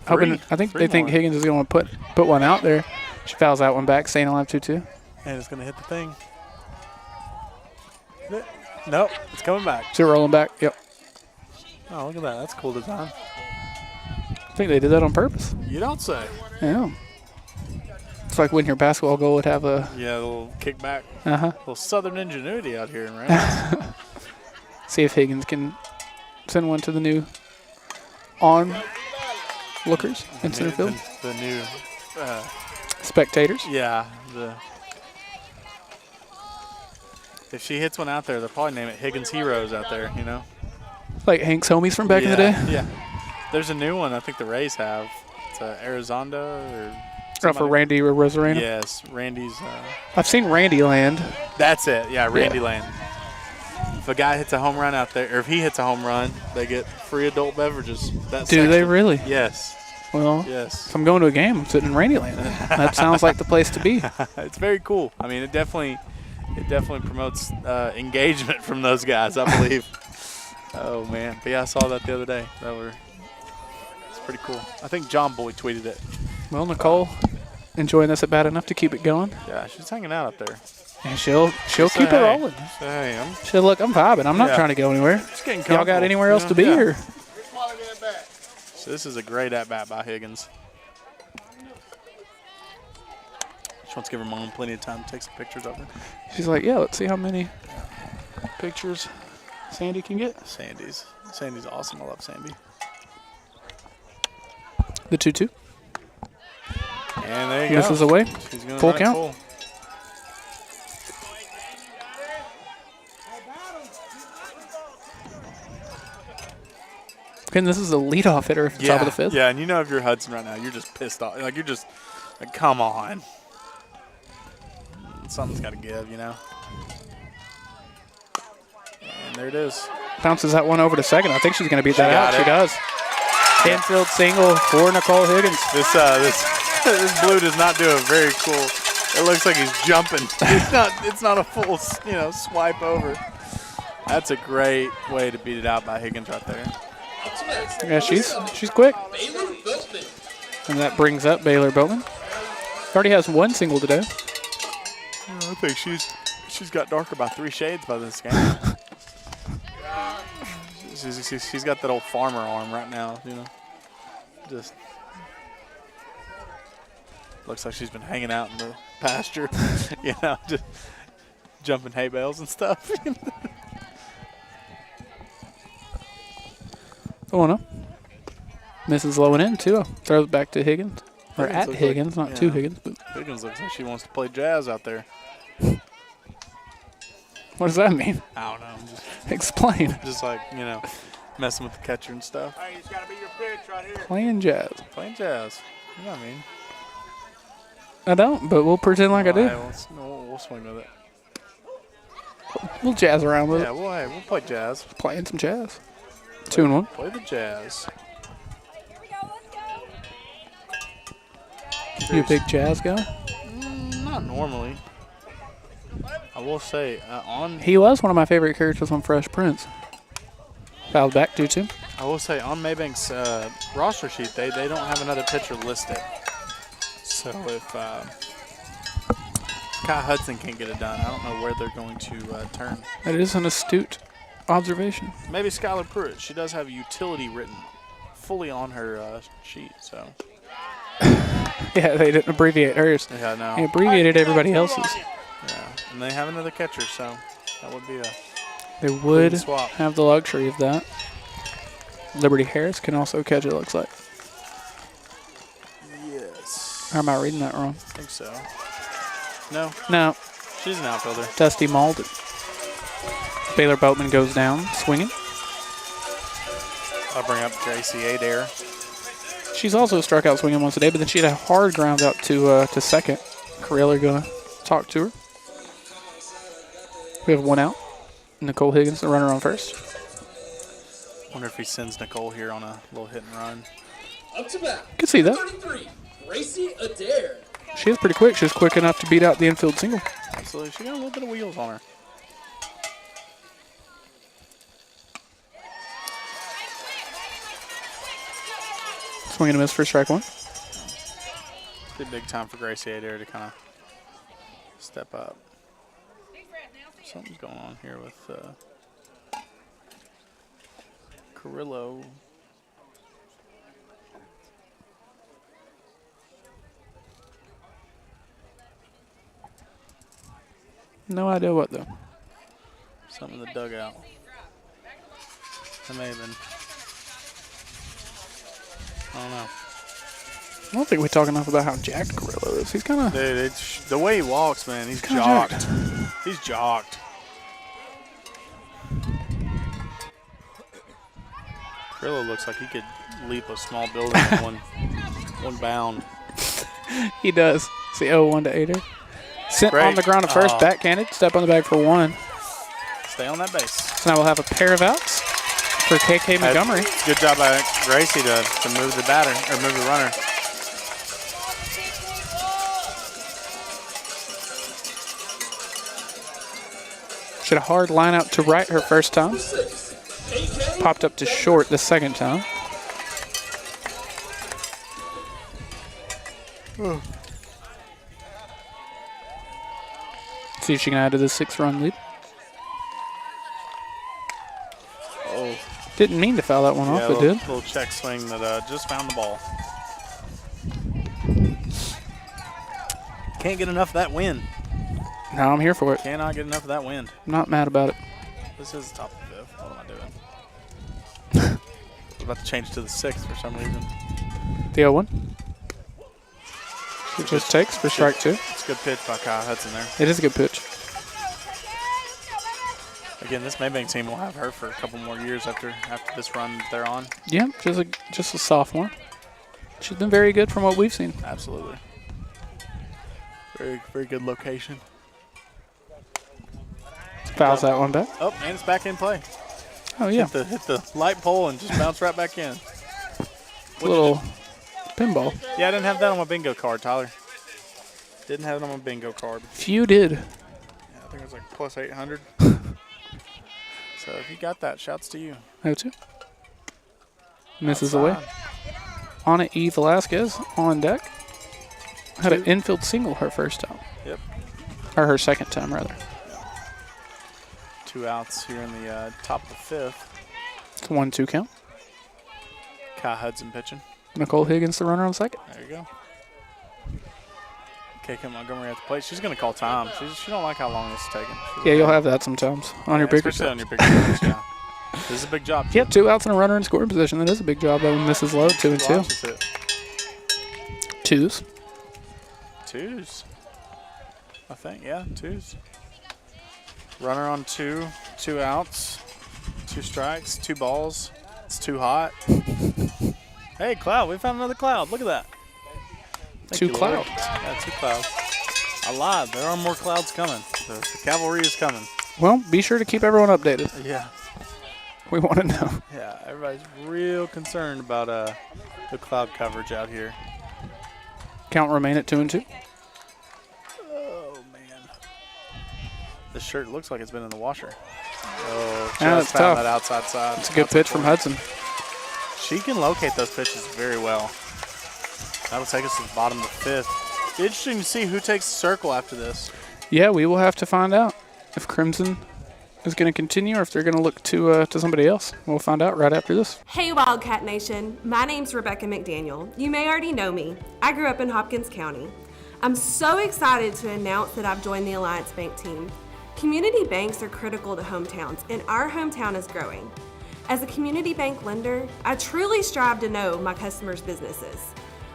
Speaker 1: I think they think Higgins is going to put one out there. She fouls that one back, staying alive 2-2.
Speaker 2: And it's going to hit the thing. Nope, it's coming back.
Speaker 1: So rolling back. Yep.
Speaker 2: Oh, look at that. That's cool design.
Speaker 1: I think they did that on purpose.
Speaker 2: You don't say.
Speaker 1: Yeah. It's like when your basketball goal would have a
Speaker 2: little kickback.
Speaker 1: Uh-huh.
Speaker 2: Little southern ingenuity out here in Rains.
Speaker 1: See if Higgins can send one to the new onlookers in center field.
Speaker 2: The new
Speaker 1: spectators.
Speaker 2: Yeah. If she hits one out there, they'll probably name it Higgins Heroes out there,
Speaker 1: Like Hank's homies from back in the day?
Speaker 2: Yeah. There's a new one I think the Rays have. It's Arizonda or
Speaker 1: for Randy Rosarena?
Speaker 2: Yes, Randy's.
Speaker 1: I've seen Randy Land.
Speaker 2: That's it. Yeah, Randy Land. If a guy hits a home run out there, or if he hits a home run, they get free adult beverages.
Speaker 1: Do they really?
Speaker 2: Yes.
Speaker 1: Well,
Speaker 2: yes.
Speaker 1: If I'm going to a game, I'm sitting in Randy Land. That sounds like the place to be.
Speaker 2: It's very cool. I mean, it definitely promotes engagement from those guys, I believe. Oh man, but yeah, I saw that the other day. It's pretty cool. I think John Boy tweeted it.
Speaker 1: Well, Nicole, enjoying this at bat enough to keep it going.
Speaker 2: Yeah, she's hanging out up there.
Speaker 1: And she'll keep it rolling. She'll look. I'm vibing. I'm not trying to go anywhere.
Speaker 2: Just getting
Speaker 1: Y'all got anywhere else to be here?
Speaker 2: So this is a great at bat by Higgins. She wants to give her mom plenty of time to take some pictures of her.
Speaker 1: She's like, yeah, let's see how many pictures Sandy can get.
Speaker 2: Sandy's awesome. I love Sandy.
Speaker 1: The 2-2.
Speaker 2: And there you go.
Speaker 1: Misses away.
Speaker 2: She's gonna
Speaker 1: full
Speaker 2: run it
Speaker 1: count.
Speaker 2: full.
Speaker 1: And this is the leadoff hitter at the top of the 5th.
Speaker 2: Yeah, and if you're Hudson right now, you're just pissed off. Like, you're just like, come on. Something's got to give, And there it is.
Speaker 1: Bounces that one over to second. I think she's going to beat that out. She does. Infield single for Nicole Higgins.
Speaker 2: This This blue does not do it very cool. It looks like he's jumping. It's not a full, swipe over. That's a great way to beat it out by Higgins right there.
Speaker 1: Yeah, she's quick. And that brings up Baylor Boatman. Already has one single today.
Speaker 2: I think she's got darker by 3 shades by this game. she's got that old farmer arm right now, Just looks like she's been hanging out in the pasture, just jumping hay bales and stuff.
Speaker 1: 1-0. Misses low and in, 2-0. Throws back to Higgins. Or at Higgins, not to Higgins. But
Speaker 2: Higgins looks like she wants to play jazz out there.
Speaker 1: What does that mean?
Speaker 2: I don't know. Just
Speaker 1: explain.
Speaker 2: Just like, messing with the catcher and stuff.
Speaker 7: Hey, it's got to be your pitch right here.
Speaker 1: Playing jazz.
Speaker 2: Playing jazz. You know what I mean?
Speaker 1: I don't, but we'll pretend like I do.
Speaker 2: We'll swing with it.
Speaker 1: We'll jazz around with it.
Speaker 2: Yeah, we'll play jazz.
Speaker 1: Playing some jazz. 2-1.
Speaker 2: Play the jazz.
Speaker 1: You a big jazz guy?
Speaker 2: Not normally. I will say,
Speaker 1: He was one of my favorite characters on Fresh Prince. Fouled back, 2-2.
Speaker 2: I will say, on Mabank's roster sheet, they don't have another pitcher listed. So if Kai Hudson can't get it done, I don't know where they're going to turn.
Speaker 1: That is an astute observation.
Speaker 2: Maybe Skylar Pruitt. She does have utility written fully on her sheet, so.
Speaker 1: Yeah, they didn't abbreviate hers.
Speaker 2: Yeah, no.
Speaker 1: They abbreviated everybody else's.
Speaker 2: Yeah, and they have another catcher, so that would be a.
Speaker 1: They would
Speaker 2: swap.
Speaker 1: have the luxury of that. Liberty Harris can also catch, it looks like.
Speaker 2: Yes.
Speaker 1: Or am I reading that wrong?
Speaker 2: I think so. No.
Speaker 1: No.
Speaker 2: She's an outfielder.
Speaker 1: Dusty Malden. Baylor Boatman goes down, swinging.
Speaker 2: I'll bring up Gracie Adair.
Speaker 1: She's also struck out swinging once today, but then she had a hard ground out to second. Carrillo going to talk to her. We have one out. Nicole Higgins, the runner on first.
Speaker 2: Wonder if he sends Nicole here on a little hit and run.
Speaker 3: Up to bat.
Speaker 1: Could see that.
Speaker 3: 33, Gracie Adair.
Speaker 1: She is pretty quick. She was quick enough to beat out the infield single.
Speaker 2: Absolutely. She got a little bit of wheels on her.
Speaker 1: Swing and a miss for strike one.
Speaker 2: It's big time for Gracie Adair to kind of step up. Something's going on here with Carrillo.
Speaker 1: No idea what, though.
Speaker 2: Something in the dugout. That may have been. I don't know.
Speaker 1: I don't think we talk enough about how jacked Carrillo is. He's kind of.
Speaker 2: Dude, it's the way he walks, man. He's jocked. He's jocked. Carrillo looks like he could leap a small building in one bound.
Speaker 1: He does. See 0-1 to Adair. Sent on the ground at first, backhanded. Step on the bag for one.
Speaker 2: Stay on that base.
Speaker 1: So now we'll have a pair of outs for KK Montgomery.
Speaker 2: Good job by Gracie to move the batter, or move the runner.
Speaker 1: She had a hard line out to right her first time. Popped up to short the second time. See if she can add to the 6-run lead.
Speaker 2: Oh.
Speaker 1: Didn't mean to foul that one off, but did.
Speaker 2: Little check swing that just found the ball. Can't get enough of that wind.
Speaker 1: No, I'm here for it.
Speaker 2: Cannot get enough of that wind.
Speaker 1: I'm not mad about it.
Speaker 2: This is top of the fifth. What am I doing? I was about to change to the 6th for some reason.
Speaker 1: The 0-1. It just takes for strike two.
Speaker 2: It's a good pitch by Kyle Hudson there.
Speaker 1: It is a good pitch.
Speaker 2: Again, this Mabank team will have her for a couple more years after this run that they're on.
Speaker 1: Yeah, just a sophomore. She's been very good from what we've seen.
Speaker 2: Absolutely. Very, very good location.
Speaker 1: Fouls that one back.
Speaker 2: Oh, and it's back in play.
Speaker 1: Oh, yeah.
Speaker 2: Hit the light pole and just bounce right back in.
Speaker 1: Little Pinball.
Speaker 2: Yeah, I didn't have that on my bingo card, Tyler. Didn't have it on my bingo card.
Speaker 1: Few did.
Speaker 2: Yeah, I think it was like plus 800. So if you got that, shouts to you.
Speaker 1: 0-2. Misses away. Anna E. Velasquez on deck. Had an infield single her first time.
Speaker 2: Yep.
Speaker 1: Or her second time, rather.
Speaker 2: 2 outs here in the top of the 5th.
Speaker 1: It's a 1-2 count.
Speaker 2: Kai Hudson pitching.
Speaker 1: Nicole Higgins, the runner on second.
Speaker 2: There you go. KK Montgomery at the plate. She's going to call time. She don't like how long this is taking.
Speaker 1: Yeah, you'll have that sometimes on your bigger
Speaker 2: especially on
Speaker 1: shots.
Speaker 2: your bigger shots, yeah. This is a big job.
Speaker 1: Yeah, 2 outs and a runner in scoring position. That is a big job. That one misses low. 2-2. 2s.
Speaker 2: 2s. I think, yeah, 2s. Runner on 2. 2 outs. 2 strikes. 2 balls. It's too hot. Hey, cloud. We found another cloud. Look at that. Thank
Speaker 1: 2
Speaker 2: you, Lord.
Speaker 1: clouds.
Speaker 2: Yeah, 2 clouds. I lied. There are more clouds coming. The cavalry is coming.
Speaker 1: Well, be sure to keep everyone updated.
Speaker 2: Yeah.
Speaker 1: We want to know.
Speaker 2: Yeah, everybody's real concerned about the cloud coverage out here.
Speaker 1: Count remain at 2-2.
Speaker 2: Oh, man. This shirt looks like it's been in the washer. Oh, just
Speaker 1: Yeah, that's
Speaker 2: found
Speaker 1: tough.
Speaker 2: that outside side.
Speaker 1: It's a good pitch from Hudson.
Speaker 2: She can locate those pitches very well. That'll take us to the bottom of the 5th. Interesting to see who takes the circle after this.
Speaker 1: Yeah, we will have to find out if Crimson is going to continue or if they're going to look to somebody else. We'll find out right after this.
Speaker 4: Hey Wildcat Nation, my name's Rebecca McDaniel. You may already know me. I grew up in Hopkins County. I'm so excited to announce that I've joined the Alliance Bank team. Community banks are critical to hometowns, and our hometown is growing. As a community bank lender, I truly strive to know my customers' businesses.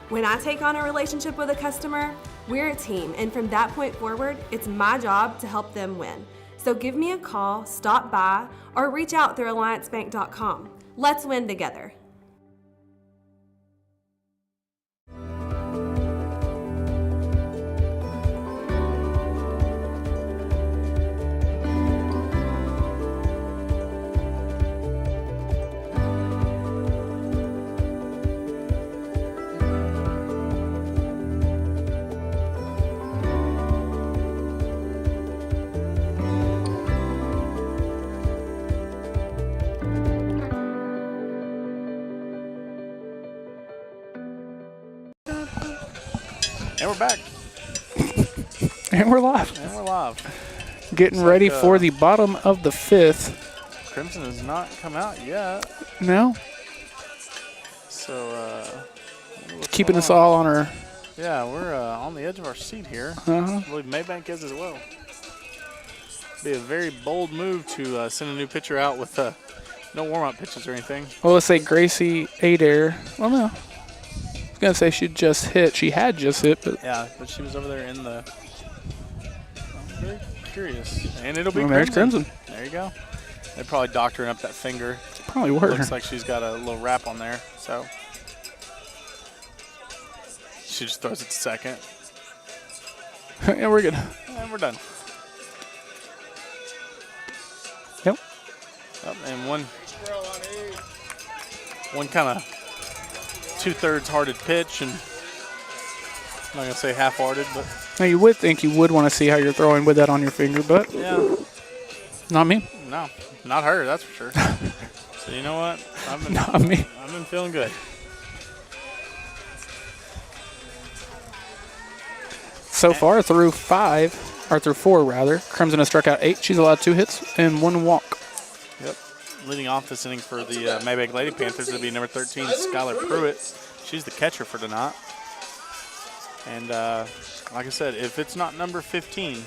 Speaker 4: When I take on a relationship with a customer, we're a team, and from that point forward, it's my job to help them win. So give me a call, stop by, or reach out through alliancebank.com. Let's win together.
Speaker 2: And we're back.
Speaker 1: And we're live.
Speaker 2: And we're live.
Speaker 1: Getting ready for the bottom of the 5th.
Speaker 2: Crimson has not come out yet.
Speaker 1: No?
Speaker 2: So,
Speaker 1: Keeping us all on our...
Speaker 2: Yeah, we're on the edge of our seat here.
Speaker 1: Uh-huh.
Speaker 2: I believe Mabank is as well. Be a very bold move to send a new pitcher out with no warm-up pitches or anything.
Speaker 1: Well, let's say Gracie Adair. Well, no. I was going to say she just hit. She had just hit, but...
Speaker 2: Yeah, but she was over there in the... I'm very curious. And it'll be
Speaker 1: there's
Speaker 2: Crimson.
Speaker 1: Crimson.
Speaker 2: There you go. They're probably doctoring up that finger.
Speaker 1: Probably were.
Speaker 2: Looks like she's got a little wrap on there, so... She just throws it to second.
Speaker 1: Yeah, we're good.
Speaker 2: And we're done.
Speaker 1: Yep.
Speaker 2: And one kind of 2/3 hearted pitch, and I'm not going to say half-hearted, but...
Speaker 1: Now, you would think you would want to see how you're throwing with that on your finger, but...
Speaker 2: Yeah.
Speaker 1: Not me.
Speaker 2: No, not her, that's for sure. So you know what?
Speaker 1: Not me.
Speaker 2: I've been feeling good.
Speaker 1: So far, through 4 rather, Crimson has struck out 8. She's allowed 2 hits and 1 walk.
Speaker 2: Yep. Leading off this inning for the Mabank Lady Panthers, it'll be number 13, Skylar Pruitt. She's the catcher for tonight. And like I said, if it's not number 15,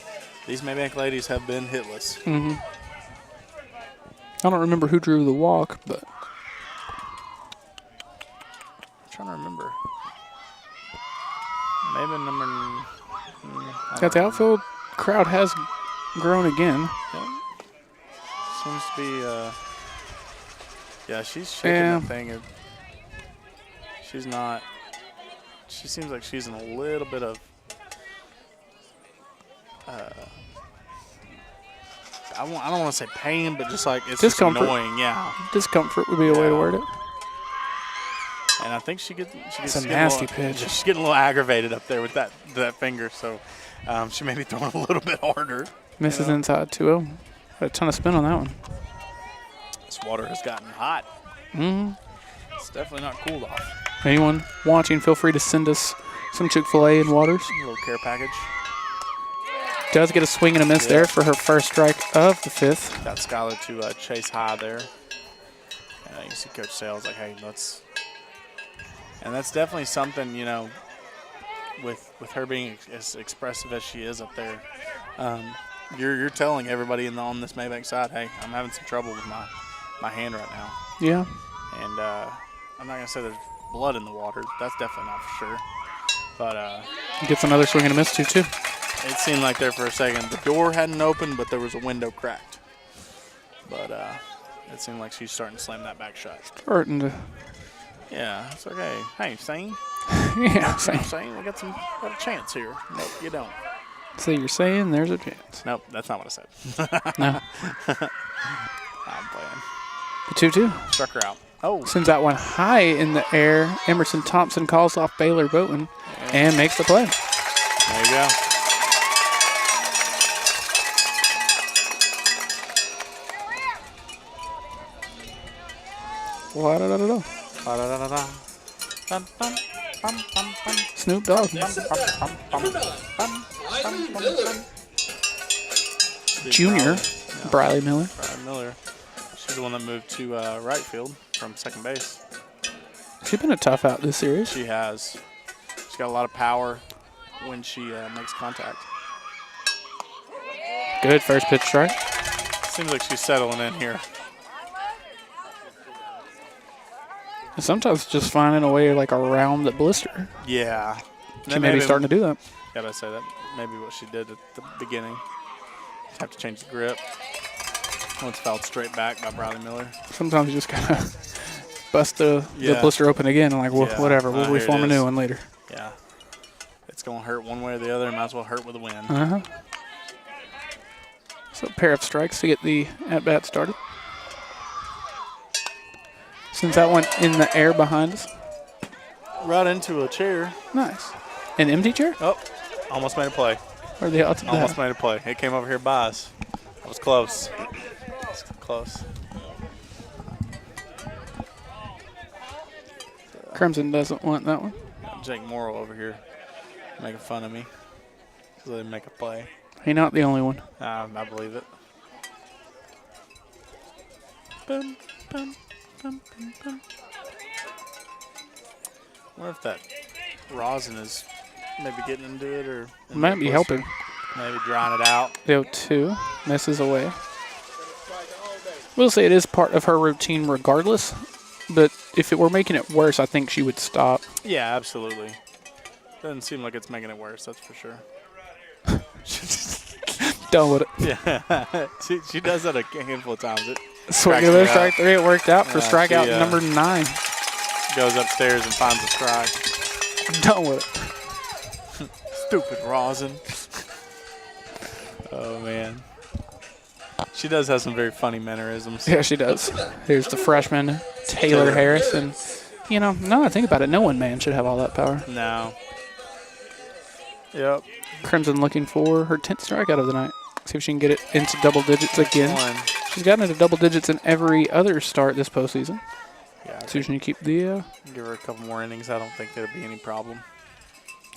Speaker 2: these Mabank ladies have been hitless.
Speaker 1: Mm-hmm. I don't remember who drew the walk, but...
Speaker 2: I'm trying to remember. Maybe number...
Speaker 1: Got the outfield crowd has grown again.
Speaker 2: Yep. Seems to be, yeah, she's shaking that thing. She's not, she seems like she's in a little bit of, I don't want to say pain, but just like it's
Speaker 1: discomfort.
Speaker 2: Just annoying, yeah.
Speaker 1: Discomfort would be a way to word it.
Speaker 2: And I think she gets
Speaker 1: a nasty pitch.
Speaker 2: She's getting a little aggravated up there with that finger, so she may be throwing a little bit harder.
Speaker 1: Misses inside 2-0. Got a ton of spin on that one.
Speaker 2: This water has gotten hot.
Speaker 1: Mm-hmm.
Speaker 2: It's definitely not cooled off.
Speaker 1: Anyone watching, feel free to send us some Chick-fil-A and waters.
Speaker 2: A little care package.
Speaker 1: Does get a swing and a miss there for her first strike of the 5th.
Speaker 2: Got Skylar to chase high there. And you see Coach Sales like, hey, let's. And that's definitely something, you know, with her being as expressive as she is up there. You're telling everybody on this Mabank side, hey, I'm having some trouble with my hand right now.
Speaker 1: Yeah.
Speaker 2: And I'm not going to say there's blood in the water. That's definitely not for sure. But
Speaker 1: gets another swing and a miss, too.
Speaker 2: It seemed like there for a second. The door hadn't opened, but there was a window cracked. But it seemed like she's starting to slam that back shut.
Speaker 1: Starting to.
Speaker 2: Yeah, it's okay. Hey, Sane.
Speaker 1: Yeah,
Speaker 2: Sane. We got a chance here. Nope, you don't.
Speaker 1: So you're saying there's a chance.
Speaker 2: Nope, that's not what I said.
Speaker 1: No.
Speaker 2: I'm playing.
Speaker 1: The 2-2.
Speaker 2: Struck her out. Oh.
Speaker 1: Sends that one high in the air. Emerson Thompson calls off Baylor Boatman and makes the play.
Speaker 2: There you go.
Speaker 1: La-da-da-da-da. Snoop Dogg. Junior, Briley Miller.
Speaker 2: Briley Miller. She's the one that moved to right field from second base.
Speaker 1: She's been a tough out this series.
Speaker 2: She has. She's got a lot of power when she makes contact.
Speaker 1: Good first pitch strike.
Speaker 2: Seems like she's settling in here.
Speaker 1: And sometimes just finding a way like around the blister.
Speaker 2: Yeah.
Speaker 1: She may be starting to do that.
Speaker 2: Gotta say that maybe what she did at the beginning. Have to change the grip. Once fouled straight back by Briley Miller.
Speaker 1: Sometimes you just gotta bust the blister open again and like, well, whatever, we'll reform a new one later.
Speaker 2: Yeah. It's gonna hurt one way or the other. Might as well hurt with a win.
Speaker 1: Uh-huh. So a pair of strikes to get the at-bat started. Sends that one in the air behind us.
Speaker 2: Right into a chair.
Speaker 1: Nice. An empty chair?
Speaker 2: Oh, almost made a play.
Speaker 1: Where the odds of
Speaker 2: Almost
Speaker 1: that?
Speaker 2: made a play. It came over here by us. That was close. It's close.
Speaker 1: Crimson doesn't want that one.
Speaker 2: Jake Morrow over here making fun of me. So they make a play.
Speaker 1: He's not the only one.
Speaker 2: I believe it. Boom, boom, boom, boom, boom. I wonder if that rosin is maybe getting into it or
Speaker 1: Might be helping.
Speaker 2: Maybe drying it out.
Speaker 1: The 0-2 misses away. We'll say it is part of her routine regardless, but if it were making it worse, I think she would stop.
Speaker 2: Yeah, absolutely. Doesn't seem like it's making it worse, that's for sure.
Speaker 1: Done with it.
Speaker 2: Yeah, she does that a handful of times.
Speaker 1: Swing of strike 3, it worked out for strikeout number 9.
Speaker 2: Goes upstairs and finds a strike.
Speaker 1: Done with it.
Speaker 2: Stupid rosin. Oh, man. She does have some very funny mannerisms.
Speaker 1: Yeah, she does. Here's the freshman, Taylor Harris. And, you know, now that I think about it, no one man should have all that power.
Speaker 2: No. Yep.
Speaker 1: Crimson looking for her 10th strikeout of the night. See if she can get it into double digits again. She's gotten into double digits in every other start this postseason.
Speaker 2: Yeah.
Speaker 1: So she can keep the...
Speaker 2: give her a couple more innings. I don't think there'd be any problem.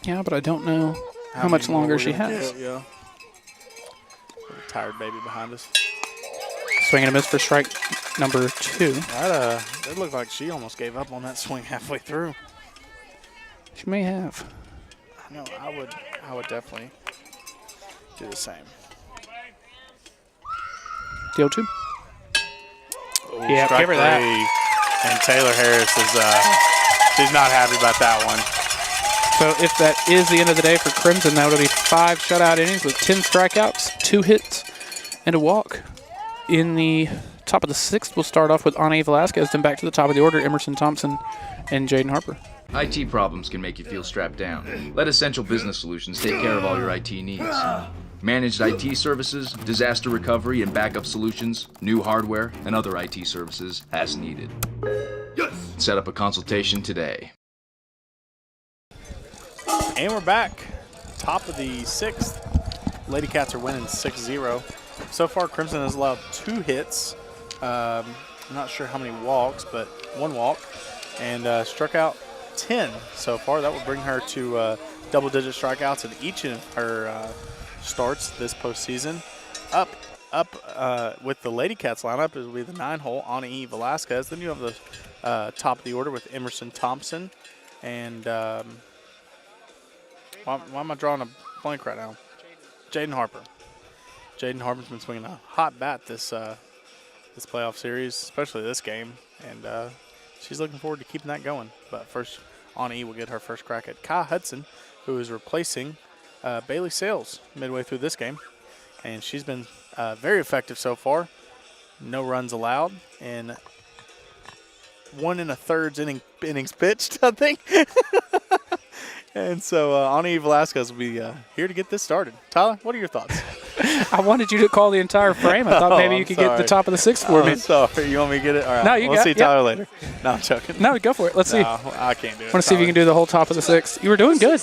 Speaker 1: Yeah, but I don't know how much longer she has.
Speaker 2: Yeah. Tired baby behind us.
Speaker 1: Swing and a miss for strike number 2.
Speaker 2: It looked like she almost gave up on that swing halfway through.
Speaker 1: She may have.
Speaker 2: No, I would definitely do the same.
Speaker 1: The 0-2.
Speaker 2: Oh,
Speaker 1: Yeah, give her that.
Speaker 2: And Taylor Harris is she's not happy about that one.
Speaker 1: So if that is the end of the day for Crimson, that would be 5 shutout innings with 10 strikeouts, 2 hits, and a walk. In the top of the 6th, we'll start off with Ane Velasquez, then back to the top of the order, Emerson Thompson and Jaden Harper.
Speaker 9: IT problems can make you feel strapped down. Let Essential Business Solutions take care of all your IT needs. Managed IT services, disaster recovery and backup solutions, new hardware, and other IT services as needed. Set up a consultation today.
Speaker 2: And we're back. Top of the 6th. Lady Cats are winning 6-0. So far, Crimson has allowed 2 hits. I'm not sure how many walks, but 1 walk. And struck out 10 so far. That would bring her to double-digit strikeouts in each of her starts this postseason. Up with the Lady Cats lineup is the 9-hole, Anae Velasquez. Then you have the top of the order with Emerson Thompson. And why am I drawing a blank right now? Jaden Harper. Jaden Harper's been swinging a hot bat this playoff series, especially this game. And she's looking forward to keeping that going. But first, Anae will get her first crack at Kai Hudson, who is replacing Bailey Sales midway through this game. And she's been very effective so far. No runs allowed. And 1 1/3 innings pitched, I think. And so Anae Velasquez will be here to get this started. Tyler, what are your thoughts?
Speaker 1: I wanted you to call the entire frame. I thought maybe you could get the top of the 6th for me.
Speaker 2: Sorry. You want me to get it? All right.
Speaker 1: No, you
Speaker 2: we'll
Speaker 1: got
Speaker 2: see Tyler later. No, I'm joking.
Speaker 1: No, go for it. Let's see.
Speaker 2: I can't do it.
Speaker 1: I want to see if you can do the whole top of the 6th. You were doing good.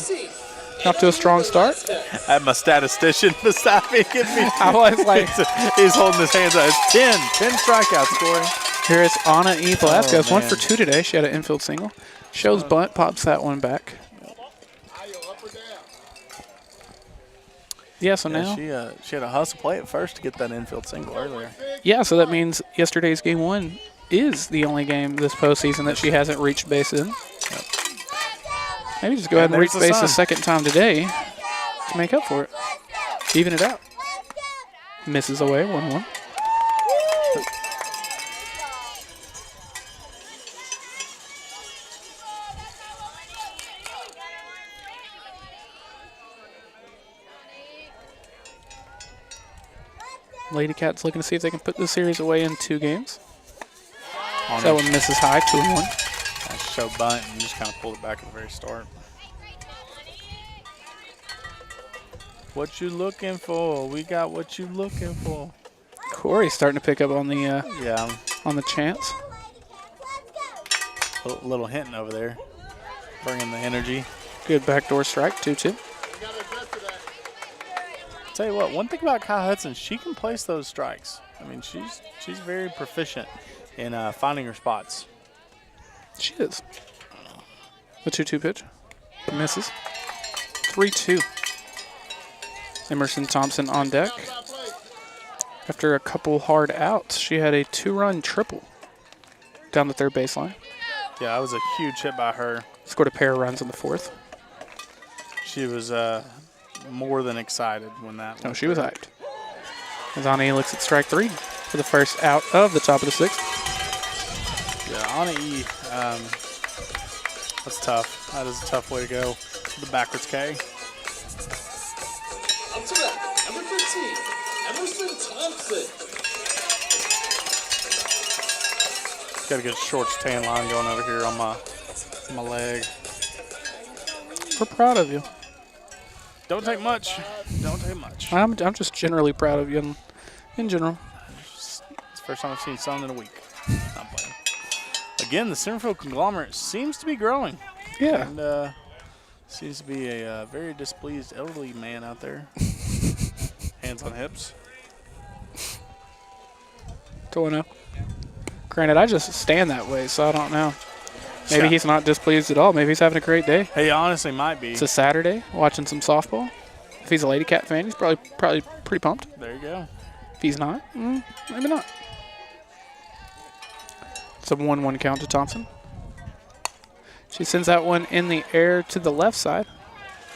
Speaker 1: Off to a strong start.
Speaker 2: I have my statistician beside me.
Speaker 1: I was like,
Speaker 2: he's holding his hands out. It's 10 strikeouts, Corey.
Speaker 1: Here is Anae Velasquez, 1 for 2 today. She had an infield single. Shows bunt, pops that one back. Yeah, so now.
Speaker 2: She had a hustle play at first to get that infield single earlier.
Speaker 1: Yeah, so that means yesterday's game 1 is the only game this postseason that she hasn't reached base in. Yep. Maybe just go ahead and reach base a second time today to make up for it. Even it out. Misses away, 1-1. Lady Cats looking to see if they can put this series away in 2 games. So that one misses high, 2-1.
Speaker 2: Nice show bunt and just kind of pulled it back at the very start. What you looking for? We got what you looking for.
Speaker 1: Corey's starting to pick up on the on the chants.
Speaker 2: A little hinting over there, bringing the energy.
Speaker 1: Good backdoor strike, 2-2.
Speaker 2: Tell you what, one thing about Kai Hudson, she can place those strikes. I mean, she's very proficient in finding her spots.
Speaker 1: She is. The 2-2 pitch. Misses. 3-2. Emerson Thompson on deck. After a couple hard outs, she had a 2-run triple down the third baseline.
Speaker 2: Yeah, that was a huge hit by her.
Speaker 1: Scored a pair of runs in the 4th.
Speaker 2: She was more than excited when that.
Speaker 1: Oh, she was hyped. As Anae looks at strike 3 for the first out of the top of the 6th.
Speaker 2: Yeah, Anae, that's tough. That is a tough way to go. The backwards K.
Speaker 3: Up to that, number 15, Emerson Thompson.
Speaker 2: Got a good short tan line going over here on my leg.
Speaker 1: We're proud of you.
Speaker 2: Don't take much. Don't take much.
Speaker 1: I'm just generally proud of you in general.
Speaker 2: It's the first time I've seen sun in a week. Not playing. Again, the Centerfield conglomerate seems to be growing.
Speaker 1: Yeah.
Speaker 2: And seems to be a very displeased elderly man out there. Hands on hips.
Speaker 1: 2-0. Granted, I just stand that way, so I don't know. Maybe he's not displeased at all. Maybe he's having a great day.
Speaker 2: He honestly might be.
Speaker 1: It's a Saturday, watching some softball. If he's a Lady Cat fan, he's probably pretty pumped.
Speaker 2: There you go.
Speaker 1: If he's not, maybe not. It's a 1-1 count to Thompson. She sends that one in the air to the left side.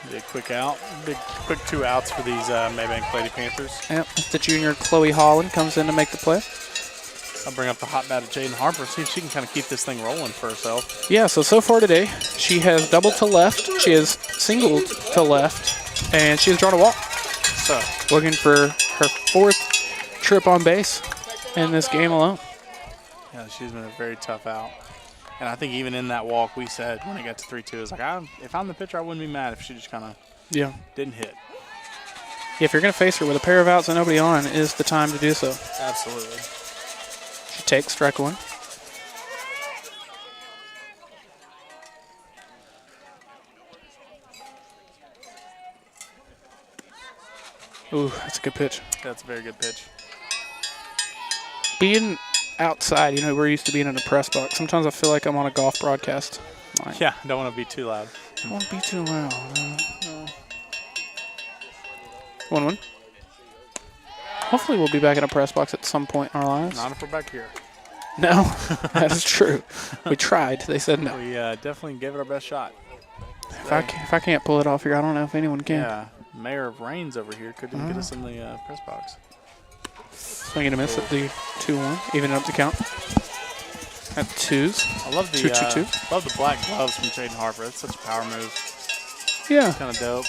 Speaker 2: Big quick out. Big quick 2 outs for these Mabank Lady Panthers.
Speaker 1: Yep, the junior Chloe Holland comes in to make the play.
Speaker 2: I'll bring up the hot bat of Jaden Harper, see if she can kind of keep this thing rolling for herself.
Speaker 1: Yeah, so far today, she has doubled to left, she has singled to left, and she has drawn a walk.
Speaker 2: So
Speaker 1: looking for her 4th trip on base in this game alone.
Speaker 2: Yeah, she's been a very tough out. And I think even in that walk, we said when it got to 3-2, it's like, if I'm the pitcher, I wouldn't be mad if she just kind of didn't hit.
Speaker 1: Yeah, if you're going to face her with a pair of outs and nobody on, is the time to do so.
Speaker 2: Absolutely.
Speaker 1: She takes strike 1. Ooh, that's a good pitch.
Speaker 2: That's a very good pitch.
Speaker 1: Being outside, we're used to being in a press box. Sometimes I feel like I'm on a golf broadcast.
Speaker 2: Yeah, don't want to be too loud.
Speaker 1: I won't be too loud. No. 1-1. Hopefully we'll be back in a press box at some point in our lives.
Speaker 2: Not if we're back here.
Speaker 1: No, that is true. We tried. They said no.
Speaker 2: We definitely gave it our best shot.
Speaker 1: If I can't pull it off here, I don't know if anyone can.
Speaker 2: Yeah, Mayor of Rains over here couldn't get us in the press box.
Speaker 1: Swing and a miss at the 2-1, even up the count. At 2s.
Speaker 2: I love the
Speaker 1: 2-2-2.
Speaker 2: Love the black gloves from Jaden Harper. That's such a power move.
Speaker 1: Yeah.
Speaker 2: Kind of dope.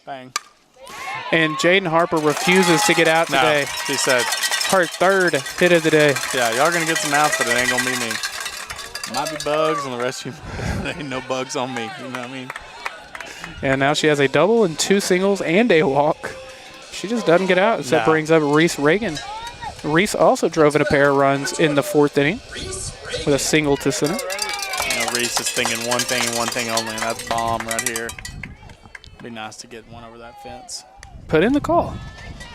Speaker 2: Bang.
Speaker 1: And Jaden Harper refuses to get out today.
Speaker 2: She said.
Speaker 1: Her third hit of the day.
Speaker 2: Yeah, y'all are going to get some outs, but it ain't going to be me. Might be bugs on the rest of you. There ain't no bugs on me. You know what I mean?
Speaker 1: And now she has a double and 2 singles and a walk. She just doesn't get out. So that brings up Reese Reagan. Reese also drove in a pair of runs in the 4th inning with a single to center.
Speaker 2: Reese is thinking one thing and one thing only, and that's bomb right here. Be nice to get one over that fence.
Speaker 1: Put in the call.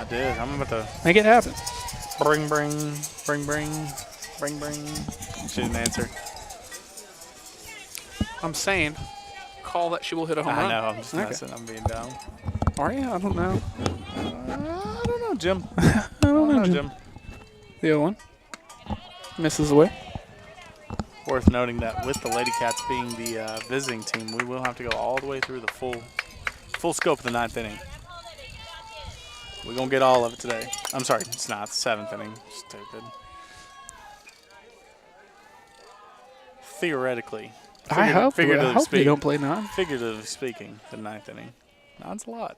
Speaker 2: I did. I'm about to
Speaker 1: make it happen.
Speaker 2: Bring. She didn't answer.
Speaker 1: I'm saying, call that she will hit a home run.
Speaker 2: I know. I'm just messing. I'm being dumb.
Speaker 1: Are you? I don't know.
Speaker 2: I don't know, Jim.
Speaker 1: I don't know, Jim. The 0-1 misses away.
Speaker 2: Worth noting that with the Lady Cats being the visiting team, we will have to go all the way through the full scope of the 9th inning. We're going to get all of it today. I'm sorry, it's not. It's the 7th inning. Stupid. Theoretically.
Speaker 1: I hope they don't play 9.
Speaker 2: Figuratively speaking, the 9th inning. 9's a lot.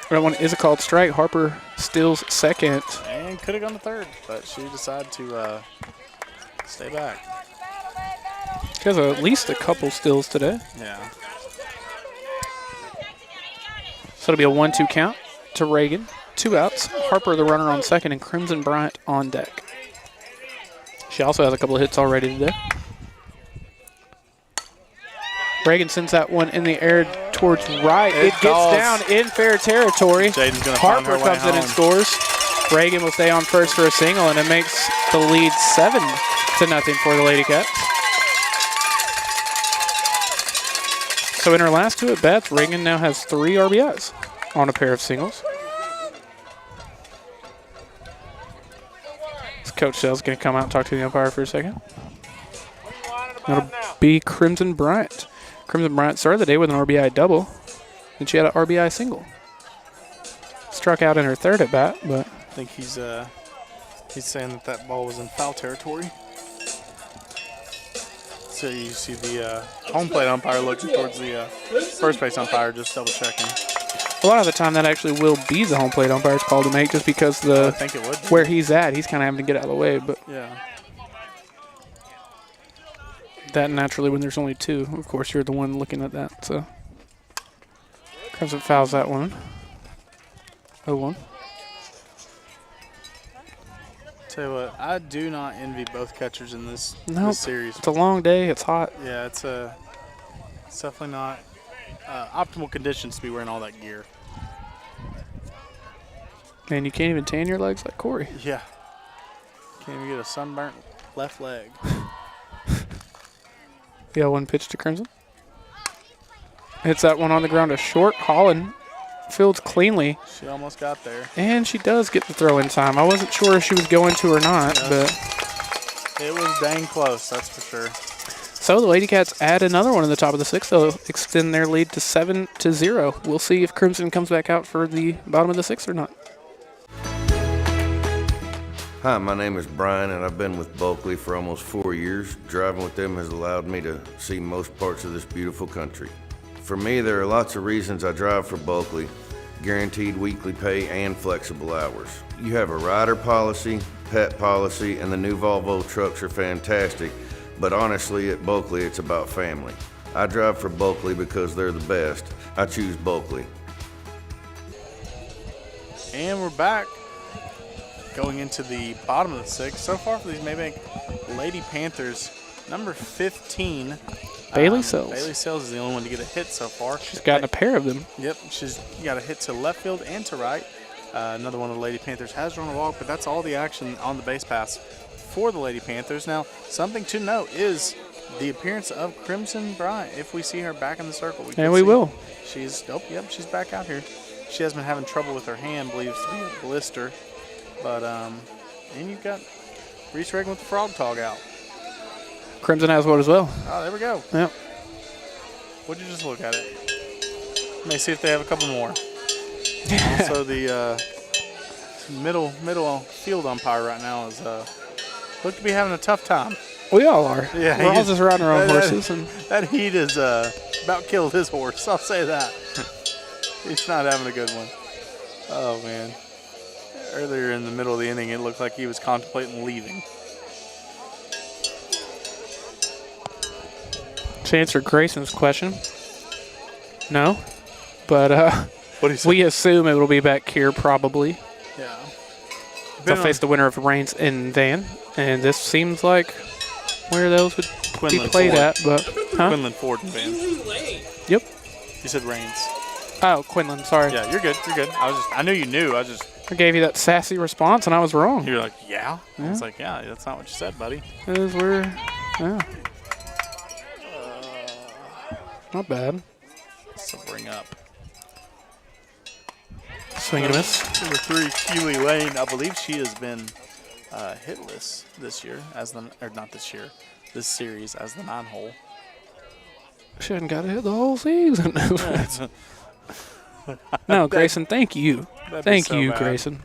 Speaker 1: That one is a called strike. Harper steals second.
Speaker 2: And could have gone to third, but she decided to stay back.
Speaker 1: She has at least a couple steals today.
Speaker 2: Yeah.
Speaker 1: So it'll be a 1-2 count to Reagan. 2 outs. Harper the runner on second and Crimson Bryant on deck. She also has a couple of hits already today. Reagan sends that one in the air towards right. It gets down in fair territory. Harper comes in and scores. Reagan will stay on first for a single, and it makes the lead 7-0 for the Lady Cats. So in her last 2 at-bats, Reagan now has 3 RBIs on a pair of singles. Coach Shell's going to come out and talk to the umpire for a second. That'll be Crimson Bryant. Crimson Bryant started the day with an RBI double, and she had an RBI single. Struck out in her 3rd at bat, but
Speaker 2: I think he's saying that ball was in foul territory. So you see the home plate umpire looking towards the first base umpire, just double checking.
Speaker 1: A lot of the time that actually will be the home plate umpire's call to make, just because
Speaker 2: I think it would be.
Speaker 1: Where he's at, he's kind of having to get out of the way. But
Speaker 2: yeah.
Speaker 1: That naturally, when there's only 2, of course, you're the one looking at that. So Crimson fouls that one. 0-1.
Speaker 2: Tell you what, I do not envy both catchers in this series.
Speaker 1: It's a long day. It's hot.
Speaker 2: Yeah, it's definitely not optimal conditions to be wearing all that gear.
Speaker 1: Man, you can't even tan your legs like Corey.
Speaker 2: Yeah. Can't even get a sunburnt left leg.
Speaker 1: Yeah, 1 pitch to Crimson. Hits that one on the ground to short. Holland fields cleanly.
Speaker 2: She almost got there.
Speaker 1: And she does get the throw in time. I wasn't sure if she was going to or not, but
Speaker 2: it was dang close, that's for sure.
Speaker 1: So the Lady Cats add another one in the top of the 6th. They'll extend their lead to 7-0. We'll see if Crimson comes back out for the bottom of the 6th or not.
Speaker 8: Hi, my name is Brian, and I've been with Bulkley for almost 4 years. Driving with them has allowed me to see most parts of this beautiful country. For me, there are lots of reasons I drive for Bulkley: guaranteed weekly pay and flexible hours. You have a rider policy, pet policy, and the new Volvo trucks are fantastic, but honestly, at Bulkley, it's about family. I drive for Bulkley because they're the best. I choose Bulkley.
Speaker 2: And we're back. going into the bottom of the 6th. So far for these Mabank Lady Panthers, number 15.
Speaker 1: Bailey Sells.
Speaker 2: Bailey Sells is the only one to get a hit so far.
Speaker 1: She's gotten a pair of them.
Speaker 2: Yep, she's got a hit to left field and to right. Another one of the Lady Panthers has run a walk, but that's all the action on the base pass for the Lady Panthers. Now, something to note is the appearance of Crimson Bryant. If we see her back in the circle,
Speaker 1: we will.
Speaker 2: She's she's back out here. She has been having trouble with her hand, believes to be a blister. But and you've got Reese Reagan with the frog tog out.
Speaker 1: Crimson has one as well.
Speaker 2: Oh, there we go.
Speaker 1: Yep.
Speaker 2: Would you just look at it? Let me see if they have a couple more. Also, the middle field umpire right now is look to be having a tough time.
Speaker 1: We all are.
Speaker 2: Yeah,
Speaker 1: we're all just riding our own horses. And
Speaker 2: that heat is about killed his horse. I'll say that. He's not having a good one. Oh man! Earlier in the middle of the inning, it looked like he was contemplating leaving.
Speaker 1: To answer Grayson's question, no, but we assume it will be back here probably.
Speaker 2: Yeah.
Speaker 1: They'll face the winner of Reigns and Van, and this seems like where those would be played
Speaker 2: Ford.
Speaker 1: at. But
Speaker 2: Quinlan Ford and Van.
Speaker 1: Yep.
Speaker 2: You said Reigns.
Speaker 1: Oh, Quinlan. Sorry.
Speaker 2: Yeah, you're good. You're good. I knew you knew. I
Speaker 1: gave you that sassy response, and I was wrong.
Speaker 2: You're like, yeah. I was like, yeah, that's not what you said, buddy.
Speaker 1: Because we're, not bad.
Speaker 2: So bring up.
Speaker 1: Swing and a miss.
Speaker 2: Number 3, Keely Lane. I believe she has been hitless this year this series as the 9-hole.
Speaker 1: She hadn't got to hit the whole season. No, Grayson, thank you. Thank you,
Speaker 2: bad.
Speaker 1: Grayson.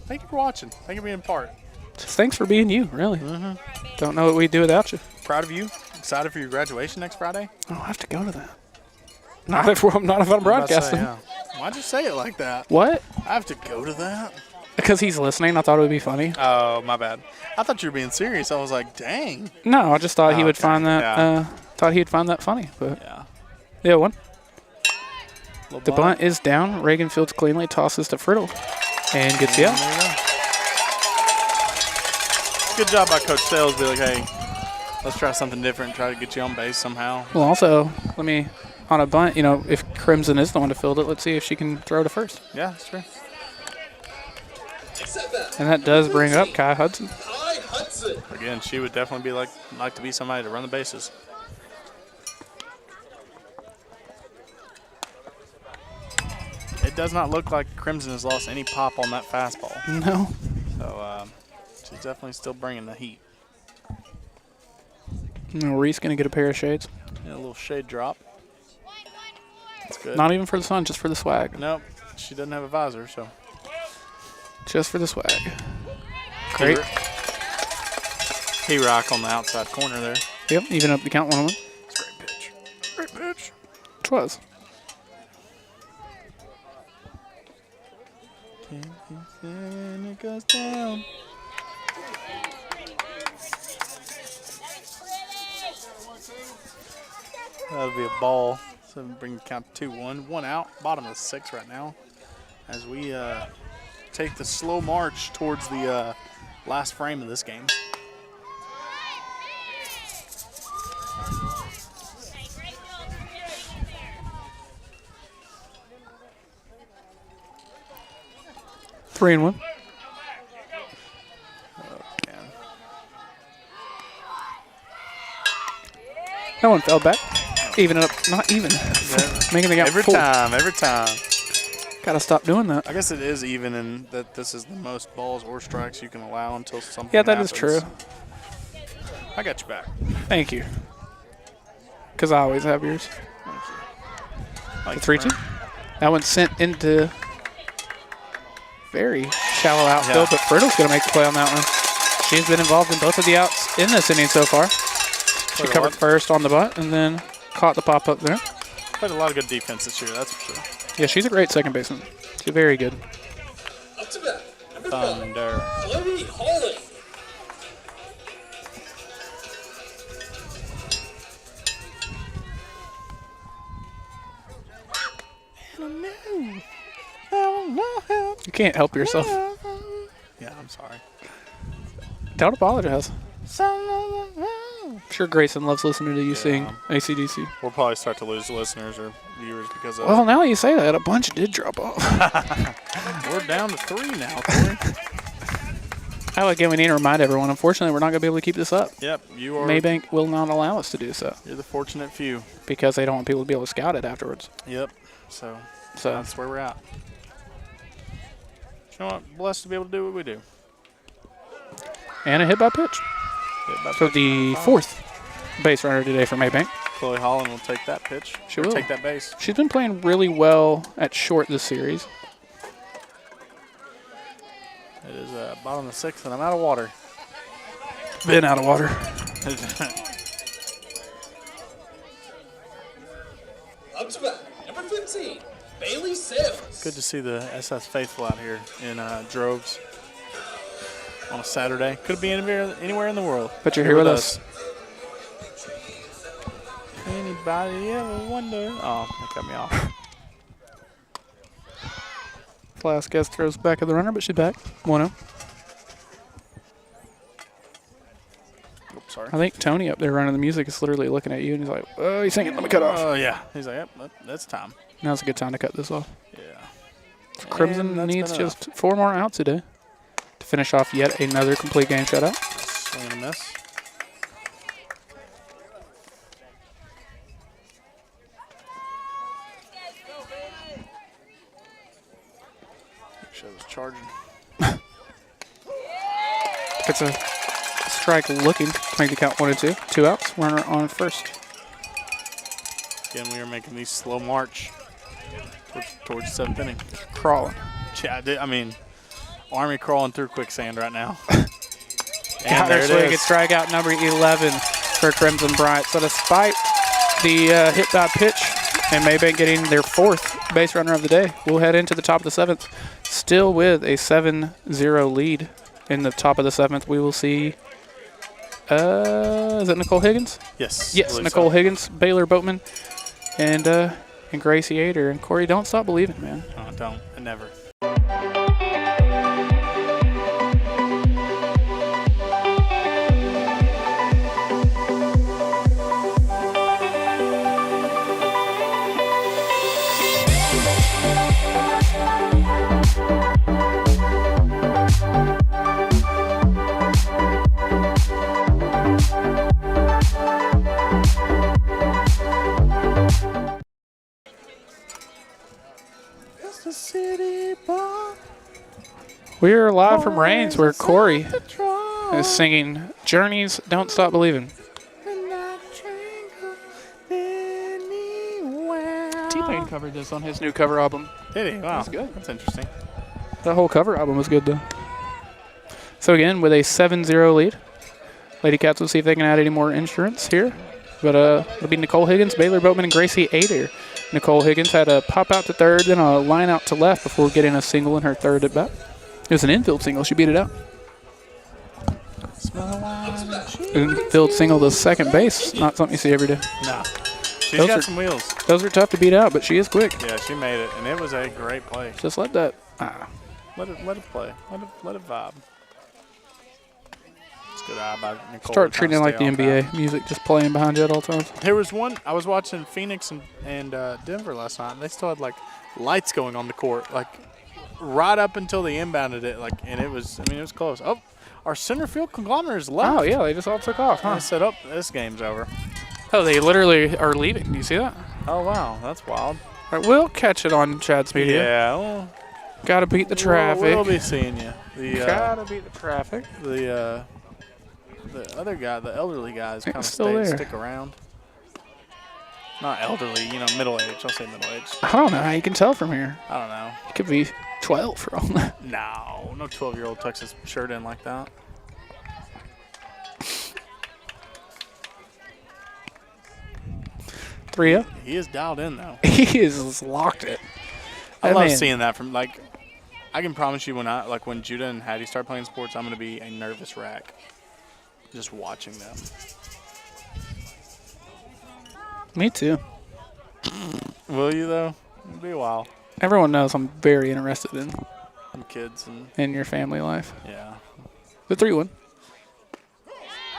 Speaker 2: Thank you for watching. Thank you for being part.
Speaker 1: Just thanks for being you, really. Don't know what we'd do without you.
Speaker 2: Proud of you. Excited for your graduation next Friday.
Speaker 1: I'll have to go to that. Not if I'm broadcasting.
Speaker 2: Why'd you say it like that?
Speaker 1: What?
Speaker 2: I have to go to that?
Speaker 1: Because he's listening. I thought it would be funny.
Speaker 2: Oh, my bad. I thought you were being serious. I was like, dang.
Speaker 1: No, I just thought he would find that. Thought he'd find that funny. But yeah, one. The bunt is down. Reagan fields cleanly, tosses to Friddle, and gets the out.
Speaker 2: Good job by Coach Sales. Be like, hey, let's try something different. Try to get you on base somehow.
Speaker 1: Well, also, on a bunt, if Crimson is the one to field it, let's see if she can throw to first.
Speaker 2: Yeah, that's true.
Speaker 1: And that does bring up Kai Hudson.
Speaker 2: Again, she would definitely be like to be somebody to run the bases. It does not look like Crimson has lost any pop on that fastball.
Speaker 1: No.
Speaker 2: So she's definitely still bringing the heat.
Speaker 1: Reese going to get a pair of shades.
Speaker 2: Yeah, a little shade drop. That's good.
Speaker 1: Not even for the sun, just for the swag.
Speaker 2: Nope. She doesn't have a visor, so.
Speaker 1: Just for the swag. Great.
Speaker 2: He-rock on the outside corner there.
Speaker 1: Yep, even up the count 1-1.
Speaker 2: It's a great pitch. Great pitch.
Speaker 1: It was.
Speaker 2: And it goes down. That'll be a ball. So bring the count to 2-1. One out. Bottom of the 6th right now. As we take the slow march towards the last frame of this game.
Speaker 1: Three and 1.
Speaker 2: Oh, man.
Speaker 1: That one fell back. Even it up. Not even. Making the count
Speaker 2: Every
Speaker 1: 4.
Speaker 2: Every time.
Speaker 1: Gotta stop doing that.
Speaker 2: I guess it is even in that this is the most balls or strikes you can allow until something
Speaker 1: Yeah, that
Speaker 2: happens.
Speaker 1: is true.
Speaker 2: I got you back.
Speaker 1: Thank you. Because I always have yours.
Speaker 2: Thank you.
Speaker 1: 3-2. That one sent into very shallow outfield, but Friddle's going to make the play on that one. She's been involved in both of the outs in this inning so far. She covered first on the butt and then caught the pop-up there.
Speaker 2: Played a lot of good defense this year, that's for sure.
Speaker 1: Yeah, she's a great second baseman. She's very good.
Speaker 3: Up to bat, number
Speaker 2: Thunder.
Speaker 3: 5, Chloe Holland.
Speaker 1: You can't help yourself.
Speaker 2: Yeah, I'm sorry.
Speaker 1: Don't apologize. I'm sure Grayson loves listening to you sing AC/DC.
Speaker 2: We'll probably start to lose listeners or viewers because of
Speaker 1: Well, now you say that, a bunch did drop off.
Speaker 2: We're down to 3 now, Corey.
Speaker 1: Oh, again, we need to remind everyone, unfortunately, we're not going to be able to keep this up.
Speaker 2: Yep, you are.
Speaker 1: Mabank will not allow us to do so.
Speaker 2: You're the fortunate few.
Speaker 1: Because they don't want people to be able to scout it afterwards.
Speaker 2: Yep. So that's where we're at. You know what? Blessed to be able to do what we do.
Speaker 1: And a hit by pitch. So the 4th base runner today for Mabank.
Speaker 2: Chloe Holland will take that pitch.
Speaker 1: She will.
Speaker 2: Take that base.
Speaker 1: She's been playing really well at short this series.
Speaker 2: It is bottom of the 6th, and I'm out of water.
Speaker 1: Been out of water.
Speaker 3: Up to bat, number 15, Bailey Sales.
Speaker 2: Good to see the SS faithful out here in droves on a Saturday. Could be anywhere in the world.
Speaker 1: But you're here with us.
Speaker 2: Anybody ever wonder? Oh, that cut me off.
Speaker 1: Velasquez throws back at the runner, but she's back. 1-0.
Speaker 2: Oops, sorry.
Speaker 1: I think Tony up there running the music is literally looking at you, and he's like, oh, he's singing, let me cut off.
Speaker 2: Oh, yeah. He's like, yep, that's time.
Speaker 1: Now's a good time to cut this off.
Speaker 2: Yeah.
Speaker 1: Crimson needs just 4 more outs today to finish off yet another complete game shutout.
Speaker 2: Swing and a miss. Show's charging.
Speaker 1: It's a strike looking to make the count 1-2. 2 outs, runner on first.
Speaker 2: Again, we are making these slow march towards 7th inning.
Speaker 1: Crawling.
Speaker 2: Yeah, I mean, Army crawling through quicksand right now.
Speaker 1: Got her swing at strikeout number 11 for Crimson Bright. So despite the hit by pitch and Mabank getting their 4th base runner of the day, we'll head into the top of the 7th. Still with a 7-0 lead in the top of the 7th. We will see, is it Nicole Higgins?
Speaker 2: Yes.
Speaker 1: Yes, Nicole Higgins, Baylor Boatman, and Gracie Ader. And Corey, don't stop believing, man.
Speaker 2: Oh, don't. I never.
Speaker 1: We're live from Rains, where Corey is singing Journey's Don't Stop Believing. T-Pain covered this on his new cover album.
Speaker 2: Did he? Wow.
Speaker 1: That's good.
Speaker 2: That's interesting.
Speaker 1: The whole cover album was good, though. So again, with a 7-0 lead, Lady Cats will see if they can add any more insurance here. But it'll be Nicole Higgins, Baylor Boatman, and Gracie Ader. Nicole Higgins had a pop out to third, then a line out to left before getting a single in her third at bat. It was an infield single. She beat it out. Infield single to second base. Not something you see every day.
Speaker 2: No. She's got some wheels.
Speaker 1: Those are tough to beat out, but she is quick.
Speaker 2: Yeah, she made it, and it was a great play.
Speaker 1: Just let that.
Speaker 2: Let it play. Let it vibe. It's a good eye by Nicole.
Speaker 1: Start treating it like the NBA. Music just playing behind you at all times.
Speaker 2: There was one. I was watching Phoenix and Denver last night, and they still had like lights going on the court, like right up until they inbounded it, like, and it was. I mean, it was close. Oh, our center field conglomerate is left.
Speaker 1: Oh yeah, they just all took off. Huh?
Speaker 2: I said, "Oh, this game's over."
Speaker 1: Oh, they literally are leaving. Do you see that?
Speaker 2: Oh wow, that's wild.
Speaker 1: All right, we'll catch it on Chad's media.
Speaker 2: Yeah. Well,
Speaker 1: gotta beat the traffic.
Speaker 2: We'll be seeing you.
Speaker 1: Gotta beat the traffic.
Speaker 2: The other guy, the elderly guy, is kind of stick around. Not elderly, middle age. I'll say middle age.
Speaker 1: I don't know how you can tell from here.
Speaker 2: I don't know.
Speaker 1: It could be 12 for all that.
Speaker 2: No 12-year-old tucks his shirt in like that.
Speaker 1: Three-0.
Speaker 2: He is dialed in though.
Speaker 1: He is locked it.
Speaker 2: I love seeing that from I can promise you when Judah and Hattie start playing sports, I'm gonna be a nervous wreck just watching them.
Speaker 1: Me too.
Speaker 2: Will you though? It'll be a while.
Speaker 1: Everyone knows I'm very interested in
Speaker 2: Some kids and
Speaker 1: in your family life.
Speaker 2: yeah.
Speaker 1: The 3-1.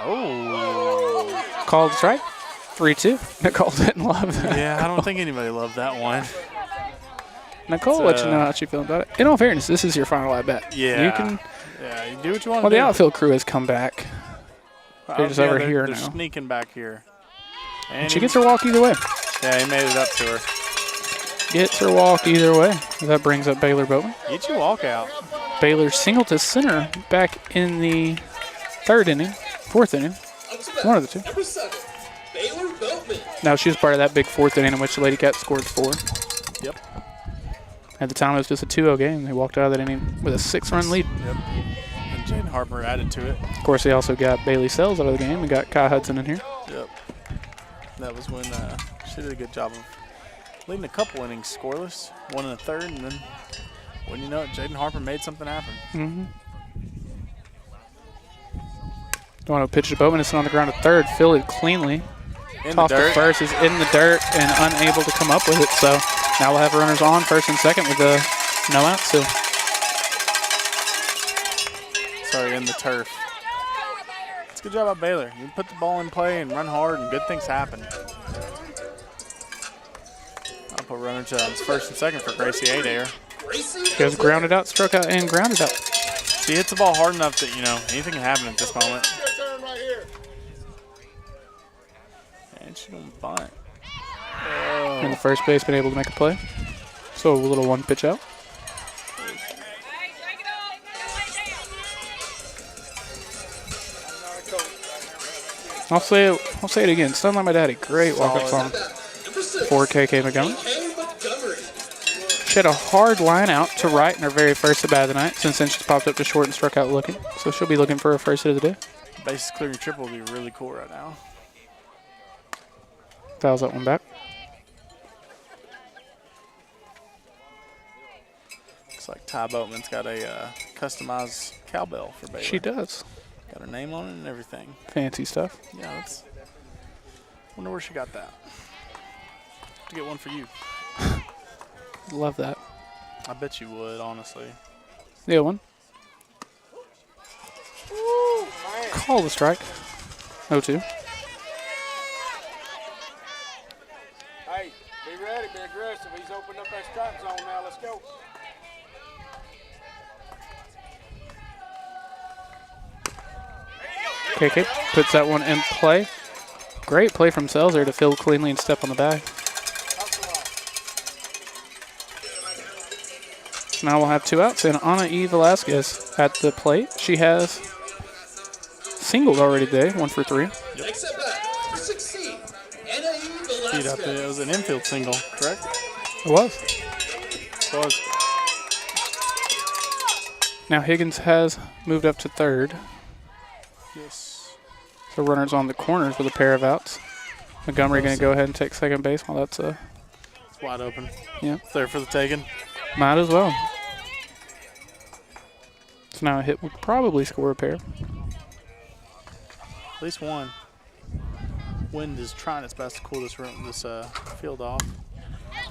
Speaker 2: Oh.
Speaker 1: Called strike. 3-2. Nicole didn't love that.
Speaker 2: Yeah, I don't think anybody loved that one.
Speaker 1: Nicole, let you know how she feels about it. In all fairness, this is your final at bat.
Speaker 2: Yeah.
Speaker 1: You can.
Speaker 2: Yeah, you do what you want
Speaker 1: Well,
Speaker 2: to do.
Speaker 1: the outfield crew has come back. They're just over here
Speaker 2: they're
Speaker 1: now.
Speaker 2: Sneaking back here. And
Speaker 1: She gets her walk either way.
Speaker 2: Yeah, he made it up to her.
Speaker 1: Gets her walk either way. That brings up Baylor Boatman.
Speaker 2: Get your walk out.
Speaker 1: Baylor single to center back in the fourth inning. One of the two.
Speaker 3: Number 7, Baylor Boatman.
Speaker 1: Now, she was part of that big fourth inning in which the Lady Cats scored 4.
Speaker 2: Yep.
Speaker 1: At the time, it was just a 2-0 game. They walked out of that inning with a 6-run lead.
Speaker 2: Yep. And Jane Harper added to it.
Speaker 1: Of course, they also got Bailey Sells out of the game. We got Kai Hudson in here.
Speaker 2: Yep. That was when she did a good job of leading a couple innings scoreless, one in the third, and then when you know it, Jaden Harper made something happen.
Speaker 1: Mm-hmm. Don't want to pitch to Bowman. It's on the ground at third. Fielded cleanly. Tossed to first. Is in the dirt and unable to come up with it. So now we'll have runners on first and second with no out still.
Speaker 2: Sorry, in the turf. It's a good job by Baylor. You put the ball in play and run hard, and good things happen. I'll put runners on first and second for Gracie Adair.
Speaker 1: She has grounded out, struck out, and grounded out.
Speaker 2: She hits the ball hard enough that, anything can happen at this moment. And she's going to bunt. Oh.
Speaker 1: And the first baseman able to make a play. So a little one pitch out. I'll say it again. Sound like my daddy. Great walk-up song for KK Montgomery. She had a hard line out to right in her very first at bat of the night. Since then, she's popped up to short and struck out looking. So she'll be looking for her first hit of the day.
Speaker 2: Bases clearing triple would be really cool right now.
Speaker 1: Fouls that one back.
Speaker 2: Looks like Ty Boatman's got a customized cowbell for Baylor.
Speaker 1: She does.
Speaker 2: Got her name on it and everything.
Speaker 1: Fancy stuff.
Speaker 2: Yeah, wonder where she got that. To get one for you.
Speaker 1: Love that.
Speaker 2: I bet you would, honestly.
Speaker 1: The other one. Call the strike. 0-2.
Speaker 7: Hey, be ready, be aggressive. He's opened up that strike zone now. Let's go.
Speaker 1: KK puts that one in play. Great play from Sells there to field cleanly and step on the bag. Now we'll have 2 outs, and Ana E. Velasquez at the plate. She has singled already today, 1 for 3.
Speaker 3: Next at bat, number 16, Ana E. Velasquez.
Speaker 2: It was an infield single, correct?
Speaker 1: It was.
Speaker 2: It was.
Speaker 1: Now Higgins has moved up to third.
Speaker 2: Yes.
Speaker 1: So runners on the corners with a pair of outs. Montgomery going to go ahead and take second base while that's
Speaker 2: It's wide open.
Speaker 1: Yeah.
Speaker 2: It's there for the taking.
Speaker 1: Might as well. So now a hit would probably score a pair.
Speaker 2: At least one. Wind is trying its best to cool this field off.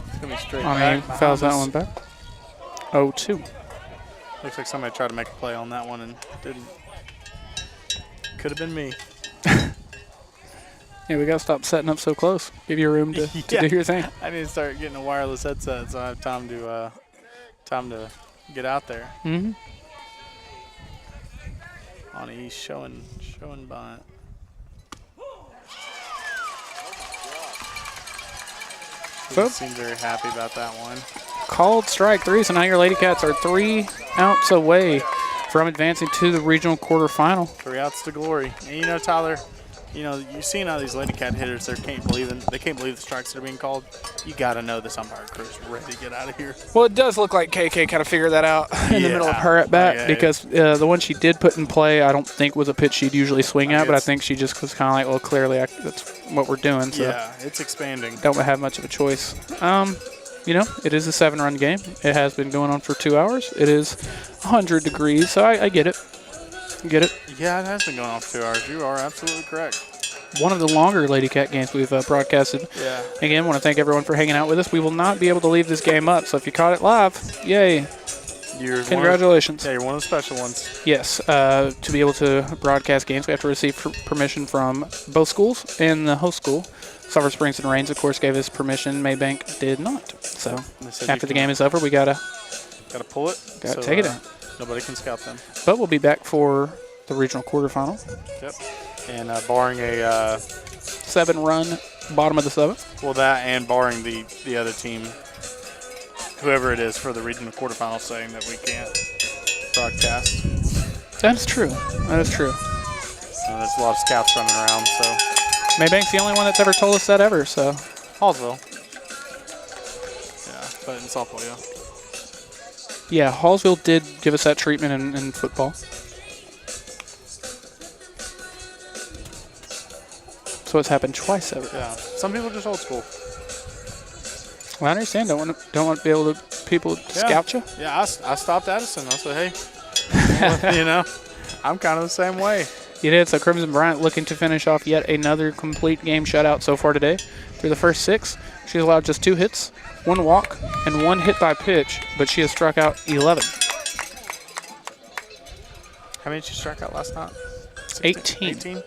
Speaker 2: It's going to be straight
Speaker 1: Ana E.
Speaker 2: back.
Speaker 1: fouls that
Speaker 2: behind
Speaker 1: one
Speaker 2: us.
Speaker 1: back. 0-2.
Speaker 2: Looks like somebody tried to make a play on that one and didn't. Could have been me.
Speaker 1: Yeah, we got to stop setting up so close. Give you room to do your thing.
Speaker 2: I need to start getting a wireless headset so I have time to get out there.
Speaker 1: Mm-hmm.
Speaker 2: On E showing bunt.
Speaker 1: So,
Speaker 2: Seems very happy about that one.
Speaker 1: called strike 3, so now your Lady Cats are 3 outs away from advancing to the regional quarterfinal.
Speaker 2: 3 outs to glory. And Tyler, you're seeing how these Lady Cat hitters, they can't believe the strikes that are being called. You got to know this umpire crew is ready to get out of here.
Speaker 1: Well, it does look like KK kind of figured that out in the middle of her at bat because the one she did put in play, I don't think was a pitch she'd usually swing at, but I think she just was kind of like, well, clearly that's what we're doing. So
Speaker 2: yeah, it's expanding.
Speaker 1: Don't have much of a choice. It is a 7-run game. It has been going on for 2 hours. It is 100 degrees, so I get it. Get it?
Speaker 2: Yeah, it has been going on for 2 hours. You are absolutely correct.
Speaker 1: One of the longer Lady Cat games we've broadcasted.
Speaker 2: Yeah.
Speaker 1: Again, want to thank everyone for hanging out with us. We will not be able to leave this game up, so if you caught it live, yay. Congratulations.
Speaker 2: You're one of the special ones.
Speaker 1: Yes, to be able to broadcast games, we have to receive permission from both schools and the host school. Sulphur Springs and Rains, of course, gave us permission. Mabank did not. So after the game is over, we gotta
Speaker 2: pull it.
Speaker 1: Gotta take it out.
Speaker 2: Nobody can scout them.
Speaker 1: But we'll be back for the regional quarterfinal.
Speaker 2: Yep. And barring a
Speaker 1: 7-run bottom of the 7th.
Speaker 2: Well, that and barring the other team, whoever it is for the regional quarterfinal, saying that we can't broadcast.
Speaker 1: That's true. That is true.
Speaker 2: There's a lot of scouts running around, so.
Speaker 1: Maybank's the only one that's ever told us that ever, so.
Speaker 2: Hallsville. Yeah, but in softball, yeah.
Speaker 1: Yeah, Hallsville did give us that treatment in football. So it's happened twice ever.
Speaker 2: Yeah, some people are just old school.
Speaker 1: Well, I understand. Don't want to be able to people scout you.
Speaker 2: Yeah, I stopped Addison. I said, hey, I'm kind of the same way.
Speaker 1: You did. So Crimson Bryant looking to finish off yet another complete game shutout so far today. Through the first 6, she's allowed just 2 hits, 1 walk, and 1 hit by pitch, but she has struck out 11.
Speaker 2: How many did she strike out last night?
Speaker 1: 18.
Speaker 2: 18?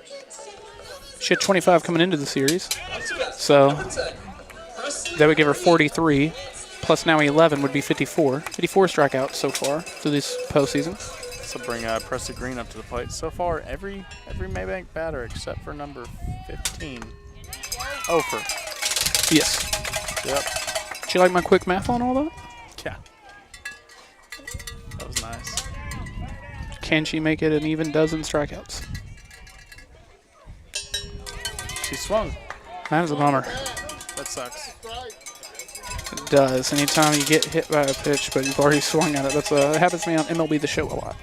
Speaker 1: She had 25 coming into the series. So that would give her 43, plus now 11 would be 54. 54 strikeouts so far through this postseason.
Speaker 2: So bring Presley Green up to the plate. So far, every Mabank batter except for number 15. Ofer.
Speaker 1: Yes.
Speaker 2: Yep.
Speaker 1: Do you like my quick math on all that?
Speaker 2: Yeah. That was nice.
Speaker 1: Can she make it an even dozen strikeouts?
Speaker 2: She swung.
Speaker 1: That is a bummer.
Speaker 2: That sucks.
Speaker 1: It does. Anytime you get hit by a pitch, but you've already swung at it. That's it happens to me on MLB The Show a lot.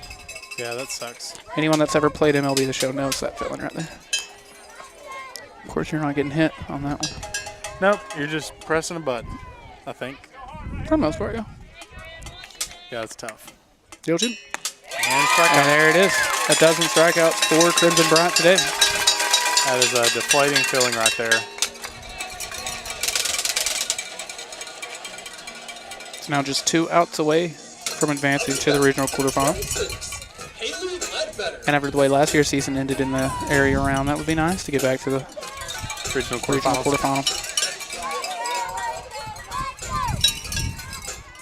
Speaker 2: Yeah, that sucks.
Speaker 1: Anyone that's ever played MLB The Show knows that feeling right there. Of course, you're not getting hit on that one.
Speaker 2: Nope, you're just pressing a button, I think.
Speaker 1: For the most part, yeah.
Speaker 2: Yeah, it's tough.
Speaker 1: Did you?
Speaker 2: And strikeout.
Speaker 1: And there it is. A dozen strikeouts for Crimson Bryant today.
Speaker 2: That is a deflating feeling right there.
Speaker 1: It's now just 2 outs away from advancing to the regional quarterfinal. And after the way last year's season ended in the area around, that would be nice to get back to the
Speaker 2: regional
Speaker 1: quarterfinal.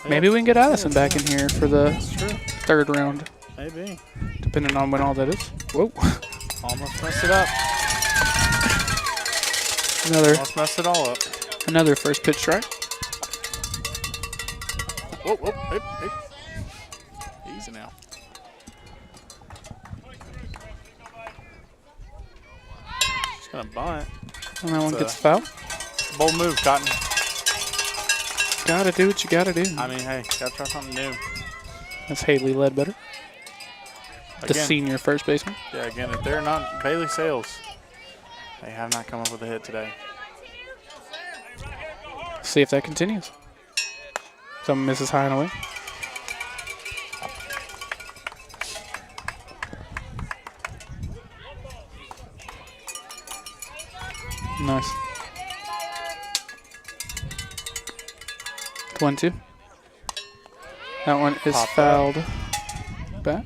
Speaker 1: Maybe we can get Addison back in here for the 3rd round.
Speaker 2: Maybe.
Speaker 1: Depending on when all that is. Whoa.
Speaker 2: Almost messed it up. Almost messed it all up.
Speaker 1: Another first pitch strike.
Speaker 2: Whoa, hey. Easy now. She's going to bunt.
Speaker 1: And that one gets fouled.
Speaker 2: Bold move, Cotton.
Speaker 1: Gotta do what you gotta do.
Speaker 2: I mean, hey, gotta try something new.
Speaker 1: That's Haley Ledbetter, the
Speaker 2: Again,
Speaker 1: senior first baseman.
Speaker 2: Yeah, again, if they're not Bailey Sales, they have not come up with a hit today.
Speaker 1: See if that continues. Someone misses high and away. Nice. 1-2. That one is fouled back.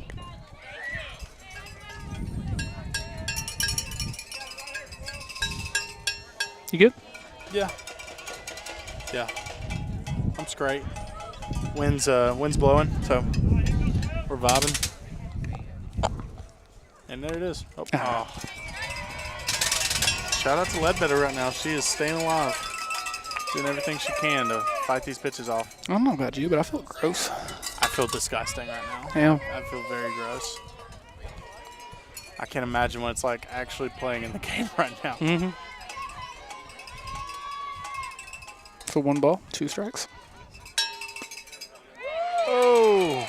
Speaker 1: You good?
Speaker 2: Yeah. I'm straight. Wind's blowing, so we're vibing. And there it is. Oh. Shout out to Ledbetter right now. She is staying alive. Doing everything she can to fight these pitches off.
Speaker 1: I don't know about you, but I feel gross.
Speaker 2: I feel disgusting right now.
Speaker 1: Yeah.
Speaker 2: I feel very gross. I can't imagine what it's like actually playing in the game right now.
Speaker 1: Mm-hmm. So 1 ball, 2 strikes.
Speaker 2: Oh.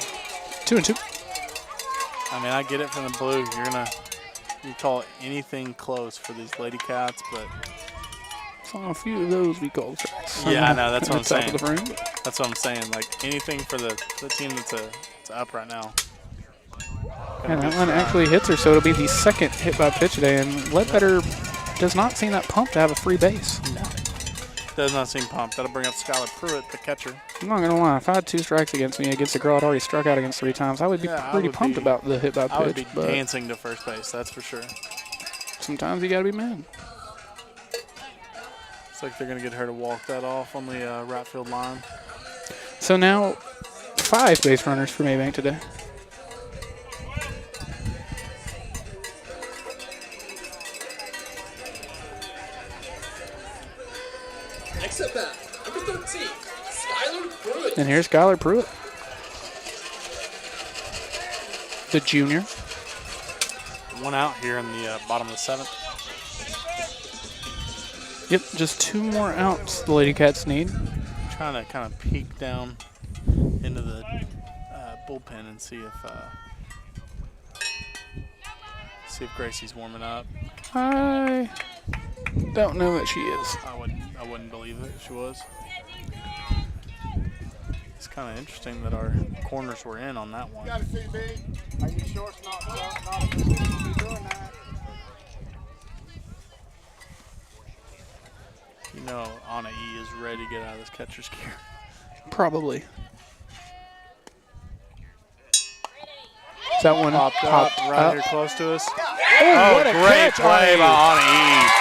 Speaker 1: 2-2.
Speaker 2: I mean, I get it from the blue. You call anything close for these Lady Cats, but
Speaker 1: A few of those we call strikes.
Speaker 2: Yeah, I know. That's what I'm
Speaker 1: Top
Speaker 2: saying.
Speaker 1: of the frame.
Speaker 2: That's what I'm saying. Like anything for the team that's up right now.
Speaker 1: And that one actually hits her, so it'll be the 2nd hit by pitch today. And Ledbetter does not seem that pumped to have a free base.
Speaker 2: No. Does not seem pumped. That'll bring up Skylar Pruitt, the catcher.
Speaker 1: I'm not going to lie. If I had 2 strikes against me against a girl I'd already struck out against 3 times, I would be pretty pumped about the hit by pitch.
Speaker 2: I would be dancing to first base, that's for sure.
Speaker 1: Sometimes you got to be mad.
Speaker 2: Looks like they're going to get her to walk that off on the right field line.
Speaker 1: So now 5 base runners for Mabank today.
Speaker 3: Next at bat, number 13, Skylar Pruitt.
Speaker 1: And here's Skylar Pruitt, the junior.
Speaker 2: 1 out here in the bottom of the 7th.
Speaker 1: Yep, just 2 more outs the Lady Cats need.
Speaker 2: Trying to kind of peek down into the bullpen and see if Gracie's warming up.
Speaker 1: I don't know that she is.
Speaker 2: I wouldn't believe it if she was. It's kind of interesting that our corners were in on that one.
Speaker 7: You got a CB. Are you sure it's not a position to be doing that?
Speaker 2: You know Anna E is ready to get out of this catcher's gear.
Speaker 1: Probably. Is that one
Speaker 2: Popped up right here close to us.
Speaker 1: Oh, what a
Speaker 2: great
Speaker 1: catch,
Speaker 2: play
Speaker 1: Anna E.
Speaker 2: by Anna E.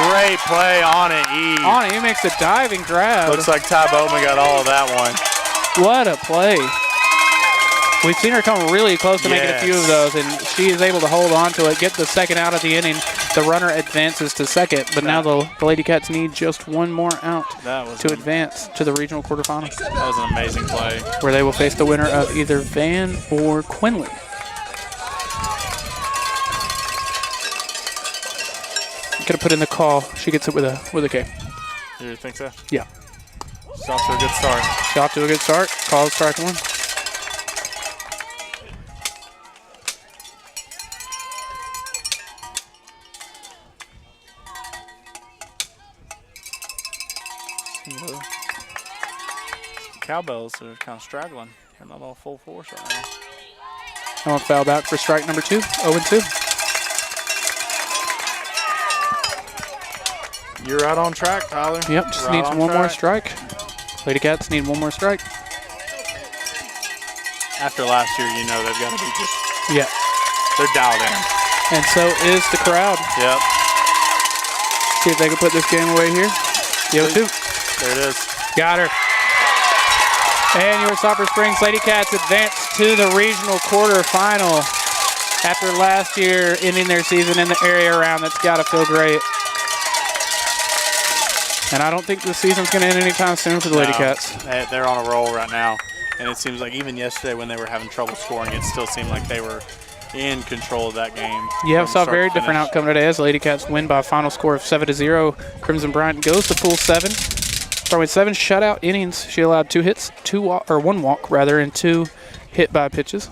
Speaker 2: Great play, Anna E.
Speaker 1: Anna E makes a diving grab.
Speaker 2: Looks like Ty Bowman got all of that one.
Speaker 1: What a play. We've seen her come really close to making a few of those, and she is able to hold on to it, get the second out of the inning. The runner advances to second, but now the Lady Cats need just 1 more out to advance to the regional quarterfinals.
Speaker 2: That was an amazing play.
Speaker 1: Where they will face the winner of either Van or Quinlan. Could have put in the call. She gets it with a K.
Speaker 2: You think so?
Speaker 1: Yeah.
Speaker 2: She's off to a good start.
Speaker 1: She's off to a good start. Call strike 1.
Speaker 2: Cowbells are kind of straggling. They're not all full force right now.
Speaker 1: I'll foul back for strike number 2. 0-2.
Speaker 2: You're right on track, Tyler.
Speaker 1: Yep, just needs 1 more strike. Lady Cats need 1 more strike.
Speaker 2: After last year, you know they've got to be just.
Speaker 1: Yeah.
Speaker 2: They're dialed in.
Speaker 1: And so is the crowd.
Speaker 2: Yep.
Speaker 1: See if they can put this game away here. The 0-2.
Speaker 2: There it is.
Speaker 1: Got her. And your Sulphur Springs Lady Cats advance to the regional quarterfinal after last year ending their season in the area round. That's got to feel great. And I don't think the season's going to end anytime soon for the Lady Cats.
Speaker 2: They're on a roll right now. And it seems like even yesterday when they were having trouble scoring, it still seemed like they were in control of that game.
Speaker 1: Yeah, we saw a very different outcome today as the Lady Cats win by a final score of 7-0. Crimson Bryant goes to full 7. With 7 shutout innings, she allowed 2 hits, 1 walk rather, and 2 hit by pitches.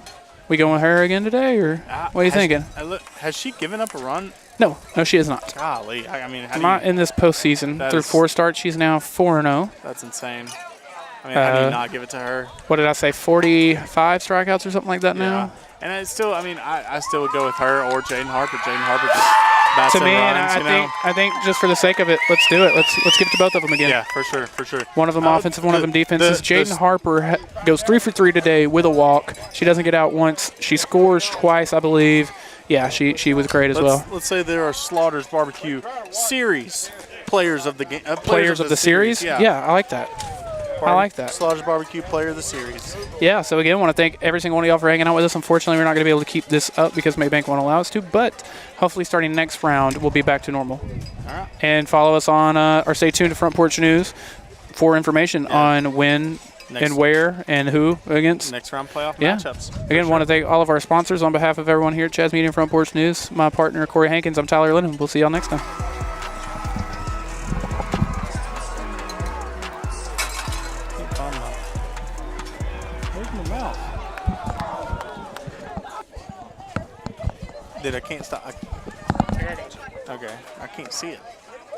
Speaker 1: We going with her again today, or what are you thinking?
Speaker 2: Has she given up a run?
Speaker 1: No, she has not.
Speaker 2: Golly, I mean,
Speaker 1: not in this postseason. Through 4 starts, she's now 4-0.
Speaker 2: That's insane. I mean, how do you not give it to her?
Speaker 1: What did I say? 45 strikeouts or something like that now.
Speaker 2: And it's still, I mean, I still would go with her or Jaden Harper. Jaden Harper just bats
Speaker 1: to me,
Speaker 2: runs,
Speaker 1: and I think just for the sake of it, let's do it. Let's give it to both of them again.
Speaker 2: Yeah, for sure.
Speaker 1: One of them offensive, one of them defensive. Jaden Harper goes 3 for 3 today with a walk. She doesn't get out once. She scores twice, I believe. Yeah, she was great as well.
Speaker 2: Let's say there are Slaughter's Barbecue Series players of the game.
Speaker 1: Players of the series? Yeah, I like that. I like that.
Speaker 2: Slaughter's Barbecue Player of the Series.
Speaker 1: Yeah, so again, I want to thank every single one of y'all for hanging out with us. Unfortunately, we're not going to be able to keep this up because Mabank won't allow us to, but hopefully starting next round, we'll be back to normal.
Speaker 2: All right.
Speaker 1: And follow us on, or stay tuned to Front Porch News for information on when and where and who against.
Speaker 2: Next round playoff matchups.
Speaker 1: Again, want to thank all of our sponsors on behalf of everyone here at Chaz Media and Front Porch News. My partner, Corey Hankins. I'm Tyler Lennon. We'll see y'all next time.
Speaker 2: Dude, I can't stop. Okay, I can't see it.